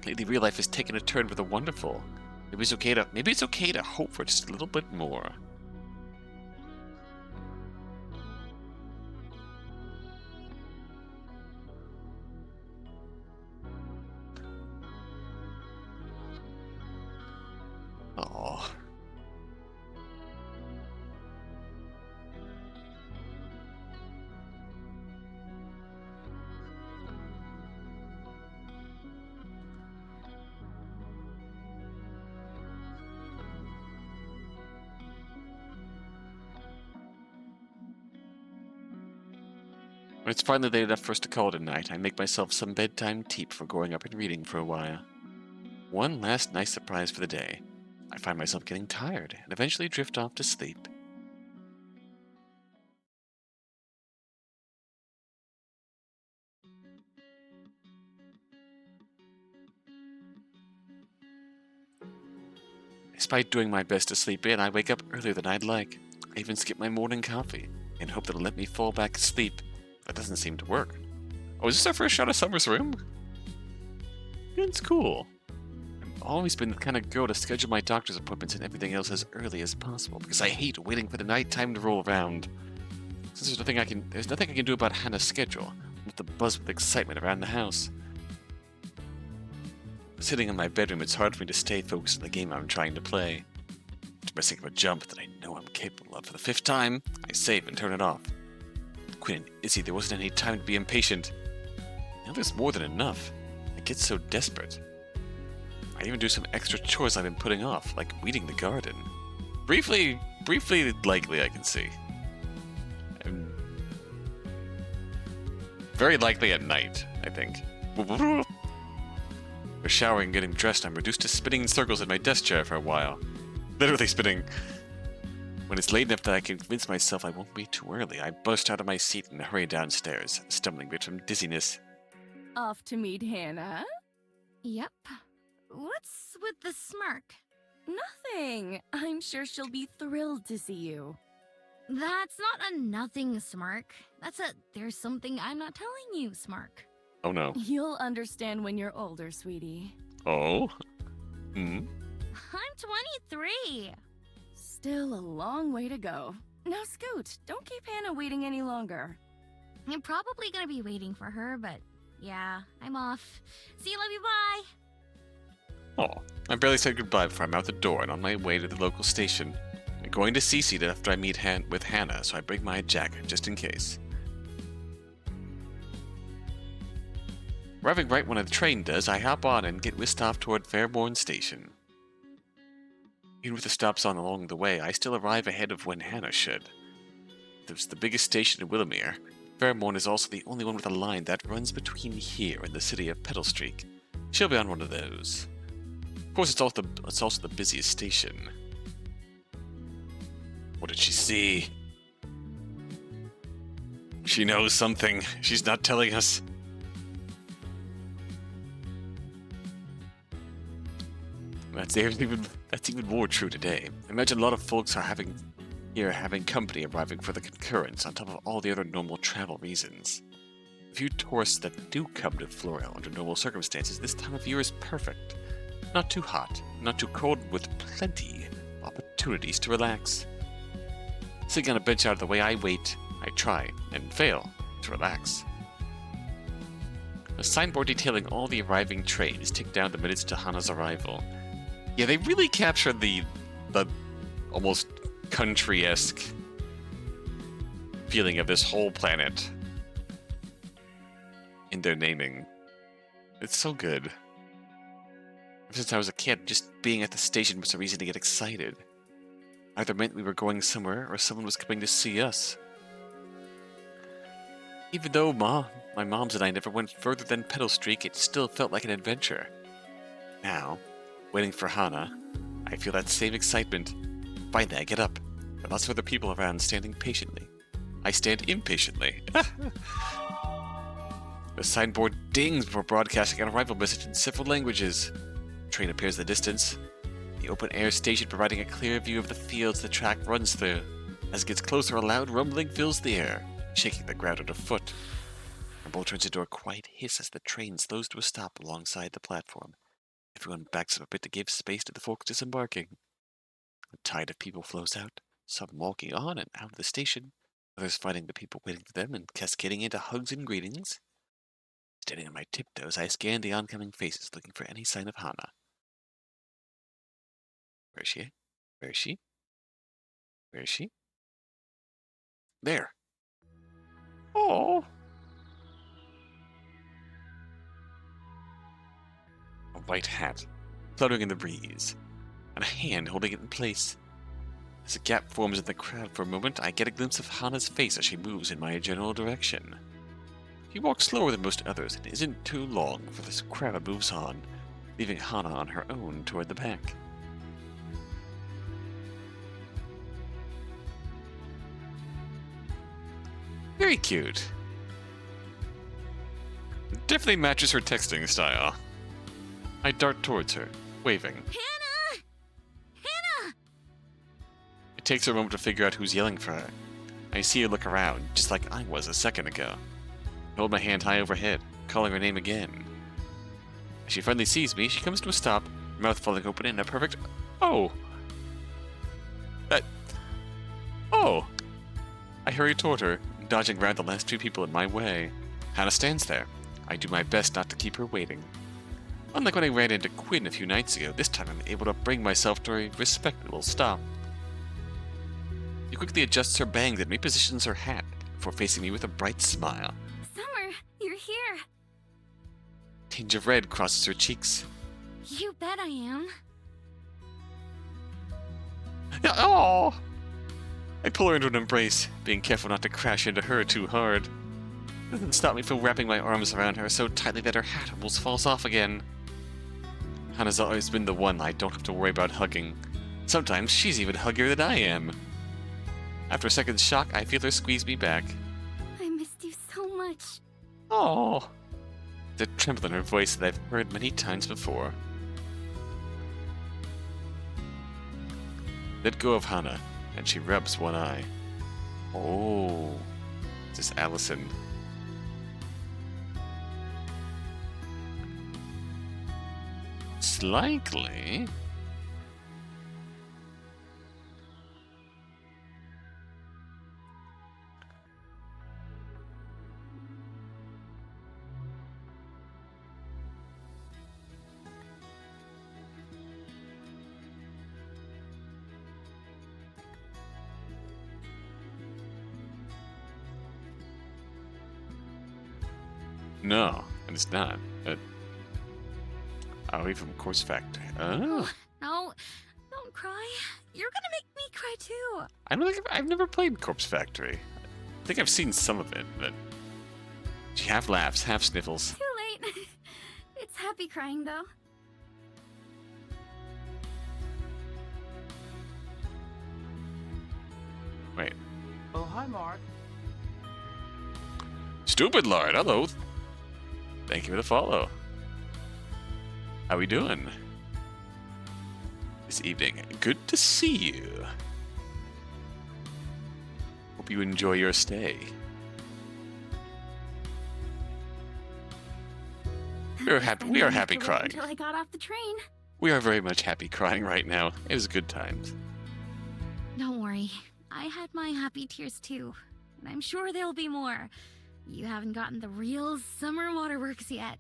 Lately, real life has taken a turn for the wonderful. Maybe it's okay to hope for just a little bit more. Aww. When it's finally late enough for us to call it a night, I make myself some bedtime tea before going up and reading for a while. One last nice surprise for the day. I find myself getting tired and eventually drift off to sleep. Despite doing my best to sleep in, I wake up earlier than I'd like. I even skip my morning coffee and hope that'll let me fall back asleep. That doesn't seem to work. Oh, is this our first shot of Summer's room? It's cool. I've always been the kind of girl to schedule my doctor's appointments and everything else as early as possible because I hate waiting for the night time to roll around. Since there's nothing I can do about Hannah's schedule, I'm with the buzz with excitement around the house. Sitting in my bedroom, it's hard for me to stay focused on the game I'm trying to play. After messing up a jump that I know I'm capable of for the 5th time, I save and turn it off. Quinn and Izzy, there wasn't any time to be impatient. Now there's more than enough. I get so desperate. I even do some extra chores I've been putting off, like weeding the garden. Briefly likely I can see. Very likely at night, I think. We're showering and getting dressed, I'm reduced to spinning in circles in my desk chair for a while. Literally spinning. When it's late enough that I can convince myself I won't be too early, I burst out of my seat and hurry downstairs, stumbling a bit from dizziness. Off to meet Hannah? Yep. What's with the smirk? Nothing. I'm sure she'll be thrilled to see you. That's not a nothing smirk. That's a there's something I'm not telling you smirk. Oh no. You'll understand when you're older, sweetie. Oh? Hmm? I'm 23. Still a long way to go. Now scoot, don't keep Hannah waiting any longer. I'm probably gonna be waiting for her, but yeah, I'm off. See you, love you, bye! Oh, I barely said goodbye before I'm out the door and on my way to the local station. I'm going to CC after I meet with Hannah, so I bring my jacket just in case. Arriving right when the train does, I hop on and get whisked off toward Fairbourne Station. Even with the stops on along the way, I still arrive ahead of when Hannah should. It's the biggest station in Willowmere. Fairbourne is also the only one with a line that runs between here and the city of Petalstreak. She'll be on one of those. Of course, it's also the busiest station. What did she see? She knows something. She's not telling us. That's even more true today. Imagine a lot of folks are having company arriving for the concurrence on top of all the other normal travel reasons. A few tourists that do come to Florel under normal circumstances, this time of year is perfect. Not too hot, not too cold, with plenty of opportunities to relax. Sitting on a bench out of the way, I wait, I try, and fail to relax. A signboard detailing all the arriving trains tick down the minutes to Hannah's arrival. Yeah, they really captured the almost country-esque feeling of this whole planet in their naming. It's so good. Ever since I was a kid, just being at the station was a reason to get excited. Either meant we were going somewhere or someone was coming to see us. Even though my moms and I never went further than Petalstreak, it still felt like an adventure. Now, waiting for Hannah, I feel that same excitement. Finally, I get up. There are lots of other people around standing patiently. I stand impatiently. The signboard dings before broadcasting an arrival message in several languages. The train appears in the distance. The open-air station providing a clear view of the fields the track runs through. As it gets closer, a loud rumbling fills the air, shaking the ground underfoot. The rumble turns into a quiet hiss as the train slows to a stop alongside the platform. Everyone backs up a bit to give space to the folks disembarking. A tide of people flows out, some walking on and out of the station, others finding the people waiting for them and cascading into hugs and greetings. Standing on my tiptoes, I scan the oncoming faces, looking for any sign of Hana. Where is she? Where is she? Where is she? There! Oh! A white hat, fluttering in the breeze, and a hand holding it in place. As a gap forms in the crowd for a moment, I get a glimpse of Hana's face as she moves in my general direction. She walks slower than most others and isn't too long before this crowd moves on, leaving Hana on her own toward the back. Very cute. Definitely matches her texting style. I dart towards her, waving. Hannah! Hannah! It takes her a moment to figure out who's yelling for her. I see her look around, just like I was a second ago. I hold my hand high overhead, calling her name again. As she finally sees me, she comes to a stop, her mouth falling open in a perfect "Oh!" Oh! I hurry toward her, dodging around the last two people in my way. Hana stands there. I do my best not to keep her waiting. Unlike when I ran into Quinn a few nights ago, this time I'm able to bring myself to a respectable stop. She quickly adjusts her bangs and repositions her hat before facing me with a bright smile. Summer, you're here. A tinge of red crosses her cheeks. You bet I am. Oh! I pull her into an embrace, being careful not to crash into her too hard. It doesn't stop me from wrapping my arms around her so tightly that her hat almost falls off again. Hana's always been the one I don't have to worry about hugging. Sometimes she's even huggier than I am. After a second's shock, I feel her squeeze me back. I missed you so much. Oh! The tremble in her voice that I've heard many times before. Let go of Hana, and she rubs one eye. Oh, this is Allison. Slightly. No, and it's not. Away from Course Factory. Oh. No, don't cry. You're gonna make me cry too. I don't think I've never played Corpse Factory. I think I've seen some of it, but she half laughs, half sniffles. Too late. It's happy crying though. Wait. Oh, hi, Mark. Stupid Lord, hello. Thank you for the follow. How we doing? This evening. Good to see you. Hope you enjoy your stay. We are happy crying. Until I got off the train. We are very much happy crying right now. It is good times. Don't worry. I had my happy tears too. And I'm sure there'll be more. You haven't gotten the real summer waterworks yet.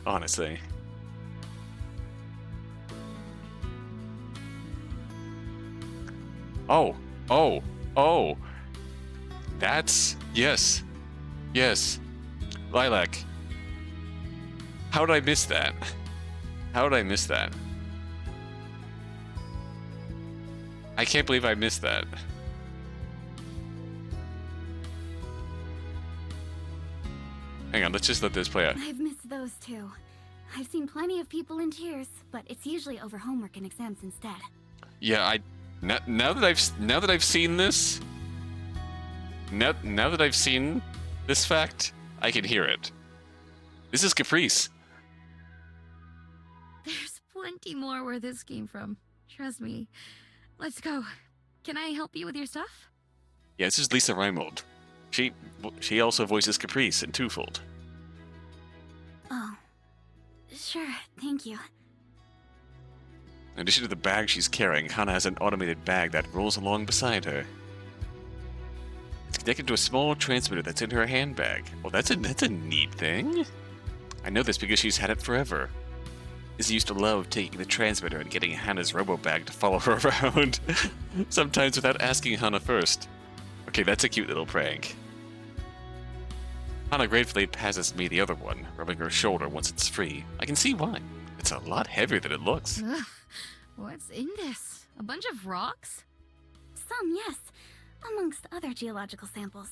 Honestly. Oh. That's... Yes. Lilac. How did I miss that? I can't believe I missed that. Hang on, let's just let this play out. I've missed those too. I've seen plenty of people in tears, but it's usually over homework and exams instead. Yeah, now that I've seen this, now that I've seen this fact, I can hear it. This is Caprice. There's plenty more where this came from. Trust me. Let's go. Can I help you with your stuff? Yeah, this is Lisa Reimold. She also voices Caprice in Twofold. Oh. Sure, thank you. In addition to the bag she's carrying, Hana has an automated bag that rolls along beside her. It's connected to a small transmitter that's in her handbag. Well, that's a neat thing. I know this because she's had it forever. Izzy used to love taking the transmitter and getting Hana's robo-bag to follow her around, sometimes without asking Hana first. Okay, that's a cute little prank. Hana gratefully passes me the other one, rubbing her shoulder once it's free. I can see why. It's a lot heavier than it looks. Ugh, what's in this? A bunch of rocks? Some, yes. Amongst other geological samples.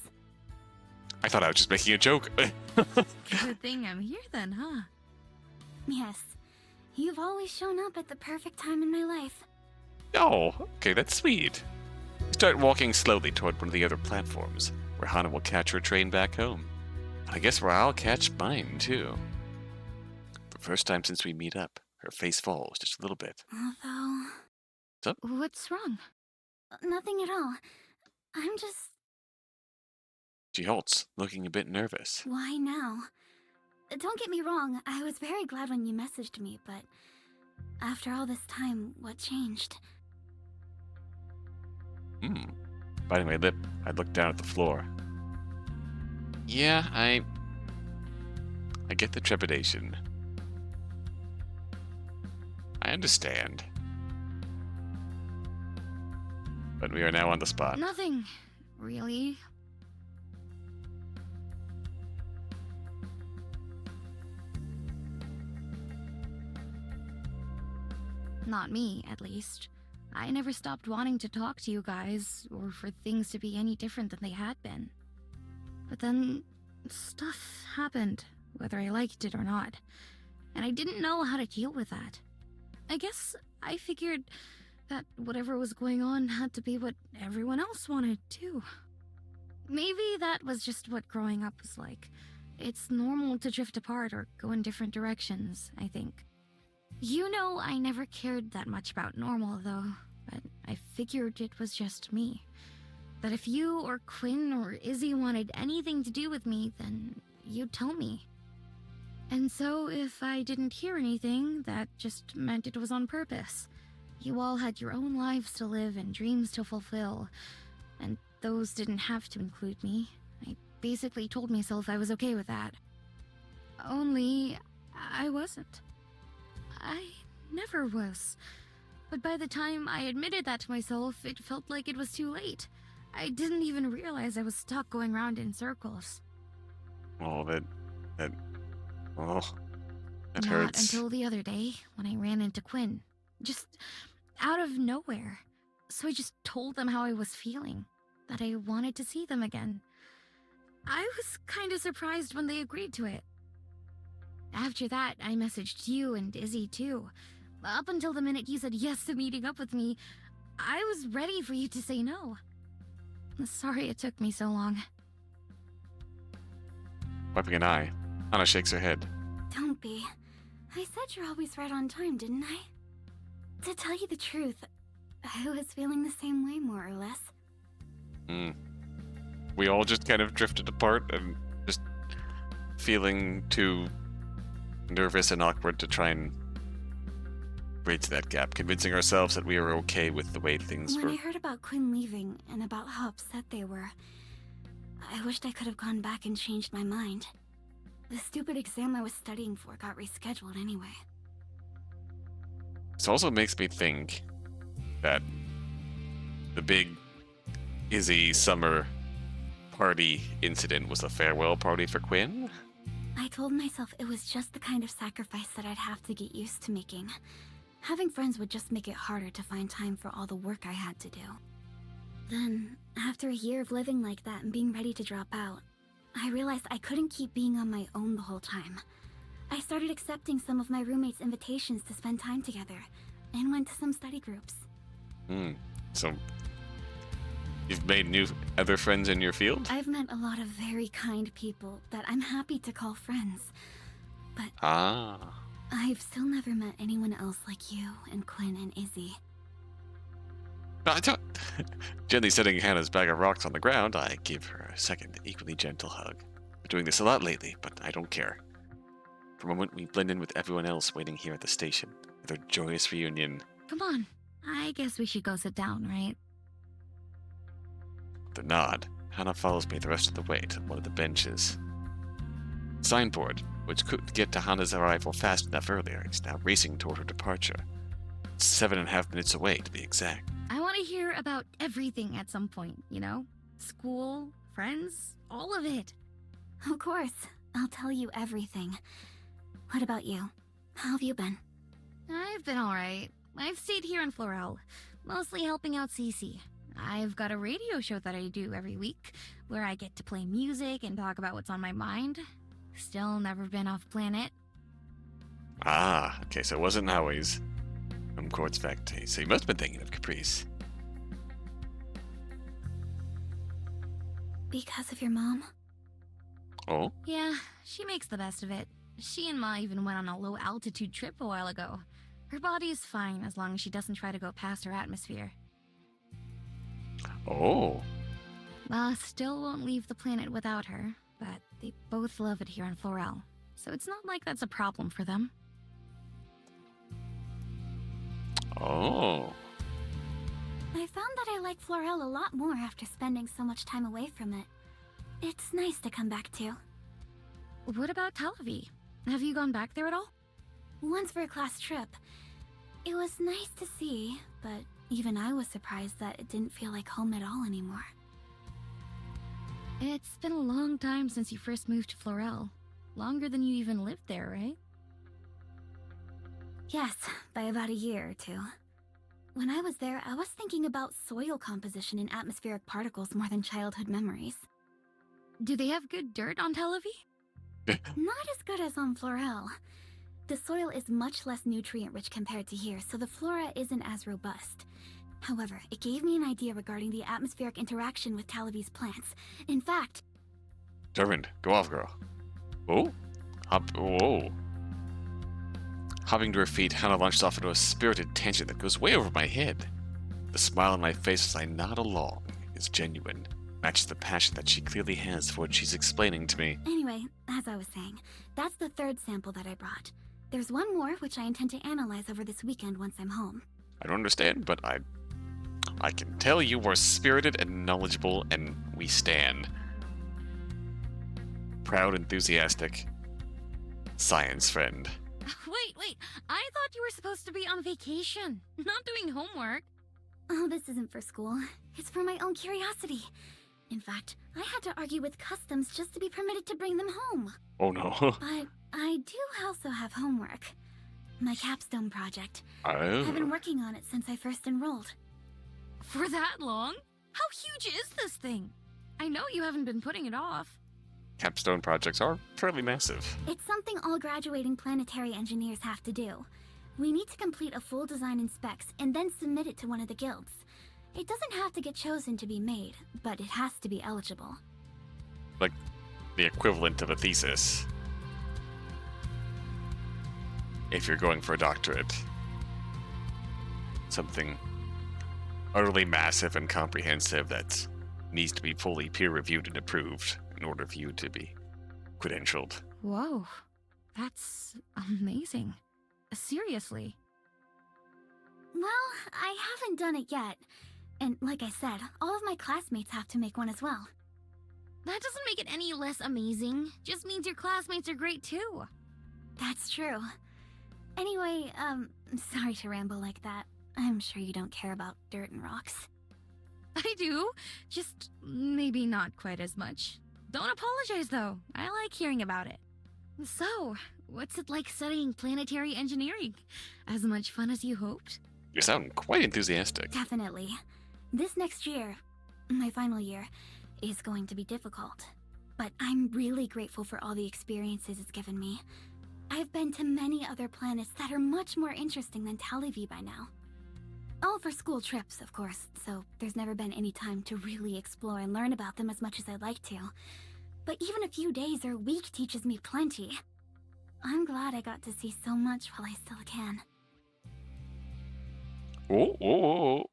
I thought I was just making a joke. Good thing I'm here then, huh? Yes. You've always shown up at the perfect time in my life. Oh, okay, that's sweet. We start walking slowly toward one of the other platforms, where Hana will catch her train back home. I guess where I'll catch mine, too. For the first time since we meet up, her face falls just a little bit. Although... What's wrong? Nothing at all. I'm just... She halts, looking a bit nervous. Why now? Don't get me wrong, I was very glad when you messaged me, but... After all this time, what changed? Biting my lip, I look down at the floor. Yeah, I get the trepidation. I understand. But we are now on the spot. Nothing, really. Not me, at least. I never stopped wanting to talk to you guys, or for things to be any different than they had been. But then, stuff happened, whether I liked it or not, and I didn't know how to deal with that. I guess I figured that whatever was going on had to be what everyone else wanted, too. Maybe that was just what growing up was like. It's normal to drift apart or go in different directions, I think. You know, I never cared that much about normal, though, but I figured it was just me. That if you or Quinn or Izzy wanted anything to do with me, then you'd tell me. And so if I didn't hear anything, that just meant it was on purpose. You all had your own lives to live and dreams to fulfill, and those didn't have to include me. I basically told myself I was okay with that. Only, I wasn't. I never was. But by the time I admitted that to myself, it felt like it was too late. I didn't even realize I was stuck going round in circles. Oh, that Not hurts. until the other day, when I ran into Quinn. Just out of nowhere. So I just told them how I was feeling. That I wanted to see them again. I was kind of surprised when they agreed to it. After that, I messaged you and Izzy too. Up until the minute you said yes to meeting up with me, I was ready for you to say no. Sorry it took me so long. Wiping an eye, Hana shakes her head. Don't be. I said you're always right on time, didn't I? To tell you the truth, I was feeling the same way, more or less. We all just kind of drifted apart and just feeling too nervous and awkward to try and bridge that gap, convincing ourselves that we were okay with the way things When were. I heard about Quinn leaving and about how upset they were, I wished I could have gone back and changed my mind. The stupid exam I was studying for got rescheduled anyway. This also makes me think that the big Izzy Summer party incident was a farewell party for Quinn? I told myself it was just the kind of sacrifice that I'd have to get used to making. Having friends would just make it harder to find time for all the work I had to do. Then, after a year of living like that and being ready to drop out, I realized I couldn't keep being on my own the whole time. I started accepting some of my roommates' invitations to spend time together, and went to some study groups. So, you've made new other friends in your field? I've met a lot of very kind people that I'm happy to call friends. But Ah. I've still never met anyone else like you and Quinn and Izzy. No, I don't. Gently setting Hannah's bag of rocks on the ground, I give her a second, equally gentle hug. We're doing this a lot lately, but I don't care. For a moment, we blend in with everyone else waiting here at the station. With our joyous reunion. Come on. I guess we should go sit down, right? With a nod, Hannah follows me the rest of the way to one of the benches. The signboard, which couldn't get to Hannah's arrival fast enough earlier, is now racing toward her departure. It's 7.5 minutes away, to be exact. I want to hear about everything at some point, you know? School, friends, all of it. Of course. I'll tell you everything. What about you? How have you been? I've been alright. I've stayed here in Florel, mostly helping out Cece. I've got a radio show that I do every week, where I get to play music and talk about what's on my mind. Still never been off planet. Ah, okay, so it wasn't always Quartz Factory, so you must have been thinking of Caprice. Because of your mom? Oh? Yeah, she makes the best of it. She and Ma even went on a low-altitude trip a while ago. Her body is fine as long as she doesn't try to go past her atmosphere. Oh. Ma still won't leave the planet without her, but they both love it here on Florel, so it's not like that's a problem for them. Oh. I found that I like Florel a lot more after spending so much time away from it. It's nice to come back to. What about Talavi? Have you gone back there at all? Once for a class trip. It was nice to see, but even I was surprised that it didn't feel like home at all anymore. It's been a long time since you first moved to Florel. Longer than you even lived there, right? Yes, by about a year or two. When I was there, I was thinking about soil composition and atmospheric particles more than childhood memories. Do they have good dirt on Talavi? Not as good as on Florel. The soil is much less nutrient-rich compared to here, so the flora isn't as robust. However, it gave me an idea regarding the atmospheric interaction with Talavi's plants. In fact... Determined. Go off, girl. Oh? Whoa. Hopping to her feet, Hannah launched off into a spirited tangent that goes way over my head. The smile on my face as I nod along is genuine. Matches the passion that she clearly has for what she's explaining to me. Anyway, as I was saying, that's the third sample that I brought. There's one more which I intend to analyze over this weekend once I'm home. I don't understand, but I can tell you were spirited and knowledgeable, and we stand. Proud, enthusiastic science friend. Wait, I thought you were supposed to be on vacation, not doing homework. Oh, this isn't for school. It's for my own curiosity. In fact, I had to argue with customs just to be permitted to bring them home. Oh no. But I do also have homework. My capstone project. Oh. I've been working on it since I first enrolled. For that long? How huge is this thing? I know you haven't been putting it off. Capstone projects are fairly massive. It's something all graduating planetary engineers have to do. We need to complete a full design and specs and then submit it to one of the guilds. It doesn't have to get chosen to be made, but it has to be eligible. Like the equivalent of a thesis. If you're going for a doctorate. Something utterly massive and comprehensive that needs to be fully peer-reviewed and approved in order for you to be credentialed. Whoa, that's amazing. Seriously. Well, I haven't done it yet. And like I said, all of my classmates have to make one as well. That doesn't make it any less amazing. Just means your classmates are great too. That's true. Anyway, sorry to ramble like that. I'm sure you don't care about dirt and rocks. I do. Just maybe not quite as much. Don't apologize though. I like hearing about it. So, what's it like studying planetary engineering? As much fun as you hoped? You sound quite enthusiastic. Definitely. This next year, my final year, is going to be difficult. But I'm really grateful for all the experiences it's given me. I've been to many other planets that are much more interesting than Talavi by now. All for school trips, of course, so there's never been any time to really explore and learn about them as much as I'd like to. But even a few days or a week teaches me plenty. I'm glad I got to see so much while I still can. Oh.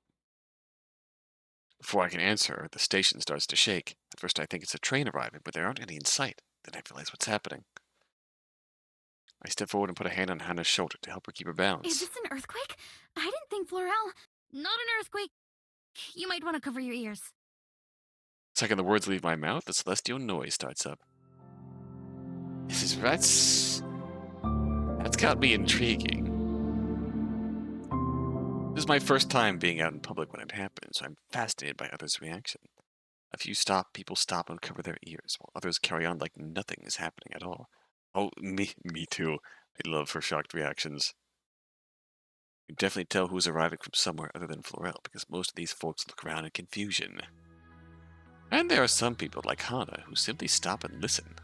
Before I can answer, the station starts to shake. At first I think it's a train arriving, but there aren't any in sight. Then I realize what's happening. I step forward and put a hand on Hannah's shoulder to help her keep her balance. Is this an earthquake? I didn't think Florel... Not an earthquake. You might want to cover your ears. The second the words leave my mouth, the celestial noise starts up. That's got me intriguing. This is my first time being out in public when it happens, so I'm fascinated by others' reaction. A few people stop and cover their ears, while others carry on like nothing is happening at all. Oh, me too. I love her shocked reactions. You can definitely tell who's arriving from somewhere other than Florel, because most of these folks look around in confusion. And there are some people, like Hannah, who simply stop and listen.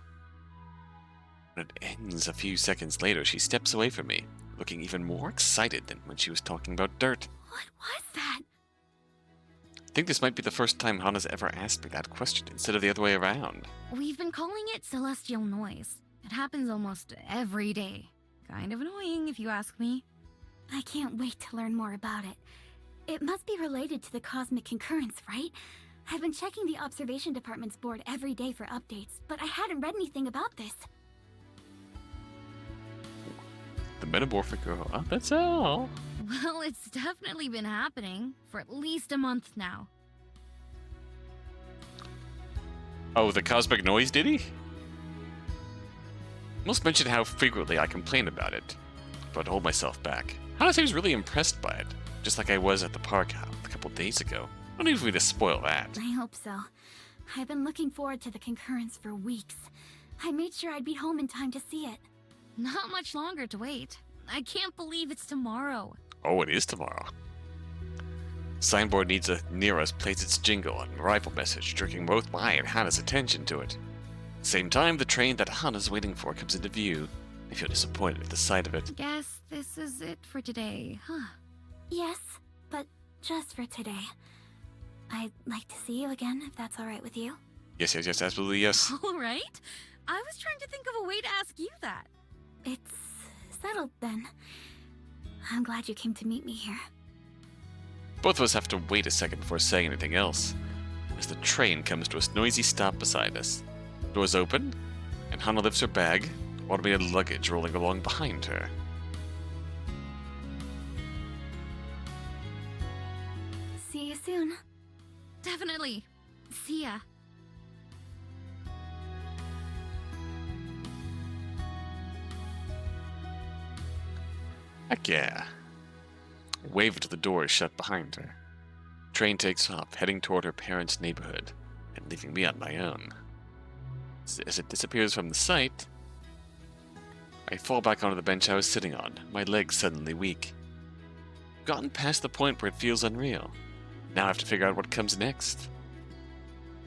When it ends a few seconds later, she steps away from me, looking even more excited than when she was talking about dirt. What was that? I think this might be the first time Hannah's ever asked me that question, instead of the other way around. We've been calling it celestial noise. It happens almost every day. Kind of annoying, if you ask me. I can't wait to learn more about it. It must be related to the cosmic concurrence, right? I've been checking the observation department's board every day for updates, but I hadn't read anything about this. The metamorphic girl. Oh, that's all. Well, it's definitely been happening for at least a month now. Oh, the cosmic noise, did he? Must mention how frequently I complain about it, but hold myself back. Hannah seems really impressed by it, just like I was at the park a couple days ago. No need for me to spoil that. I hope so. I've been looking forward to the concurrence for weeks. I made sure I'd be home in time to see it. Not much longer to wait. I can't believe it's tomorrow. Oh, it is tomorrow. Signboard near us plays its jingle and arrival message, directing both my and Hannah's attention to it. At the same time, the train that Hannah's waiting for comes into view. I feel disappointed at the sight of it. Guess this is it for today, huh? Yes, but just for today. I'd like to see you again, if that's alright with you. Yes, absolutely yes. All right. I was trying to think of a way to ask you that. It's settled then. I'm glad you came to meet me here. Both of us have to wait a second before saying anything else, as the train comes to a noisy stop beside us. Doors open, and Hannah lifts her bag, automated luggage rolling along behind her. See you soon. Definitely. See ya. Heck yeah. I wave to the doors shut behind her. Train takes off, heading toward her parents' neighborhood, and leaving me on my own. As it disappears from the sight, I fall back onto the bench I was sitting on, my legs suddenly weak. I've gotten past the point where it feels unreal. Now I have to figure out what comes next.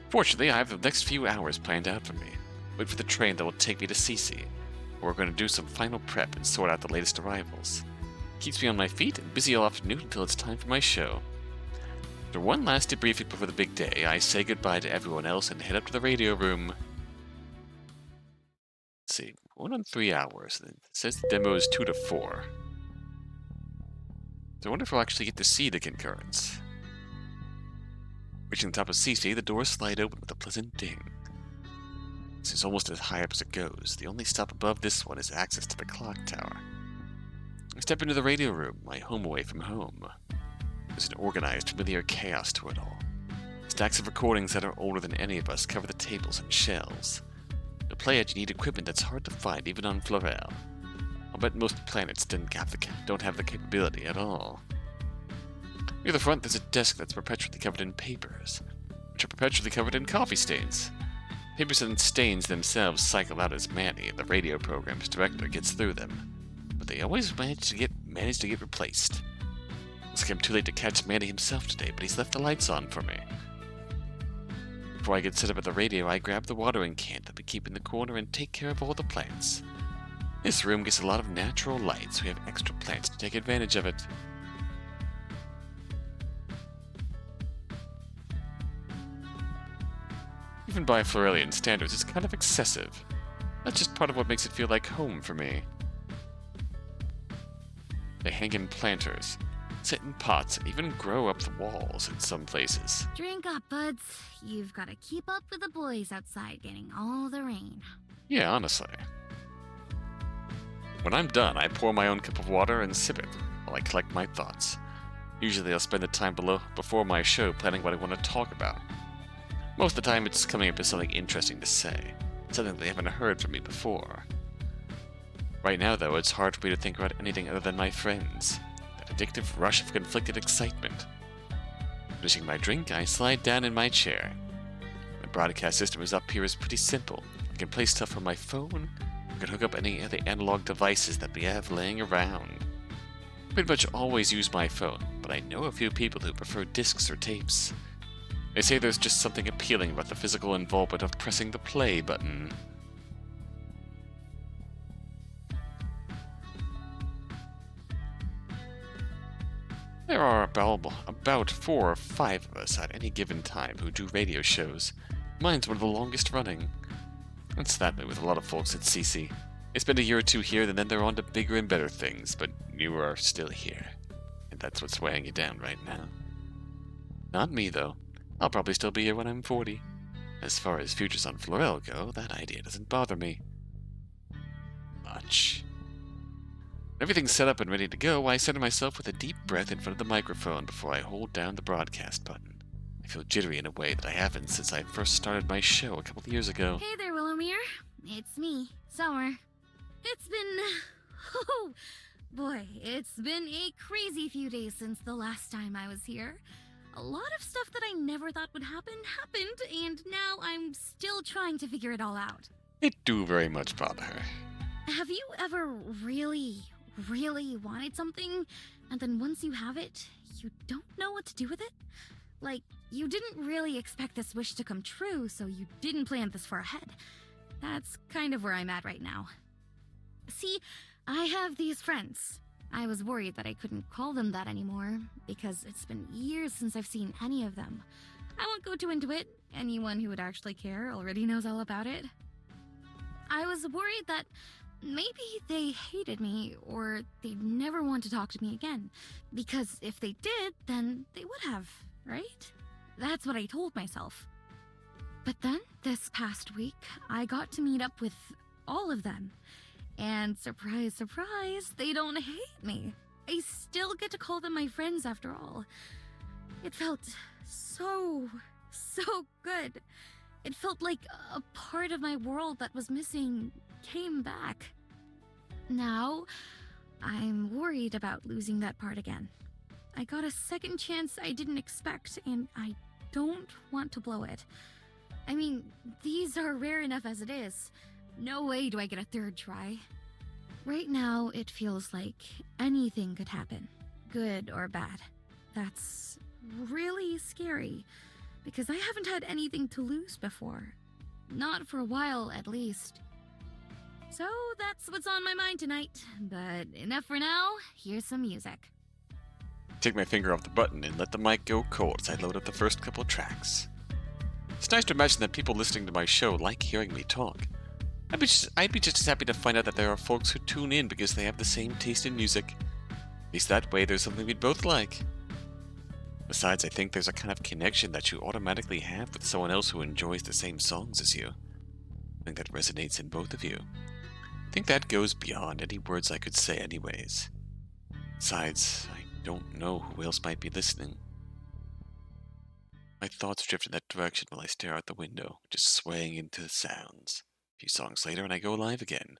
Fortunately, I have the next few hours planned out for me. Wait for the train that will take me to Cece, where we're going to do some final prep and sort out the latest arrivals. Keeps me on my feet and busy all afternoon until it's time for my show. After one last debriefing before the big day, I say goodbye to everyone else and head up to the radio room. Let's see, 1 on 3 hours. It says the demo is 2 to 4. So I wonder if we'll actually get to see the concurrence. Reaching the top of Cece, the doors slide open with a pleasant ding. This is almost as high up as it goes. The only stop above this one is access to the clock tower. I step into the radio room, my home away from home. There's an organized, familiar chaos to it all. Stacks of recordings that are older than any of us cover the tables and shelves. To play it, you need equipment that's hard to find even on Florel. I'll bet most planets don't have the capability at all. Near the front, there's a desk that's perpetually covered in papers, which are perpetually covered in coffee stains. Papers and stains themselves cycle out as Manny, the radio program's director, gets through them, but they always manage to get replaced. Looks like I'm too late to catch Manny himself today, but he's left the lights on for me. Before I get set up at the radio, I grab the watering can that we keep in the corner and take care of all the plants. This room gets a lot of natural light, so we have extra plants to take advantage of it. Even by Florelian standards, it's kind of excessive. That's just part of what makes it feel like home for me. They hang in planters, sit in pots, and even grow up the walls in some places. Drink up, buds. You've got to keep up with the boys outside getting all the rain. Yeah, honestly. When I'm done, I pour my own cup of water and sip it while I collect my thoughts. Usually I'll spend the time before my show planning what I want to talk about. Most of the time it's coming up with something interesting to say, something they haven't heard from me before. Right now, though, it's hard for me to think about anything other than my friends. That addictive rush of conflicted excitement. Finishing my drink, I slide down in my chair. The broadcast system is up here is pretty simple. I can play stuff from my phone, I can hook up any of the analog devices that we have laying around. I pretty much always use my phone, but I know a few people who prefer discs or tapes. They say there's just something appealing about the physical involvement of pressing the play button. There are about 4 or 5 of us at any given time who do radio shows. Mine's one of the longest running. It's that way with a lot of folks at CC. They spend a year or two here, and then they're on to bigger and better things, but you are still here. And that's what's weighing you down right now. Not me, though. I'll probably still be here when I'm 40. As far as futures on Florel go, that idea doesn't bother me much. When everything's set up and ready to go, I center myself with a deep breath in front of the microphone before I hold down the broadcast button. I feel jittery in a way that I haven't since I first started my show a couple of years ago. Hey there, Willowmere. It's me, Summer. It's been... oh, boy, it's been a crazy few days since the last time I was here. A lot of stuff that I never thought would happen happened, and now I'm still trying to figure it all out. It do very much bother her. Have you ever really wanted something, and then once you have it, you don't know what to do with it? Like, you didn't really expect this wish to come true, so you didn't plan this far ahead. That's kind of where I'm at right now. See, I have these friends. I was worried that I couldn't call them that anymore, because it's been years since I've seen any of them. I won't go too into it. Anyone who would actually care already knows all about it. I was worried that maybe they hated me, or they'd never want to talk to me again. Because if they did, then they would have, right? That's what I told myself. But then, this past week, I got to meet up with all of them. And surprise, surprise, they don't hate me. I still get to call them my friends after all. It felt so good. It felt like a part of my world that was missing came back. Now, I'm worried about losing that part again. I got a second chance I didn't expect, and I don't want to blow it. I mean, these are rare enough as it is. No way do I get a third try. Right now, it feels like anything could happen, good or bad. That's really scary, because I haven't had anything to lose before. Not for a while, at least. So that's what's on my mind tonight, but enough for now. Here's some music. Take my finger off the button and let the mic go cold as I load up the first couple of tracks. It's nice to imagine that people listening to my show like hearing me talk. I'd be just as happy to find out that there are folks who tune in because they have the same taste in music. At least that way there's something we'd both like. Besides, I think there's a kind of connection that you automatically have with someone else who enjoys the same songs as you. I think that resonates in both of you. I think that goes beyond any words I could say anyways. Besides, I don't know who else might be listening. My thoughts drift in that direction while I stare out the window, just swaying into the sounds. A few songs later and I go live again.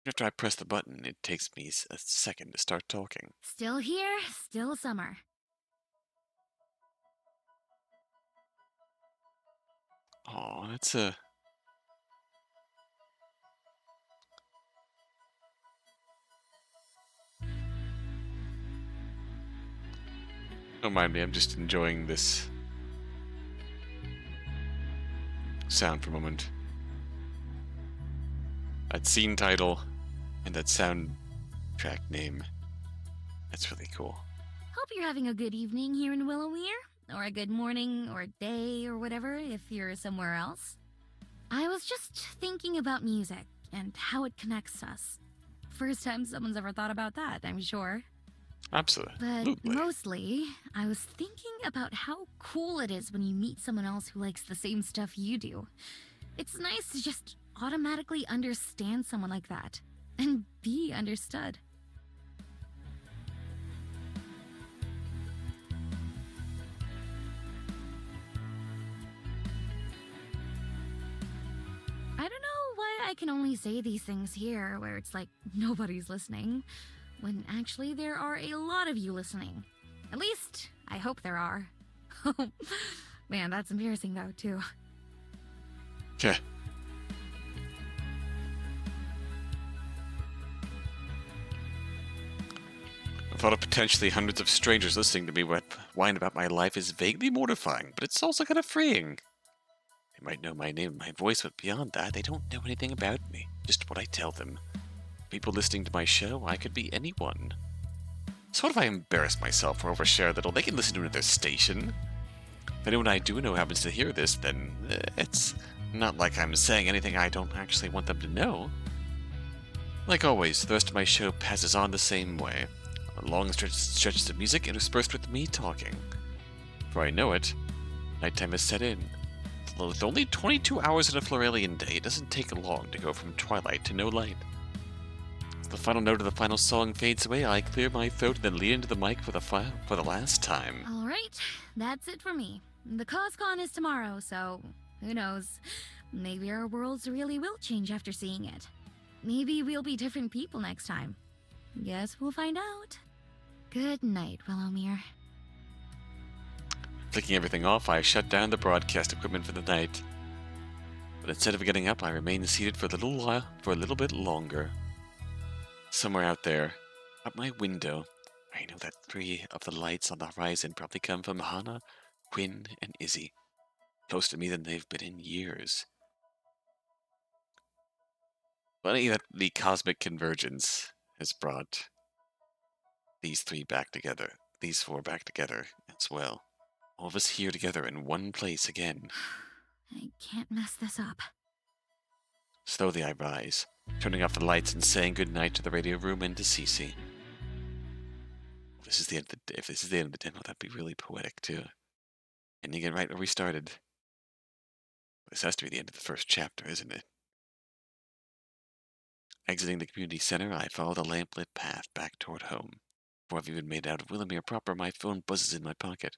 After I press the button, it takes me a second to start talking. Still here, still summer. Aw, that's a... Don't mind me, I'm just enjoying this sound for a moment. That scene title and that soundtrack name. That's really cool. Hope you're having a good evening here in Willowmere. or a good morning, or day, or whatever if you're somewhere else. I was just thinking about music and how it connects us. First time someone's ever thought about that, I'm sure. Absolutely. But mostly, I was thinking about how cool it is when you meet someone else who likes the same stuff you do. It's nice to just automatically understand someone like that and be understood. I don't know why I can only say these things here where it's like nobody's listening, when actually there are a lot of you listening. At least, I hope there are. Man, that's embarrassing though, too. Okay. The thought of potentially hundreds of strangers listening to me whine about my life is vaguely mortifying, but it's also kind of freeing. They might know my name and my voice, but beyond that, they don't know anything about me. Just what I tell them. People listening to my show, I could be anyone. So what if I embarrass myself or overshare a little? They can listen to another station. If anyone I do know happens to hear this, then it's not like I'm saying anything I don't actually want them to know. Like always, the rest of my show passes on the same way. Long stretches of music interspersed with me talking. Before I know it, nighttime has set in. With only 22 hours in a Floralian day, it doesn't take long to go from twilight to no light. As the final note of the final song fades away, I clear my throat and then lean into the mic for the last time. Alright, that's it for me. The CosCon is tomorrow, so who knows? Maybe our worlds really will change after seeing it. Maybe we'll be different people next time. Guess we'll find out. Good night, Willowmere. Flicking everything off, I shut down the broadcast equipment for the night. But instead of getting up, I remain seated for a little bit longer. Somewhere out there, out my window, I know that 3 of the lights on the horizon probably come from Hana, Quinn, and Izzy. Closer to me than they've been in years. Funny that the cosmic convergence has brought these 3 back together, these 4 back together as well. All of us here together in one place again. I can't mess this up. Slowly I rise, turning off the lights and saying goodnight to the radio room and to Cece. This is the end of the day. If this is the end of the demo, that'd be really poetic too. Ending it right where we started. This has to be the end of the first chapter, isn't it? Exiting the community center, I follow the lamplit path back toward home. Before I've even made out of Willowmere proper, my phone buzzes in my pocket.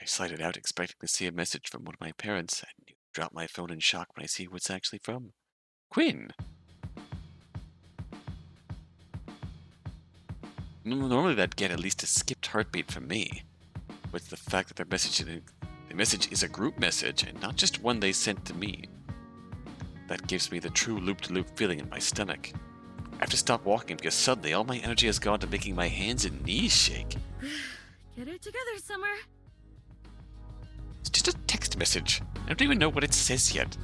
I slide it out, expecting to see a message from one of my parents, and drop my phone in shock when I see who it's actually from. Quinn! Normally that'd get at least a skipped heartbeat from me. But the fact that the message is a group message, and not just one they sent to me. That gives me the true loop-to-loop feeling in my stomach. I have to stop walking because suddenly all my energy has gone to making my hands and knees shake. Get it together, Summer. It's just a text message. I don't even know what it says yet.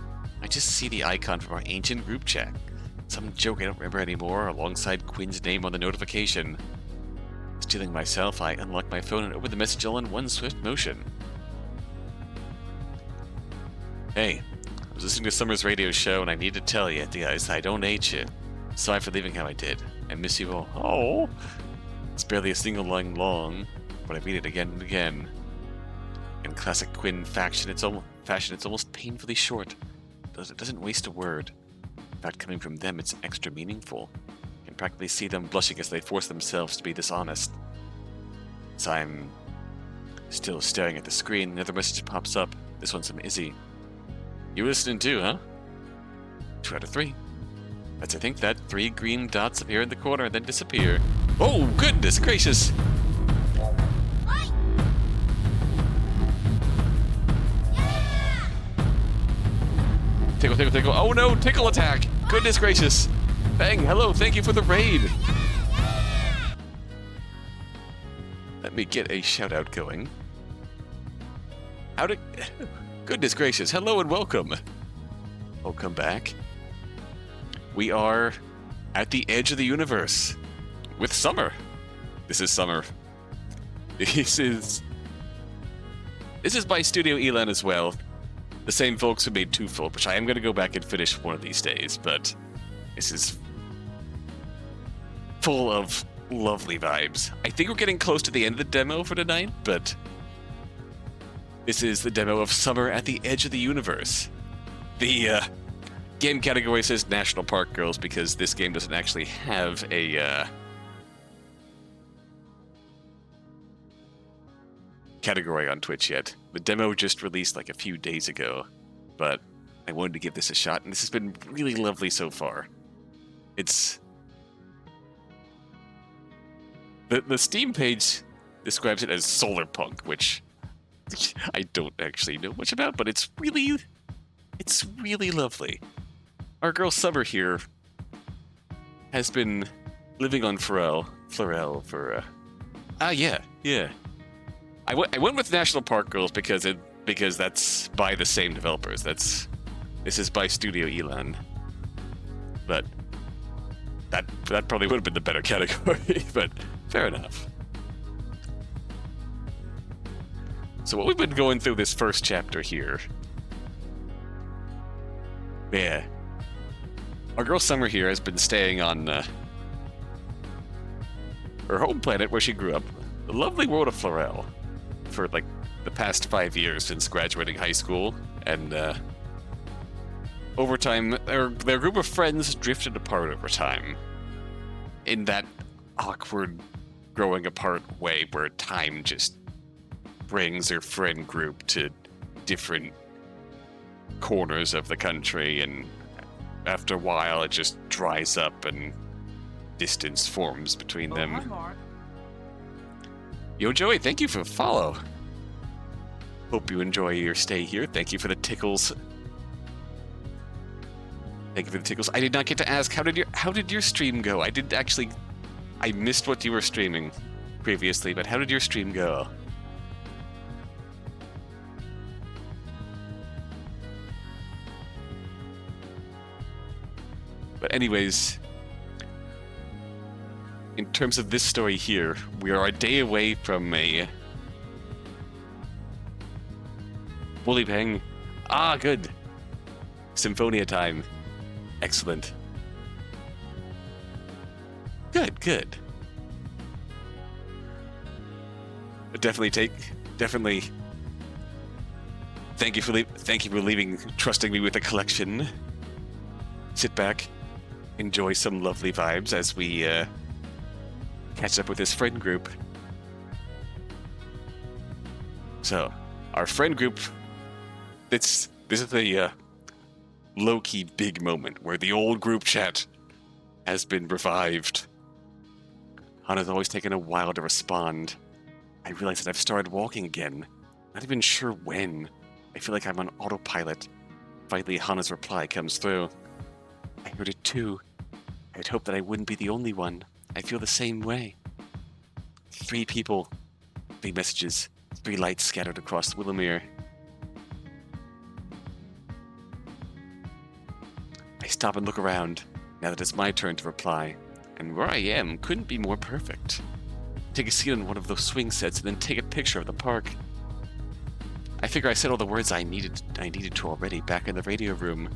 I just see the icon from our ancient group chat. Some joke I don't remember anymore, alongside Quinn's name on the notification. Stealing myself, I unlock my phone and open the message all in one swift motion. Hey, I was listening to Summer's radio show and I need to tell you guys I don't hate you. Sorry for leaving how I did. I miss you all. Oh! It's barely a single line long, but I read it again and again. In classic Quinn fashion, it's almost painfully short. It doesn't waste a word. In fact, coming from them, it's extra meaningful. You can practically see them blushing as they force themselves to be this honest. As I'm still staring at the screen, another message pops up. This one's from Izzy. You listening too, huh? 2 out of 3. Let's think that 3 green dots appear in the corner and then disappear. Oh, goodness gracious! Tickle, tickle, tickle. Oh no, tickle attack! Goodness gracious! Bang, hello, thank you for the raid! Let me get a shout out going. Goodness gracious, hello and welcome! Welcome back. We are at the edge of the universe with Summer. This is Summer. This is by Studio Élan as well. The same folks who made Twofold, which I am going to go back and finish one of these days, but this is full of lovely vibes. I think we're getting close to the end of the demo for tonight, but this is the demo of Summer at the Edge of the Universe. The game category says National Park Girls because this game doesn't actually have a category on Twitch yet. The demo just released like a few days ago, but I wanted to give this a shot, and this has been really lovely so far. It's... The Steam page describes it as solar punk, which I don't actually know much about, but it's really lovely. Our girl Summer here has been living on Florel for yeah. I went with National Park Girls because that's by the same developers. This is by Studio Élan. But that probably would have been the better category, but fair enough. So what we've been going through this first chapter here. Yeah. Our girl Summer here has been staying on her home planet where she grew up, the lovely world of Florel, for like the past 5 years since graduating high school, and over time, their group of friends drifted apart over time. In that awkward, growing apart way where time just brings their friend group to different corners of the country, and after a while it just dries up and distance forms between them. Hi, Mark. Yo, Joey, thank you for the follow. Hope you enjoy your stay here. Thank you for the tickles. Thank you for the tickles. I did not get to ask, how did your stream go? I missed what you were streaming previously, but how did your stream go? But anyways, in terms of this story here, we are a day away from a Woolly Bang. Ah, good. Symphonia time. Excellent. Good. But definitely. Thank you for trusting me with a collection. Sit back, enjoy some lovely vibes as we catch up with this friend group. So, our friend group, this is a low-key big moment where the old group chat has been revived. Hana's always taken a while to respond. I realize that I've started walking again. Not even sure when. I feel like I'm on autopilot. Finally, Hana's reply comes through. I heard it too. I had hoped that I wouldn't be the only one. I feel the same way. 3 people, 3 messages, 3 lights scattered across Willowmere. I stop and look around, now that it's my turn to reply, and where I am couldn't be more perfect. Take a seat on one of those swing sets and then take a picture of the park. I figure I said all the words I needed to already back in the radio room.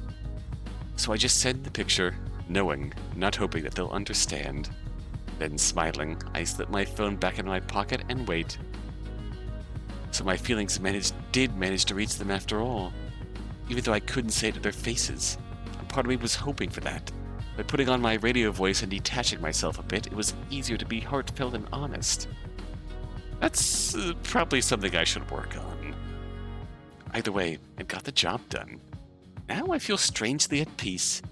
So I just sent the picture, knowing, not hoping that they'll understand. Then, smiling, I slip my phone back in my pocket and wait. So my feelings did manage to reach them after all, even though I couldn't say it to their faces. A part of me was hoping for that. By putting on my radio voice and detaching myself a bit, it was easier to be heartfelt and honest. That's probably something I should work on. Either way, it got the job done. Now I feel strangely at peace.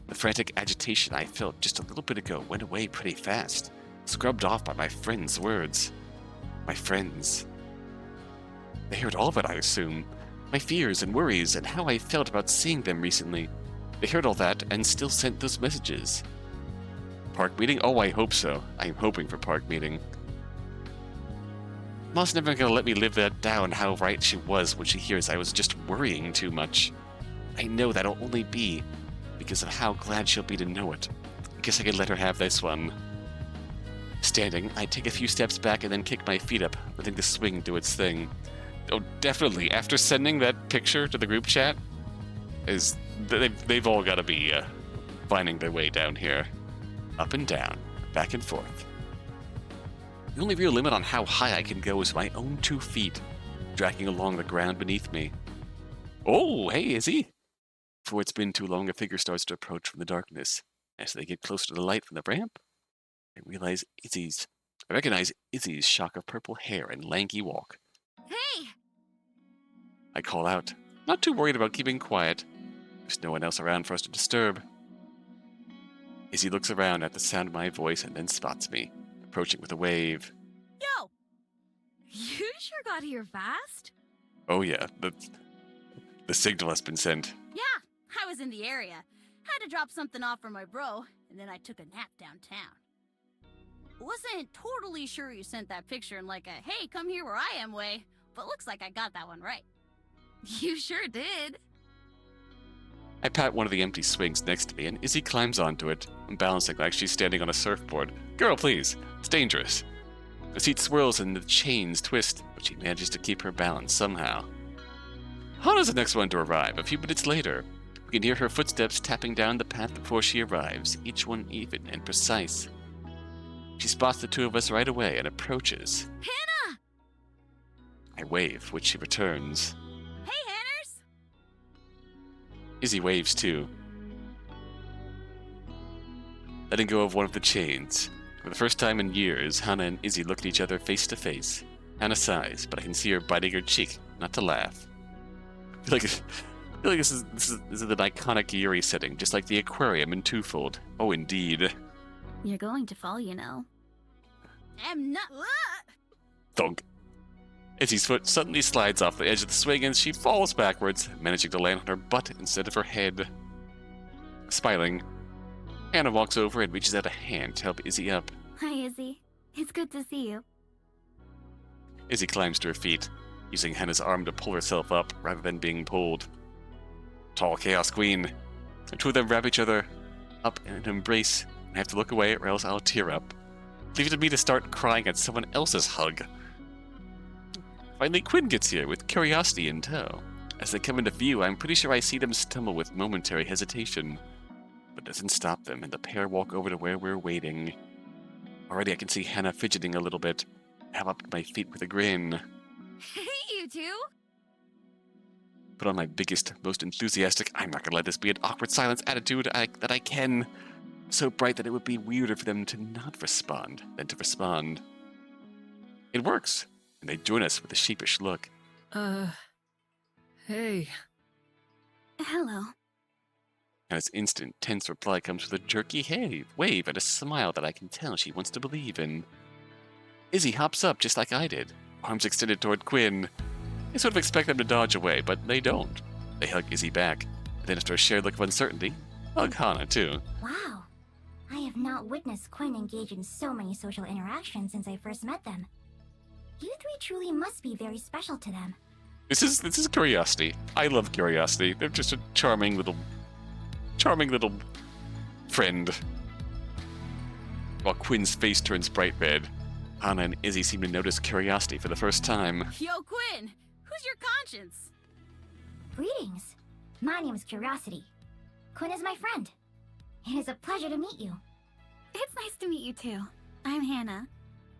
The frantic agitation I felt just a little bit ago went away pretty fast, scrubbed off by my friend's words. My friends. They heard all of it, I assume. My fears and worries and how I felt about seeing them recently. They heard all that and still sent those messages. Park meeting? Oh, I hope so. I'm hoping for park meeting. Mom's never gonna let me live that down, how right she was when she hears I was just worrying too much. I know that'll only be because of how glad she'll be to know it. I guess I could let her have this one. Standing, I take a few steps back and then kick my feet up, letting the swing do its thing. Oh, definitely. After sending that picture to the group chat, they've all got to be finding their way down here. Up and down, back and forth. The only real limit on how high I can go is my own 2 feet, dragging along the ground beneath me. Oh, hey, Izzy! Before it's been too long, a figure starts to approach from the darkness. As they get closer to the light from the ramp, I recognize Izzy's shock of purple hair and lanky walk. Hey! I call out, not too worried about keeping quiet. There's no one else around for us to disturb. Izzy looks around at the sound of my voice and then spots me, approaching with a wave. Yo! You sure got here fast? Oh yeah, the signal has been sent. Yeah, I was in the area. Had to drop something off for my bro, and then I took a nap downtown. Wasn't totally sure you sent that picture in like a, hey, come here where I am way, but looks like I got that one right. You sure did. I pat one of the empty swings next to me, and Izzy climbs onto it, balancing like she's standing on a surfboard. Girl, please. It's dangerous. The seat swirls and the chains twist, but she manages to keep her balance somehow. Hana's the next one to arrive. A few minutes later, we can hear her footsteps tapping down the path before she arrives, each one even and precise. She spots the 2 of us right away and approaches. Hannah! I wave, which she returns. Hey, Hanners! Izzy waves too. Letting go of one of the chains. For the first time in years, Hana and Izzy look at each other face to face. Hana sighs, but I can see her biting her cheek, not to laugh. I feel like this is an iconic Yuri setting, just like the aquarium in Twofold. Oh, indeed. You're going to fall, you know. I'm not. Thunk. Izzy's foot suddenly slides off the edge of the swing and she falls backwards, managing to land on her butt instead of her head. Smiling, Hannah walks over and reaches out a hand to help Izzy up. Hi, Izzy. It's good to see you. Izzy climbs to her feet, using Hannah's arm to pull herself up rather than being pulled. Tall Chaos Queen. The 2 of them wrap each other up in an embrace. I have to look away or else I'll tear up. Leave it to me to start crying at someone else's hug. Finally, Quinn gets here with curiosity in tow. As they come into view, I'm pretty sure I see them stumble with momentary hesitation. But it doesn't stop them, and the pair walk over to where we're waiting. Already I can see Hannah fidgeting a little bit. I have up to my feet with a grin. Hey, you 2! Put on my biggest, most enthusiastic, I'm not gonna let this be an awkward silence attitude that I can. So bright that it would be weirder for them to not respond than to respond. It works, and they join us with a sheepish look. Hey. Hello. Hannah's instant, tense reply comes with a jerky wave and a smile that I can tell she wants to believe in. Izzy hops up just like I did, arms extended toward Quinn. I sort of expect them to dodge away, but they don't. They hug Izzy back, and then after a shared look of uncertainty, hug Hana too. Wow. I have not witnessed Quinn engage in so many social interactions since I first met them. You 3 truly must be very special to them. This is curiosity. I love curiosity. They're just a charming little friend. While Quinn's face turns bright red, Hana and Izzy seem to notice curiosity for the first time. Yo, Quinn! Who's your conscience? Greetings. My name is Curiosity. Quinn is my friend. It is a pleasure to meet you. It's nice to meet you, too. I'm Hannah.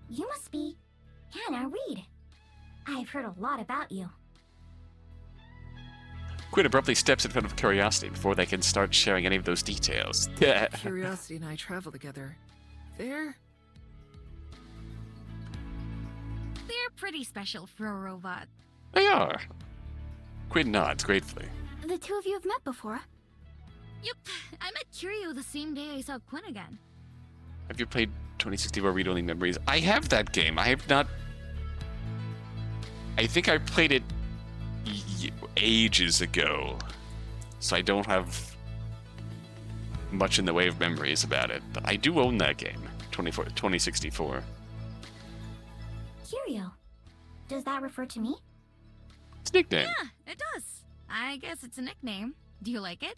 You must be Hannah Reed. I've heard a lot about you. Quinn abruptly steps in front of Curiosity before they can start sharing any of those details. Curiosity and I travel together. They're pretty special for a robot. They are. Quinn nods gratefully. The 2 of you have met before? Yep, I met Curio the same day I saw Quinn again. Have you played 2064 Read-Only Memories? I have that game. I have not... I think I played it ages ago, so I don't have much in the way of memories about it, but I do own that game, 2064. Curio. Does that refer to me? It's a nickname. Yeah, it does. I guess it's a nickname. Do you like it?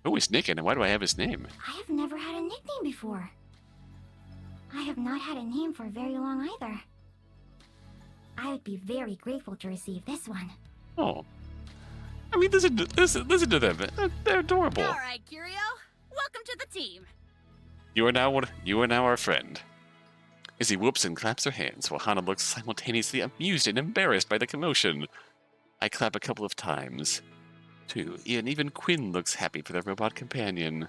Oh, it's Nick, and why do I have his name? I have never had a nickname before. I have not had a name for very long either. I would be very grateful to receive this one. Oh. I mean, listen to them. They're adorable. All right, Curio. Welcome to the team. You are now our friend. Izzy whoops and claps her hands, while Hana looks simultaneously amused and embarrassed by the commotion. I clap a couple of times, too, and even Quinn looks happy for their robot companion.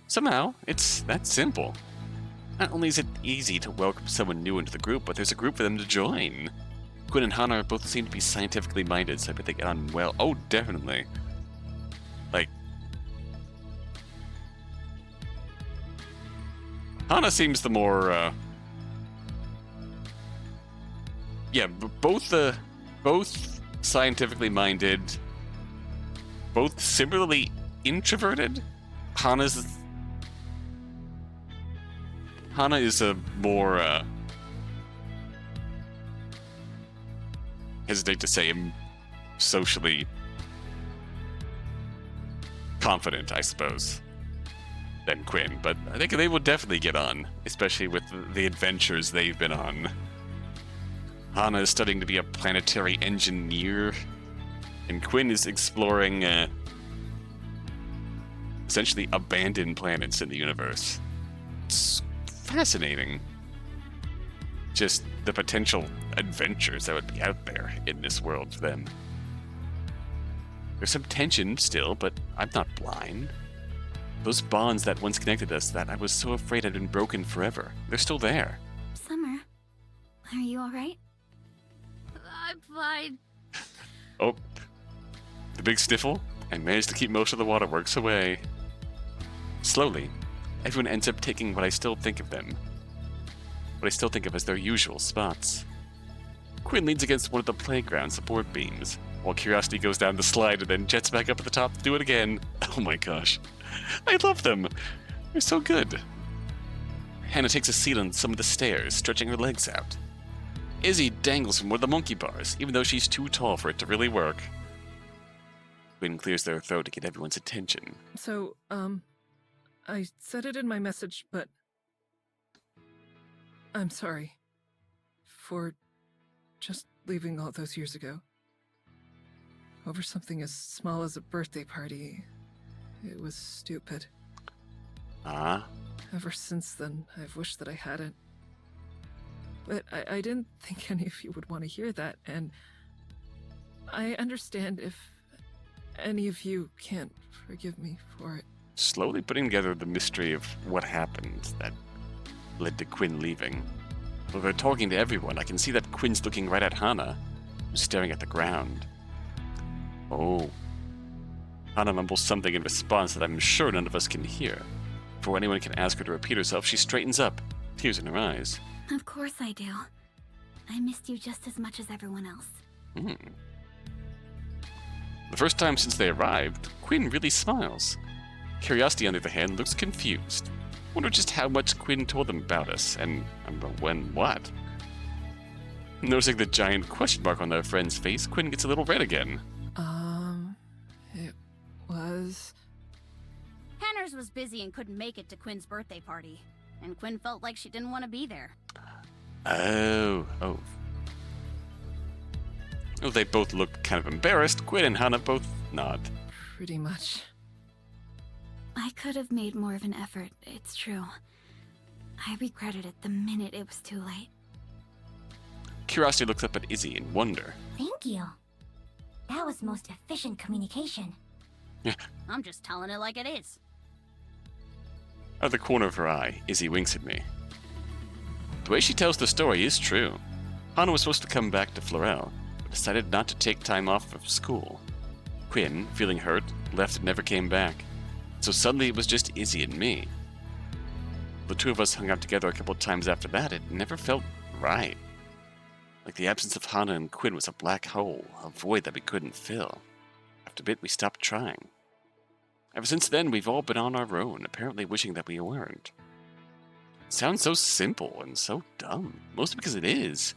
Somehow, it's that simple. Not only is it easy to welcome someone new into the group, but there's a group for them to join. Quinn and Hana both seem to be scientifically minded, so I bet they get on well. Oh, definitely. Like, Hana seems the more, yeah, both scientifically minded, both similarly introverted. Hana is a more, hesitate to say, socially confident, I suppose, than Quinn, but I think they will definitely get on, especially with the adventures they've been on. Hana is studying to be a planetary engineer, and Quinn is exploring essentially abandoned planets in the universe. It's fascinating. Just the potential adventures that would be out there in this world for them. There's some tension still, but I'm not blind. Those bonds that once connected us that I was so afraid had been broken forever, they're still there. Summer, are you alright? I'm fine. Oh, the big sniffle, and managed to keep most of the waterworks away. Slowly, everyone ends up taking what I still think of as their usual spots. Quinn leans against one of the playground support beams, while Curiosity goes down the slide and then jets back up at the top to do it again. Oh my gosh. I love them. They're so good. Hana takes a seat on some of the stairs, stretching her legs out. Izzy dangles from one of the monkey bars, even though she's too tall for it to really work. Quinn clears their throat to get everyone's attention. So, I said it in my message, but I'm sorry for just leaving all those years ago. Over something as small as a birthday party. It was stupid. Ah? Ever since then, I've wished that I hadn't. But I didn't think any of you would want to hear that, and I understand if any of you can't forgive me for it. Slowly putting together the mystery of what happened that led to Quinn leaving. While they're talking to everyone, I can see that Quinn's looking right at Hana, who's staring at the ground. Oh. Hana mumbles something in response that I'm sure none of us can hear. Before anyone can ask her to repeat herself, she straightens up, tears in her eyes. Of course I do. I missed you just as much as everyone else. The first time since they arrived, Quinn really smiles. Curiosity, on the other hand, looks confused. Wonder just how much Quinn told them about us, and when what? Noticing the giant question mark on their friend's face, Quinn gets a little red again. It was... Hanners was busy and couldn't make it to Quinn's birthday party, and Quinn felt like she didn't want to be there. Oh. Well, they both look kind of embarrassed. Quinn and Hana both nod. Pretty much. I could have made more of an effort, it's true. I regretted it the minute it was too late. Curiosity looks up at Izzy in wonder. Thank you. That was most efficient communication. I'm just telling it like it is. Out of the corner of her eye, Izzy winks at me. The way she tells the story is true. Hana was supposed to come back to Florel, but decided not to take time off of school. Quinn, feeling hurt, left and never came back. So suddenly it was just Izzy and me. The two of us hung out together a couple times after that. It never felt right. Like the absence of Hana and Quinn was a black hole, a void that we couldn't fill. After a bit, we stopped trying. Ever since then, we've all been on our own, apparently wishing that we weren't. It sounds so simple and so dumb, mostly because it is.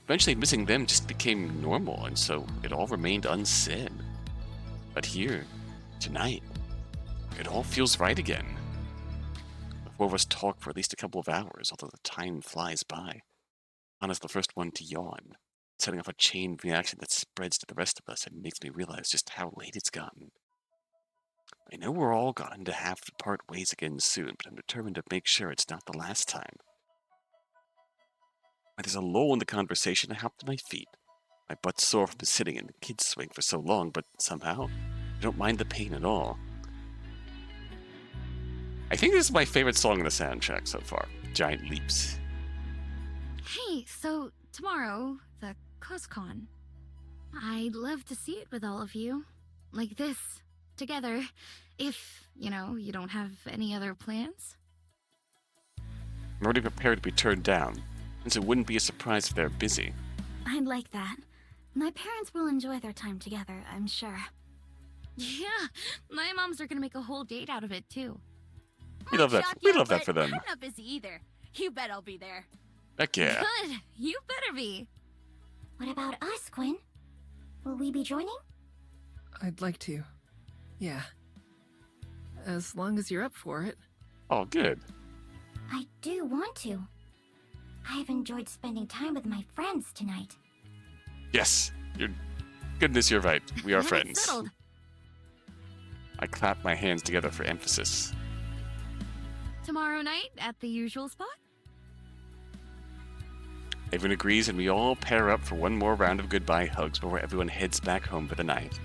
Eventually, missing them just became normal, and so it all remained unsaid. But here, tonight, it all feels right again. Four of us talk for at least a couple of hours, although the time flies by. Hana's the first one to yawn, setting off a chain reaction that spreads to the rest of us and makes me realize just how late it's gotten. I know we're all going to have to part ways again soon, but I'm determined to make sure it's not the last time. When there's a lull in the conversation, I hop to my feet. My butt's sore from sitting in the kids' swing for so long, but somehow, I don't mind the pain at all. I think this is my favorite song in the soundtrack so far, Giant Leaps. Hey, so tomorrow, the CosCon. I'd love to see it with all of you. Like this. Together, if, you don't have any other plans. I'm already prepared to be turned down, since it wouldn't be a surprise if they're busy. I'd like that. My parents will enjoy their time together, I'm sure. Yeah, my moms are gonna make a whole date out of it, too. We love that. We love that for them. I'm not busy either. You bet I'll be there. Heck yeah. Good, you better be. What about us, Quinn? Will we be joining? I'd like to. Yeah. As long as you're up for it. Oh, good. I do want to. I've enjoyed spending time with my friends tonight. Yes. Goodness, you're right. We are Then it's friends. settled. I clap my hands together for emphasis. Tomorrow night at the usual spot? Everyone agrees, and we all pair up for one more round of goodbye hugs before everyone heads back home for the night.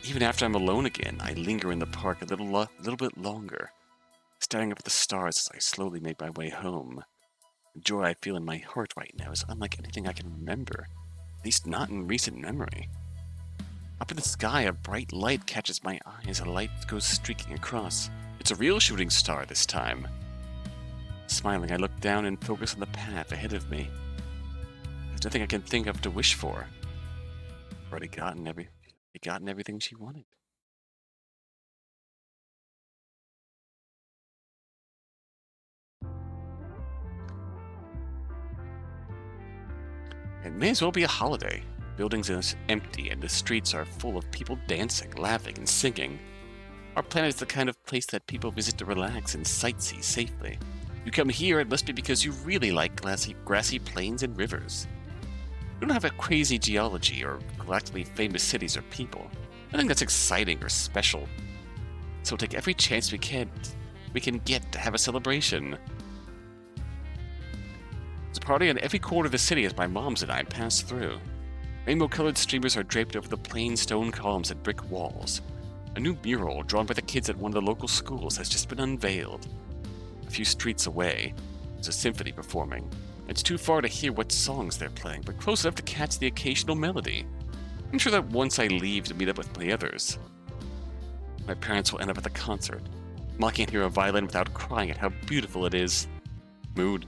Even after I'm alone again, I linger in the park a little bit longer, staring up at the stars as I slowly make my way home. The joy I feel in my heart right now is unlike anything I can remember, at least not in recent memory. Up in the sky, a bright light catches my eye as a light goes streaking across. It's a real shooting star this time. Smiling, I look down and focus on the path ahead of me. There's nothing I can think of to wish for. I've already gotten everything she wanted. It may as well be a holiday. Buildings are empty and the streets are full of people dancing, laughing, and singing. Our planet is the kind of place that people visit to relax and sightsee safely. You come here, it must be because you really like grassy plains and rivers. We don't have a crazy geology or galactically famous cities or people. Nothing that's exciting or special. So we'll take every chance we can get to have a celebration. There's a party on every corner of the city as my moms and I pass through. Rainbow-colored streamers are draped over the plain stone columns and brick walls. A new mural drawn by the kids at one of the local schools has just been unveiled. A few streets away, there's a symphony performing. It's too far to hear what songs they're playing, but close enough to catch the occasional melody. I'm sure that once I leave to meet up with the others, my parents will end up at the concert. Mom can't hear a violin without crying at how beautiful it is. Mood.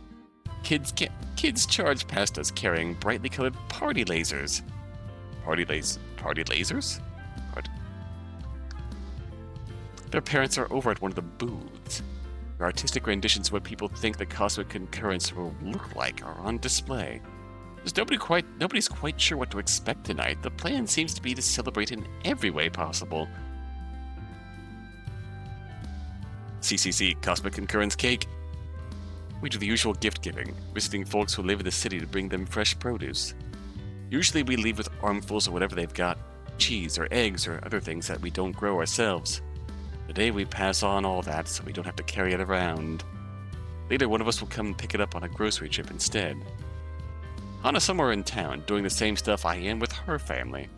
Kids charge past us carrying brightly colored party lasers. Party lasers? Their parents are over at one of the booths. Their artistic renditions of what people think the cosmic concurrence will look like are on display. Nobody's quite sure what to expect tonight. The plan seems to be to celebrate in every way possible. CCC, Cosmic Concurrence Cake. We do the usual gift giving, visiting folks who live in the city to bring them fresh produce. Usually we leave with armfuls of whatever they've got, cheese or eggs or other things that we don't grow ourselves. Today we pass on all that so we don't have to carry it around. Later one of us will come and pick it up on a grocery trip instead. Hana's somewhere in town doing the same stuff I am with her family.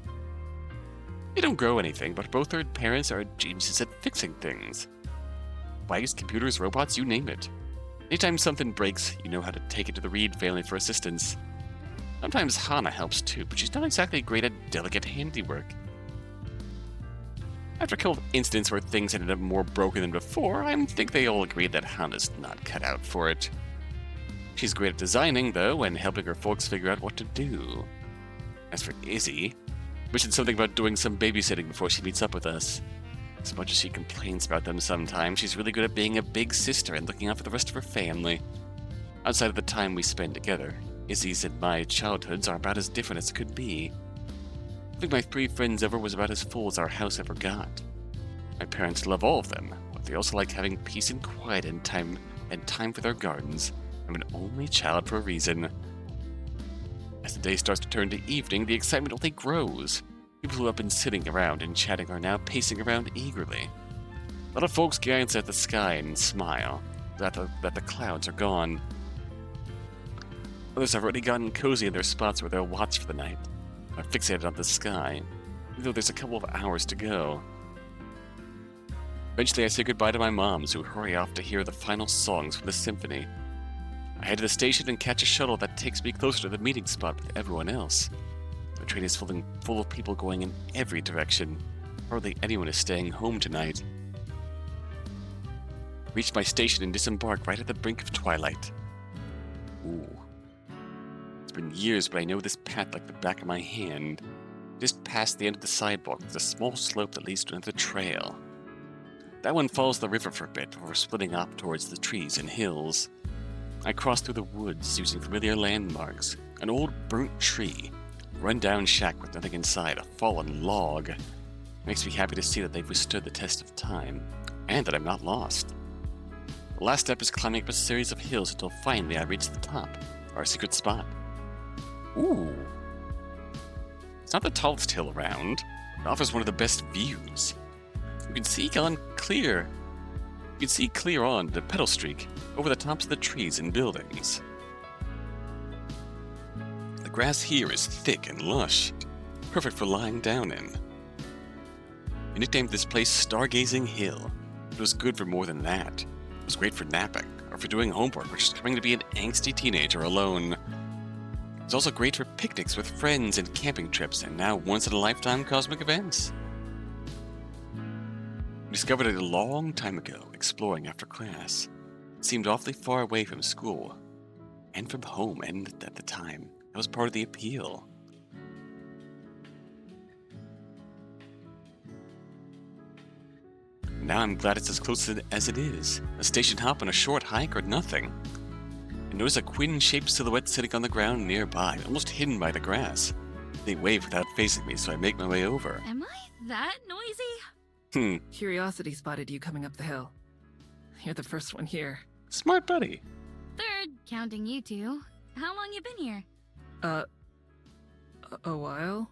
They don't grow anything, but both their parents are geniuses at fixing things. Bikes, computers, robots, you name it. Anytime something breaks, you know how to take it to the Reed family for assistance. Sometimes Hana helps too, but she's not exactly great at delicate handiwork. After a couple of incidents where things ended up more broken than before, I think they all agreed that Hana's not cut out for it. She's great at designing, though, and helping her folks figure out what to do. As for Izzy, mentioned something about doing some babysitting before she meets up with us. As much as she complains about them sometimes, she's really good at being a big sister and looking out for the rest of her family. Outside of the time we spend together, Izzy's and my childhoods are about as different as it could be. Having my 3 friends over was about as full as our house ever got. My parents love all of them, but they also like having peace and quiet and time for their gardens. I'm an only child for a reason. As the day starts to turn to evening, the excitement only grows. People who have been sitting around and chatting are now pacing around eagerly. A lot of folks glance at the sky and smile that the clouds are gone. Others have already gotten cozy in their spots where they'll watch for the night, are fixated on the sky, even though there's a couple of hours to go. Eventually, I say goodbye to my moms, who hurry off to hear the final songs from the symphony. I head to the station and catch a shuttle that takes me closer to the meeting spot with everyone else. The train is full of people going in every direction. Hardly anyone is staying home tonight. I reach my station and disembark right at the brink of twilight. Ooh. It's been years, but I know this path like the back of my hand. Just past the end of the sidewalk, there's a small slope that leads to another trail. That one follows the river for a bit, before splitting off towards the trees and hills. I cross through the woods using familiar landmarks. An old burnt tree, a run-down shack with nothing inside, a fallen log. It makes me happy to see that they've withstood the test of time, and that I'm not lost. The last step is climbing up a series of hills until finally I reach the top, our secret spot. Ooh. It's not the tallest hill around, but it offers one of the best views. You can see clear on the pedal streak over the tops of the trees and buildings. The grass here is thick and lush, perfect for lying down in. We nicknamed this place Stargazing Hill. It was good for more than that. It was great for napping, or for doing homework, or just coming to be an angsty teenager alone. It was also great for picnics with friends and camping trips, and now once-in-a-lifetime cosmic events. We discovered it a long time ago, exploring after class. It seemed awfully far away from school, and from home, and at the time, that was part of the appeal. Now I'm glad it's as close as it is. A station hop and a short hike or nothing. I notice a Quinn-shaped silhouette sitting on the ground nearby, almost hidden by the grass. They wave without facing me, so I make my way over. Am I that noisy? Curiosity spotted you coming up the hill. You're the first one here. Smart buddy. Third, counting you two. How long you been here? A while?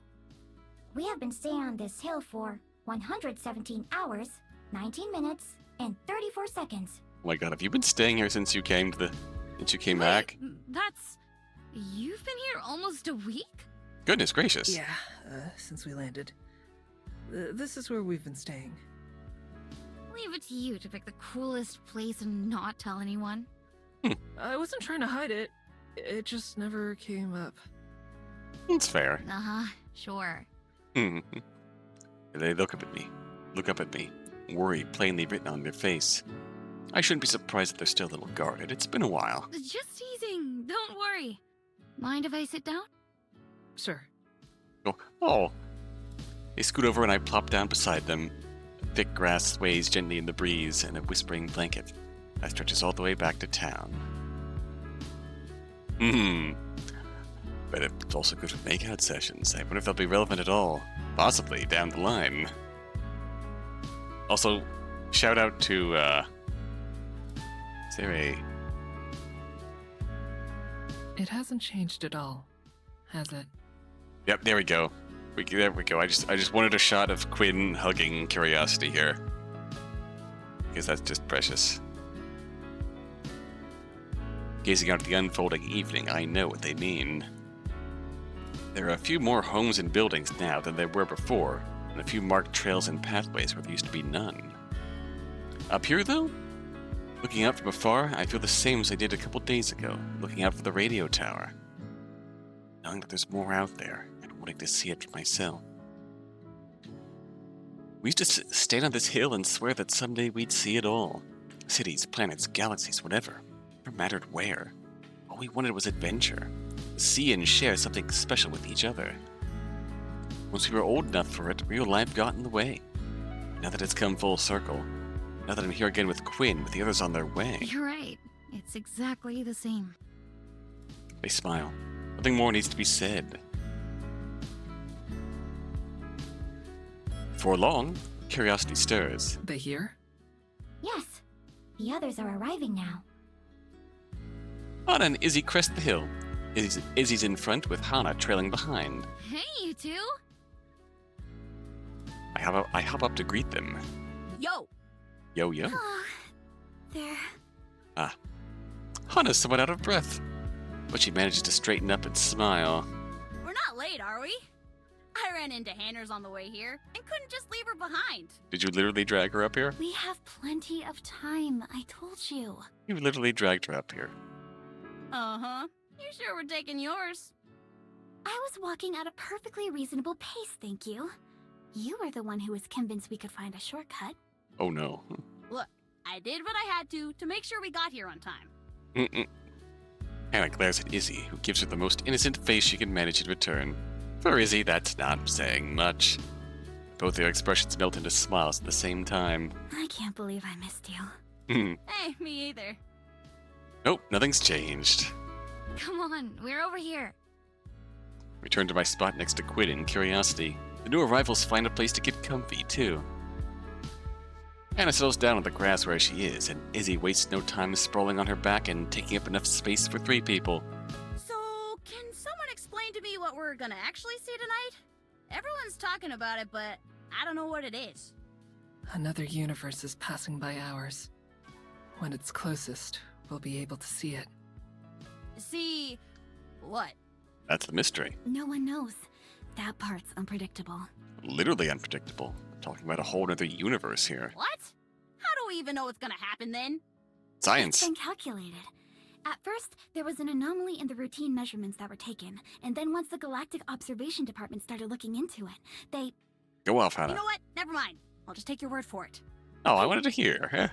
We have been staying on this hill for 117 hours, 19 minutes, and 34 seconds. Oh my god, have you been staying here since you came back? That's... You've been here almost a week? Goodness gracious. Yeah, since we landed. This is where we've been staying. Leave it to you to pick the coolest place and not tell anyone. I wasn't trying to hide it. It just never came up. It's fair. Uh-huh, sure. They look up at me. Worry plainly written on their face. I shouldn't be surprised that they're still a little guarded. It's been a while. Just teasing, don't worry. Mind if I sit down? Sure. Oh. They scoot over and I plop down beside them. The thick grass sways gently in the breeze, and a whispering blanket that stretches all the way back to town. But it's also good for makeout sessions. I wonder if they'll be relevant at all. Possibly down the line. Also, shout out to, is there a... It hasn't changed at all, has it? Yep, there we go. There we go. I just wanted a shot of Quinn hugging Curiosity here. Because that's just precious. Gazing out at the unfolding evening, I know what they mean. There are a few more homes and buildings now than there were before, and a few marked trails and pathways where there used to be none. Up here, though? Looking out from afar, I feel the same as I did a couple days ago, looking out for the radio tower. Knowing that there's more out there, and wanting to see it for myself. We used to stand on this hill and swear that someday we'd see it all. Cities, planets, galaxies, whatever. Never mattered where. All we wanted was adventure. To see and share something special with each other. Once we were old enough for it, real life got in the way. Now that it's come full circle, now that I'm here again with Quinn, with the others on their way. You're right. It's exactly the same. They smile. Nothing more needs to be said. Before long, Curiosity stirs. They here? The others are arriving now. Hana and Izzy crest the hill. Izzy's in front with Hana trailing behind. Hey, you two! I hop up to greet them. Yo! Yo, yo. Oh, there. Hana's somewhat out of breath, but she manages to straighten up and smile. We're not late, are we? I ran into Hanners on the way here and couldn't just leave her behind. Did you literally drag her up here? We have plenty of time, I told you. You literally dragged her up here. Uh-huh. You sure we're taking yours? I was walking at a perfectly reasonable pace, thank you. You were the one who was convinced we could find a shortcut. Oh no. Look, I did what I had to make sure we got here on time. Mm-mm. Hana glares at Izzy, who gives her the most innocent face she can manage in return. For Izzy, that's not saying much. Both their expressions melt into smiles at the same time. I can't believe I missed you. Hey, me either. Nope, nothing's changed. Come on, we're over here. Return to my spot next to Quinn in curiosity. The new arrivals find a place to get comfy, too. Hana settles down on the grass where she is, and Izzy wastes no time sprawling on her back and taking up enough space for 3 people. So, can someone explain to me what we're gonna actually see tonight? Everyone's talking about it, but I don't know what it is. Another universe is passing by ours. When it's closest, we'll be able to see it. See... what? That's the mystery. No one knows. That part's unpredictable. Literally unpredictable. Talking about a whole other universe here. What? How do we even know what's gonna happen then? Science. It's been calculated. At first, there was an anomaly in the routine measurements that were taken, and then once the Galactic Observation Department started looking into it, they... Go off, Hana. You know what? Never mind. I'll just take your word for it. Oh, I wanted to hear, huh?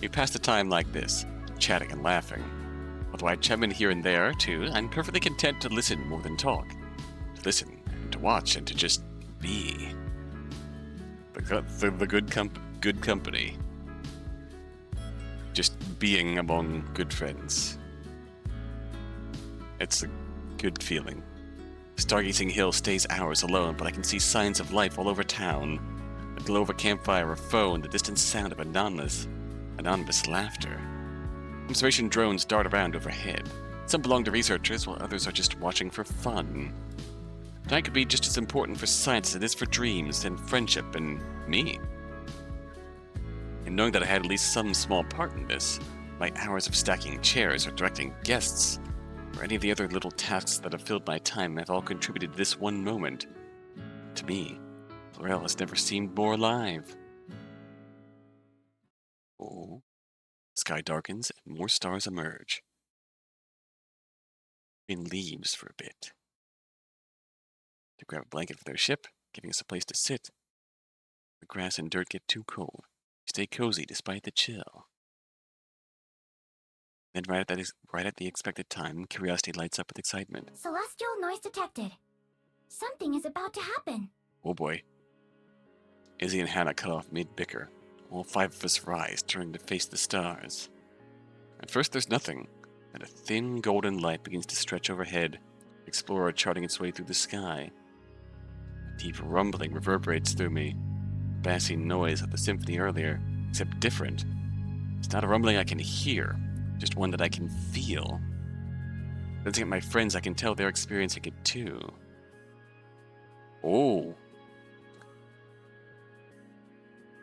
We pass the time like this, chatting and laughing. Although I chime in here and there, too, I'm perfectly content to listen more than talk. To listen, and to watch, and to just be. The good company. Just being among good friends. It's a good feeling. Stargazing Hill stays hours alone, but I can see signs of life all over town. The glow of a campfire, a foe, and the distant sound of anonymous laughter. Observation drones dart around overhead. Some belong to researchers, while others are just watching for fun. Tonight could be just as important for science as it is for dreams and friendship and me. And knowing that I had at least some small part in this, my hours of stacking chairs or directing guests, or any of the other little tasks that have filled my time have all contributed to this one moment. To me, Florell has never seemed more alive. Oh. Sky darkens and more stars emerge. Quinn leaves for a bit. To grab a blanket for their ship, giving us a place to sit. The grass and dirt get too cold. We stay cozy despite the chill. Then right at the expected time, curiosity lights up with excitement. Celestial noise detected. Something is about to happen. Oh boy. Izzy and Hana cut off mid-bicker. All 5 of us rise, turning to face the stars. At first there's nothing, then a thin golden light begins to stretch overhead, Explorer charting its way through the sky. A deep rumbling reverberates through me, bassy noise of the symphony earlier, except different. It's not a rumbling I can hear, just one that I can feel. Glancing at my friends, I can tell they're experiencing it too. Oh.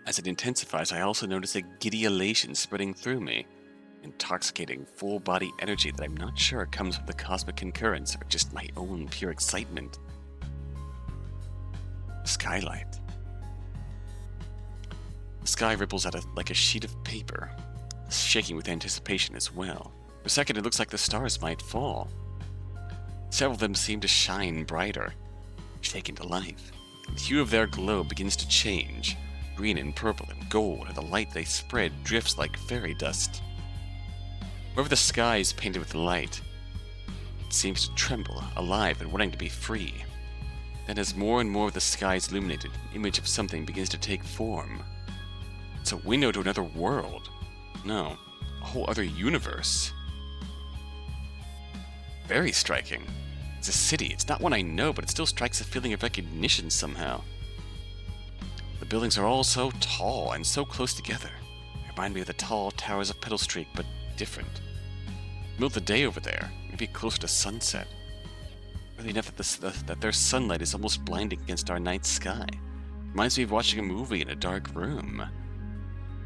As it intensifies, I also notice a giddy elation spreading through me. Intoxicating, full-body energy that I'm not sure comes with the cosmic concurrence or just my own pure excitement. The skylight. The sky ripples out like a sheet of paper, shaking with anticipation as well. For a second, it looks like the stars might fall. Several of them seem to shine brighter, shaken to life. The hue of their glow begins to change. Green and purple and gold, and the light they spread drifts like fairy dust. Wherever the sky is painted with light, it seems to tremble, alive and wanting to be free. Then as more and more of the sky is illuminated, an image of something begins to take form. It's a window to another world. No, a whole other universe. Very striking. It's a city. It's not one I know, but it still strikes a feeling of recognition somehow. The buildings are all so tall and so close together. They remind me of the tall towers of Petal Streak, but different. Middle of the day over there, maybe closer to sunset. Really enough that their sunlight is almost blinding against our night sky. Reminds me of watching a movie in a dark room.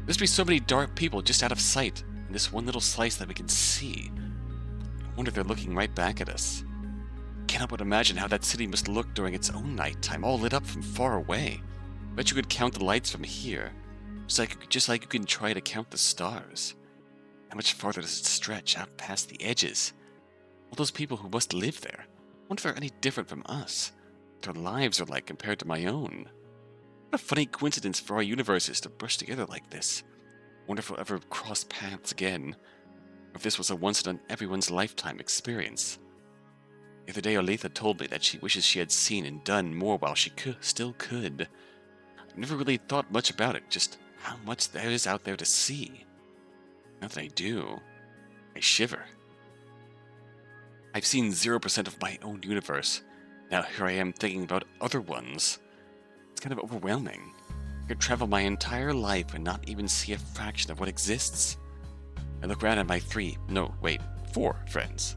There's be so many dark people just out of sight in this one little slice that we can see. I wonder if they're looking right back at us. Cannot but imagine how that city must look during its own nighttime, all lit up from far away. Bet you could count the lights from here, just like you can try to count the stars. How much farther does it stretch out past the edges? All those people who must live there. I wonder if they're any different from us. What their lives are like compared to my own. What a funny coincidence for our universes to brush together like this. I wonder if we'll ever cross paths again, or if this was a once-in-everyone's lifetime experience. The other day, Altha told me that she wishes she had seen and done more while she still could. I've never really thought much about it, just how much there is out there to see. Now that I do, I shiver. I've seen 0% of my own universe. Now here I am thinking about other ones. It's kind of overwhelming. I could travel my entire life and not even see a fraction of what exists. I look around at my 4 friends.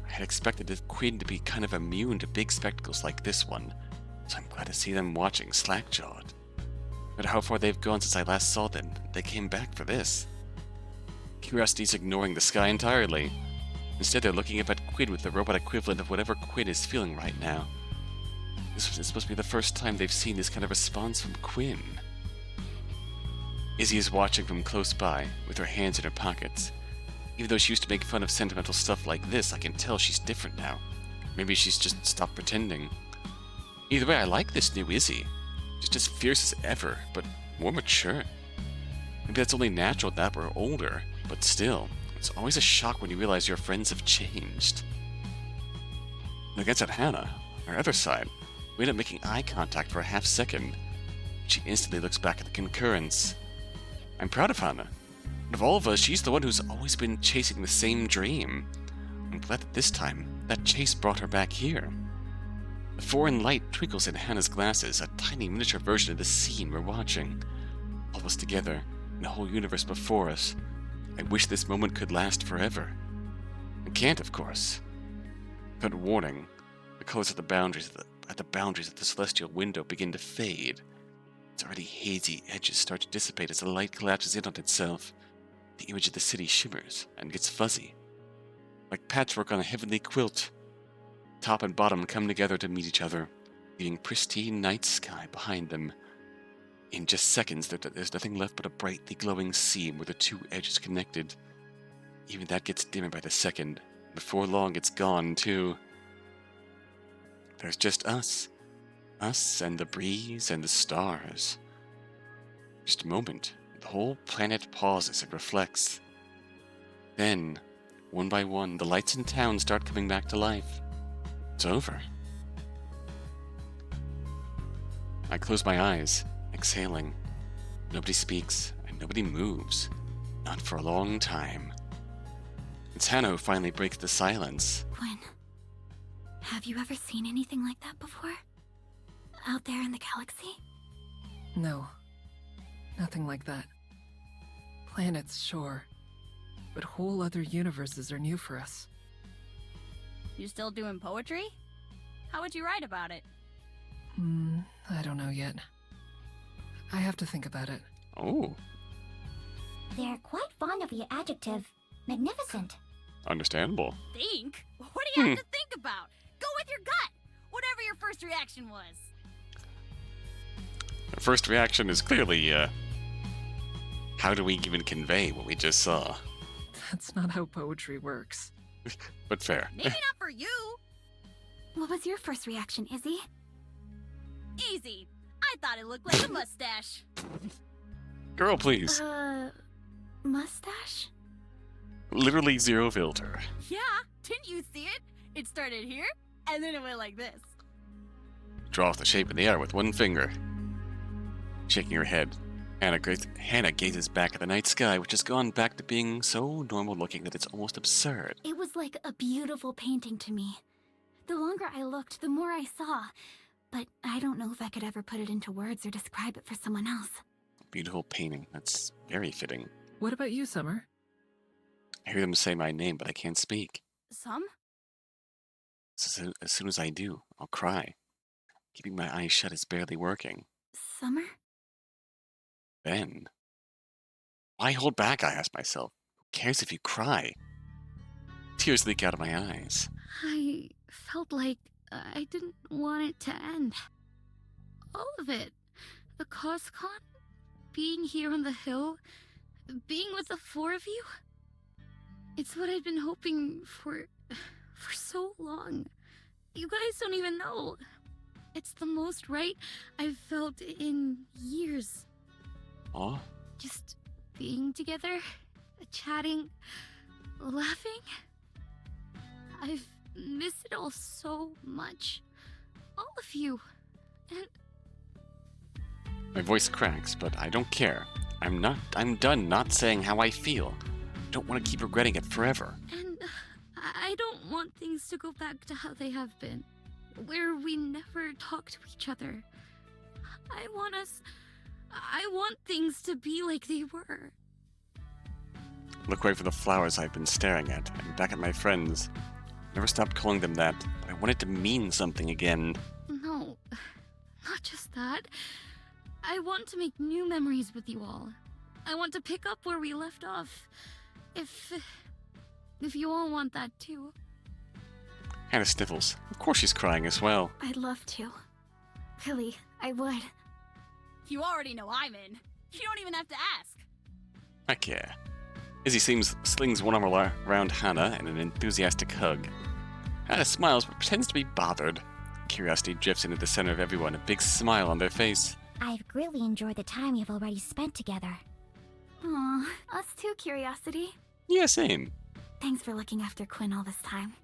I had expected Quinn to be kind of immune to big spectacles like this one, so I'm glad to see them watching slack-jawed. No matter how far they've gone since I last saw them, they came back for this. Curiosity's ignoring the sky entirely. Instead, they're looking up at Quinn with the robot equivalent of whatever Quinn is feeling right now. This is supposed to be the first time they've seen this kind of response from Quinn. Izzy is watching from close by, with her hands in her pockets. Even though she used to make fun of sentimental stuff like this, I can tell she's different now. Maybe she's just stopped pretending. Either way, I like this new Izzy. She's just fierce as ever, but more mature. Maybe that's only natural that we're older, but still, it's always a shock when you realize your friends have changed. Look, that's at Hannah, our other side. We end up making eye contact for a half second. She instantly looks back at the concurrence. I'm proud of Hannah. And of all of us, she's the one who's always been chasing the same dream. I'm glad that this time, that chase brought her back here. The foreign light twinkles in Hannah's glasses, a tiny miniature version of the scene we're watching. All of us together, and the whole universe before us. I wish this moment could last forever. It can't, of course. Without warning, the colors at the boundaries of the celestial window begin to fade. Its already hazy edges start to dissipate as the light collapses in on itself. The image of the city shimmers and gets fuzzy. Like patchwork on a heavenly quilt. Top and bottom come together to meet each other, leaving pristine night sky behind them. In just seconds, there's nothing left but a brightly glowing seam where the two edges connected. Even that gets dimmer by the second. Before long, it's gone, too. There's just us. Us and the breeze and the stars. Just a moment, the whole planet pauses and reflects. Then, one by one, the lights in town start coming back to life. It's over. I close my eyes, exhaling. Nobody speaks, and nobody moves. Not for a long time. It's Hannah who finally breaks the silence. Quinn, have you ever seen anything like that before? Out there in the galaxy? No. Nothing like that. Planets, sure. But whole other universes are new for us. You still doing poetry? How would you write about it? I don't know yet. I have to think about it. Oh, They're quite fond of the adjective magnificent. understandable. Think? What do you have to think about? Go with your gut! Whatever your first reaction was. Our first reaction is clearly, how do we even convey what we just saw? That's not how poetry works. But fair. Maybe not for you. What was your first reaction, Izzy? Easy. I thought it looked like a mustache. Girl, please. Mustache? Literally zero filter. Yeah, didn't you see it? It started here, and then it went like this. Draw off the shape in the air with one finger. Shaking her head, Hannah gazes back at the night sky, which has gone back to being so normal looking that it's almost absurd. It was like a beautiful painting to me. The longer I looked, the more I saw. but I don't know if I could ever put it into words or describe it for someone else. Beautiful painting. That's very fitting. What about you, Summer? I hear them say my name, but I can't speak. Some? As soon as I do, I'll cry. Keeping my eyes shut is barely working. Summer? Then, why hold back, I ask myself. Who cares if you cry? Tears leak out of my eyes. I felt like I didn't want it to end. All of it. The CosCon, being here on the hill, being with the four of you. It's what I'd been hoping for so long. You guys don't even know. It's the most right I've felt in years. Aw, Just being together, chatting, laughing. I've missed it all so much. All of you. And my voice cracks, but I don't care. I'm done not saying how I feel. I don't want to keep regretting it forever. I don't want things to go back to how they have been, where we never talk to each other. I want things to be like they were. Look away from the flowers I've been staring at, and back at my friends. Never stopped calling them that, but I want it to mean something again. No, not just that. I want to make new memories with you all. I want to pick up where we left off. If you all want that too. Hannah sniffles. Of course she's crying as well. I'd love to. Really, I would. You already know I'm in. You don't even have to ask. Heck yeah. Izzy slings one arm around Hannah in an enthusiastic hug. Hannah smiles but pretends to be bothered. Curiosity drifts into the center of everyone, a big smile on their face. I've really enjoyed the time we've already spent together. Aw, us too, Curiosity. Yeah, same. Thanks for looking after Quinn all this time.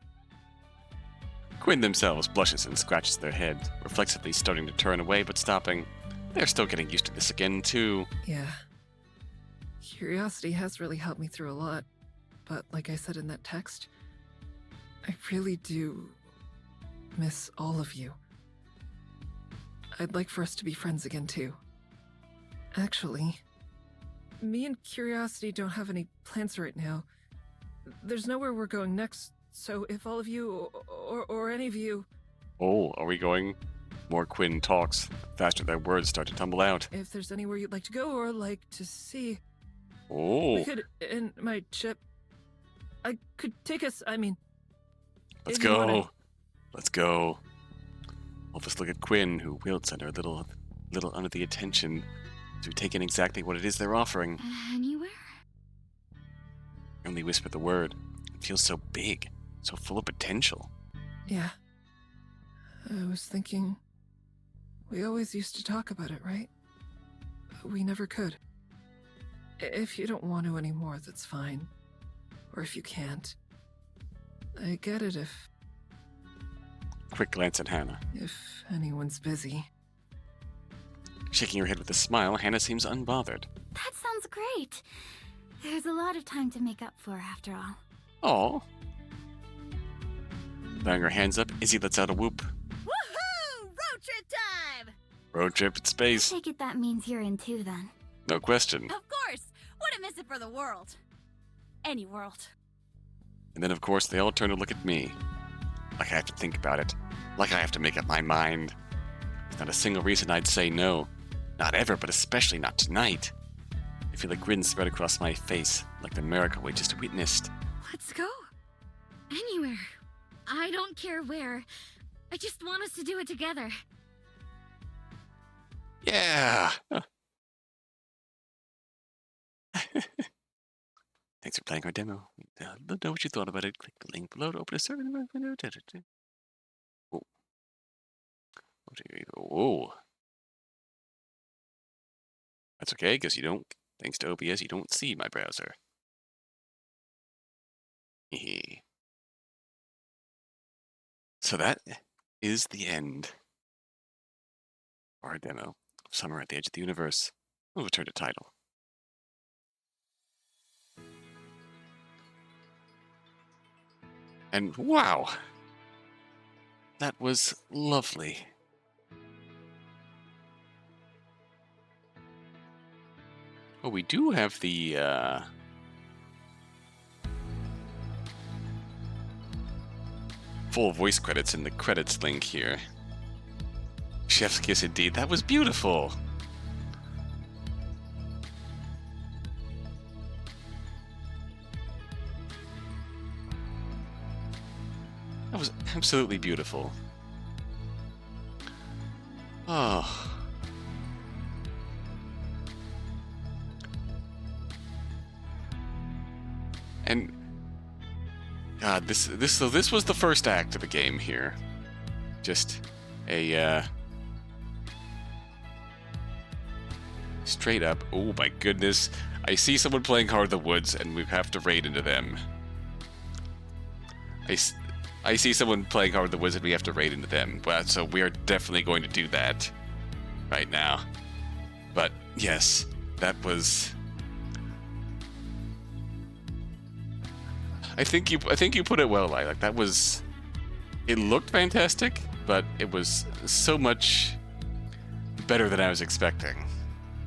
Quinn themselves blushes and scratches their head, reflexively starting to turn away but stopping. They're still getting used to this again, too. Yeah. Curiosity has really helped me through a lot, but like I said in that text, I really do miss all of you. I'd like for us to be friends again, too. Actually, me and Curiosity don't have any plans right now. There's nowhere we're going next, so if all of you, or any of you... Oh, are we going? More Quinn talks. Faster their words start to tumble out. If there's anywhere you'd like to go or like to see... Oh. We could, in my ship... I could take us, Let's if you go. wanna- Let's go. All of us look at Quinn, who wilts under a little under the attention to take in exactly what it is they're offering. Anywhere? I only whisper the word. It feels so big, so full of potential. Yeah. I was thinking... We always used to talk about it, right? But we never could. If you don't want to anymore, that's fine. Or if you can't. I get it if Quick glance at Hannah. anyone's busy. Shaking her head with a smile, Hannah seems unbothered. That sounds great. There's a lot of time to make up for after all. Aw. Throwing her hands up, Izzy lets out a whoop. Woohoo! Road trip time! Road trip in space. Take it that means you're in too, then. No question. Of course! Wouldn't miss it for the world. Any world. And then, of course, they all turn to look at me. Like I have to think about it. Like I have to make up my mind. There's not a single reason I'd say no. Not ever, but especially not tonight. I feel a grin spread across my face, like the miracle we just witnessed. Let's go. Anywhere. I don't care where. I just want us to do it together. Yeah! Thanks for playing our demo. Let us know what you thought about it. Click the link below to open a server. Oh. Oh. That's okay, because you don't, thanks to OBS, you don't see my browser. So that is the end of our demo of Summer at the Edge of the Universe. We'll return to title. And wow! That was lovely. Oh, we do have the full voice credits in the credits link here. Chef's kiss indeed. That was beautiful. That was absolutely beautiful. Oh. And God, this was the first act of the game here. Just a straight up. Oh my goodness! I see someone playing Heart of the Woods, and we have to raid into them. I see someone playing Heart of the Woods, and we have to raid into them. Well, so we are definitely going to do that right now. But yes, that was. I think you put it well, Lilac. That was. It looked fantastic, but it was so much better than I was expecting.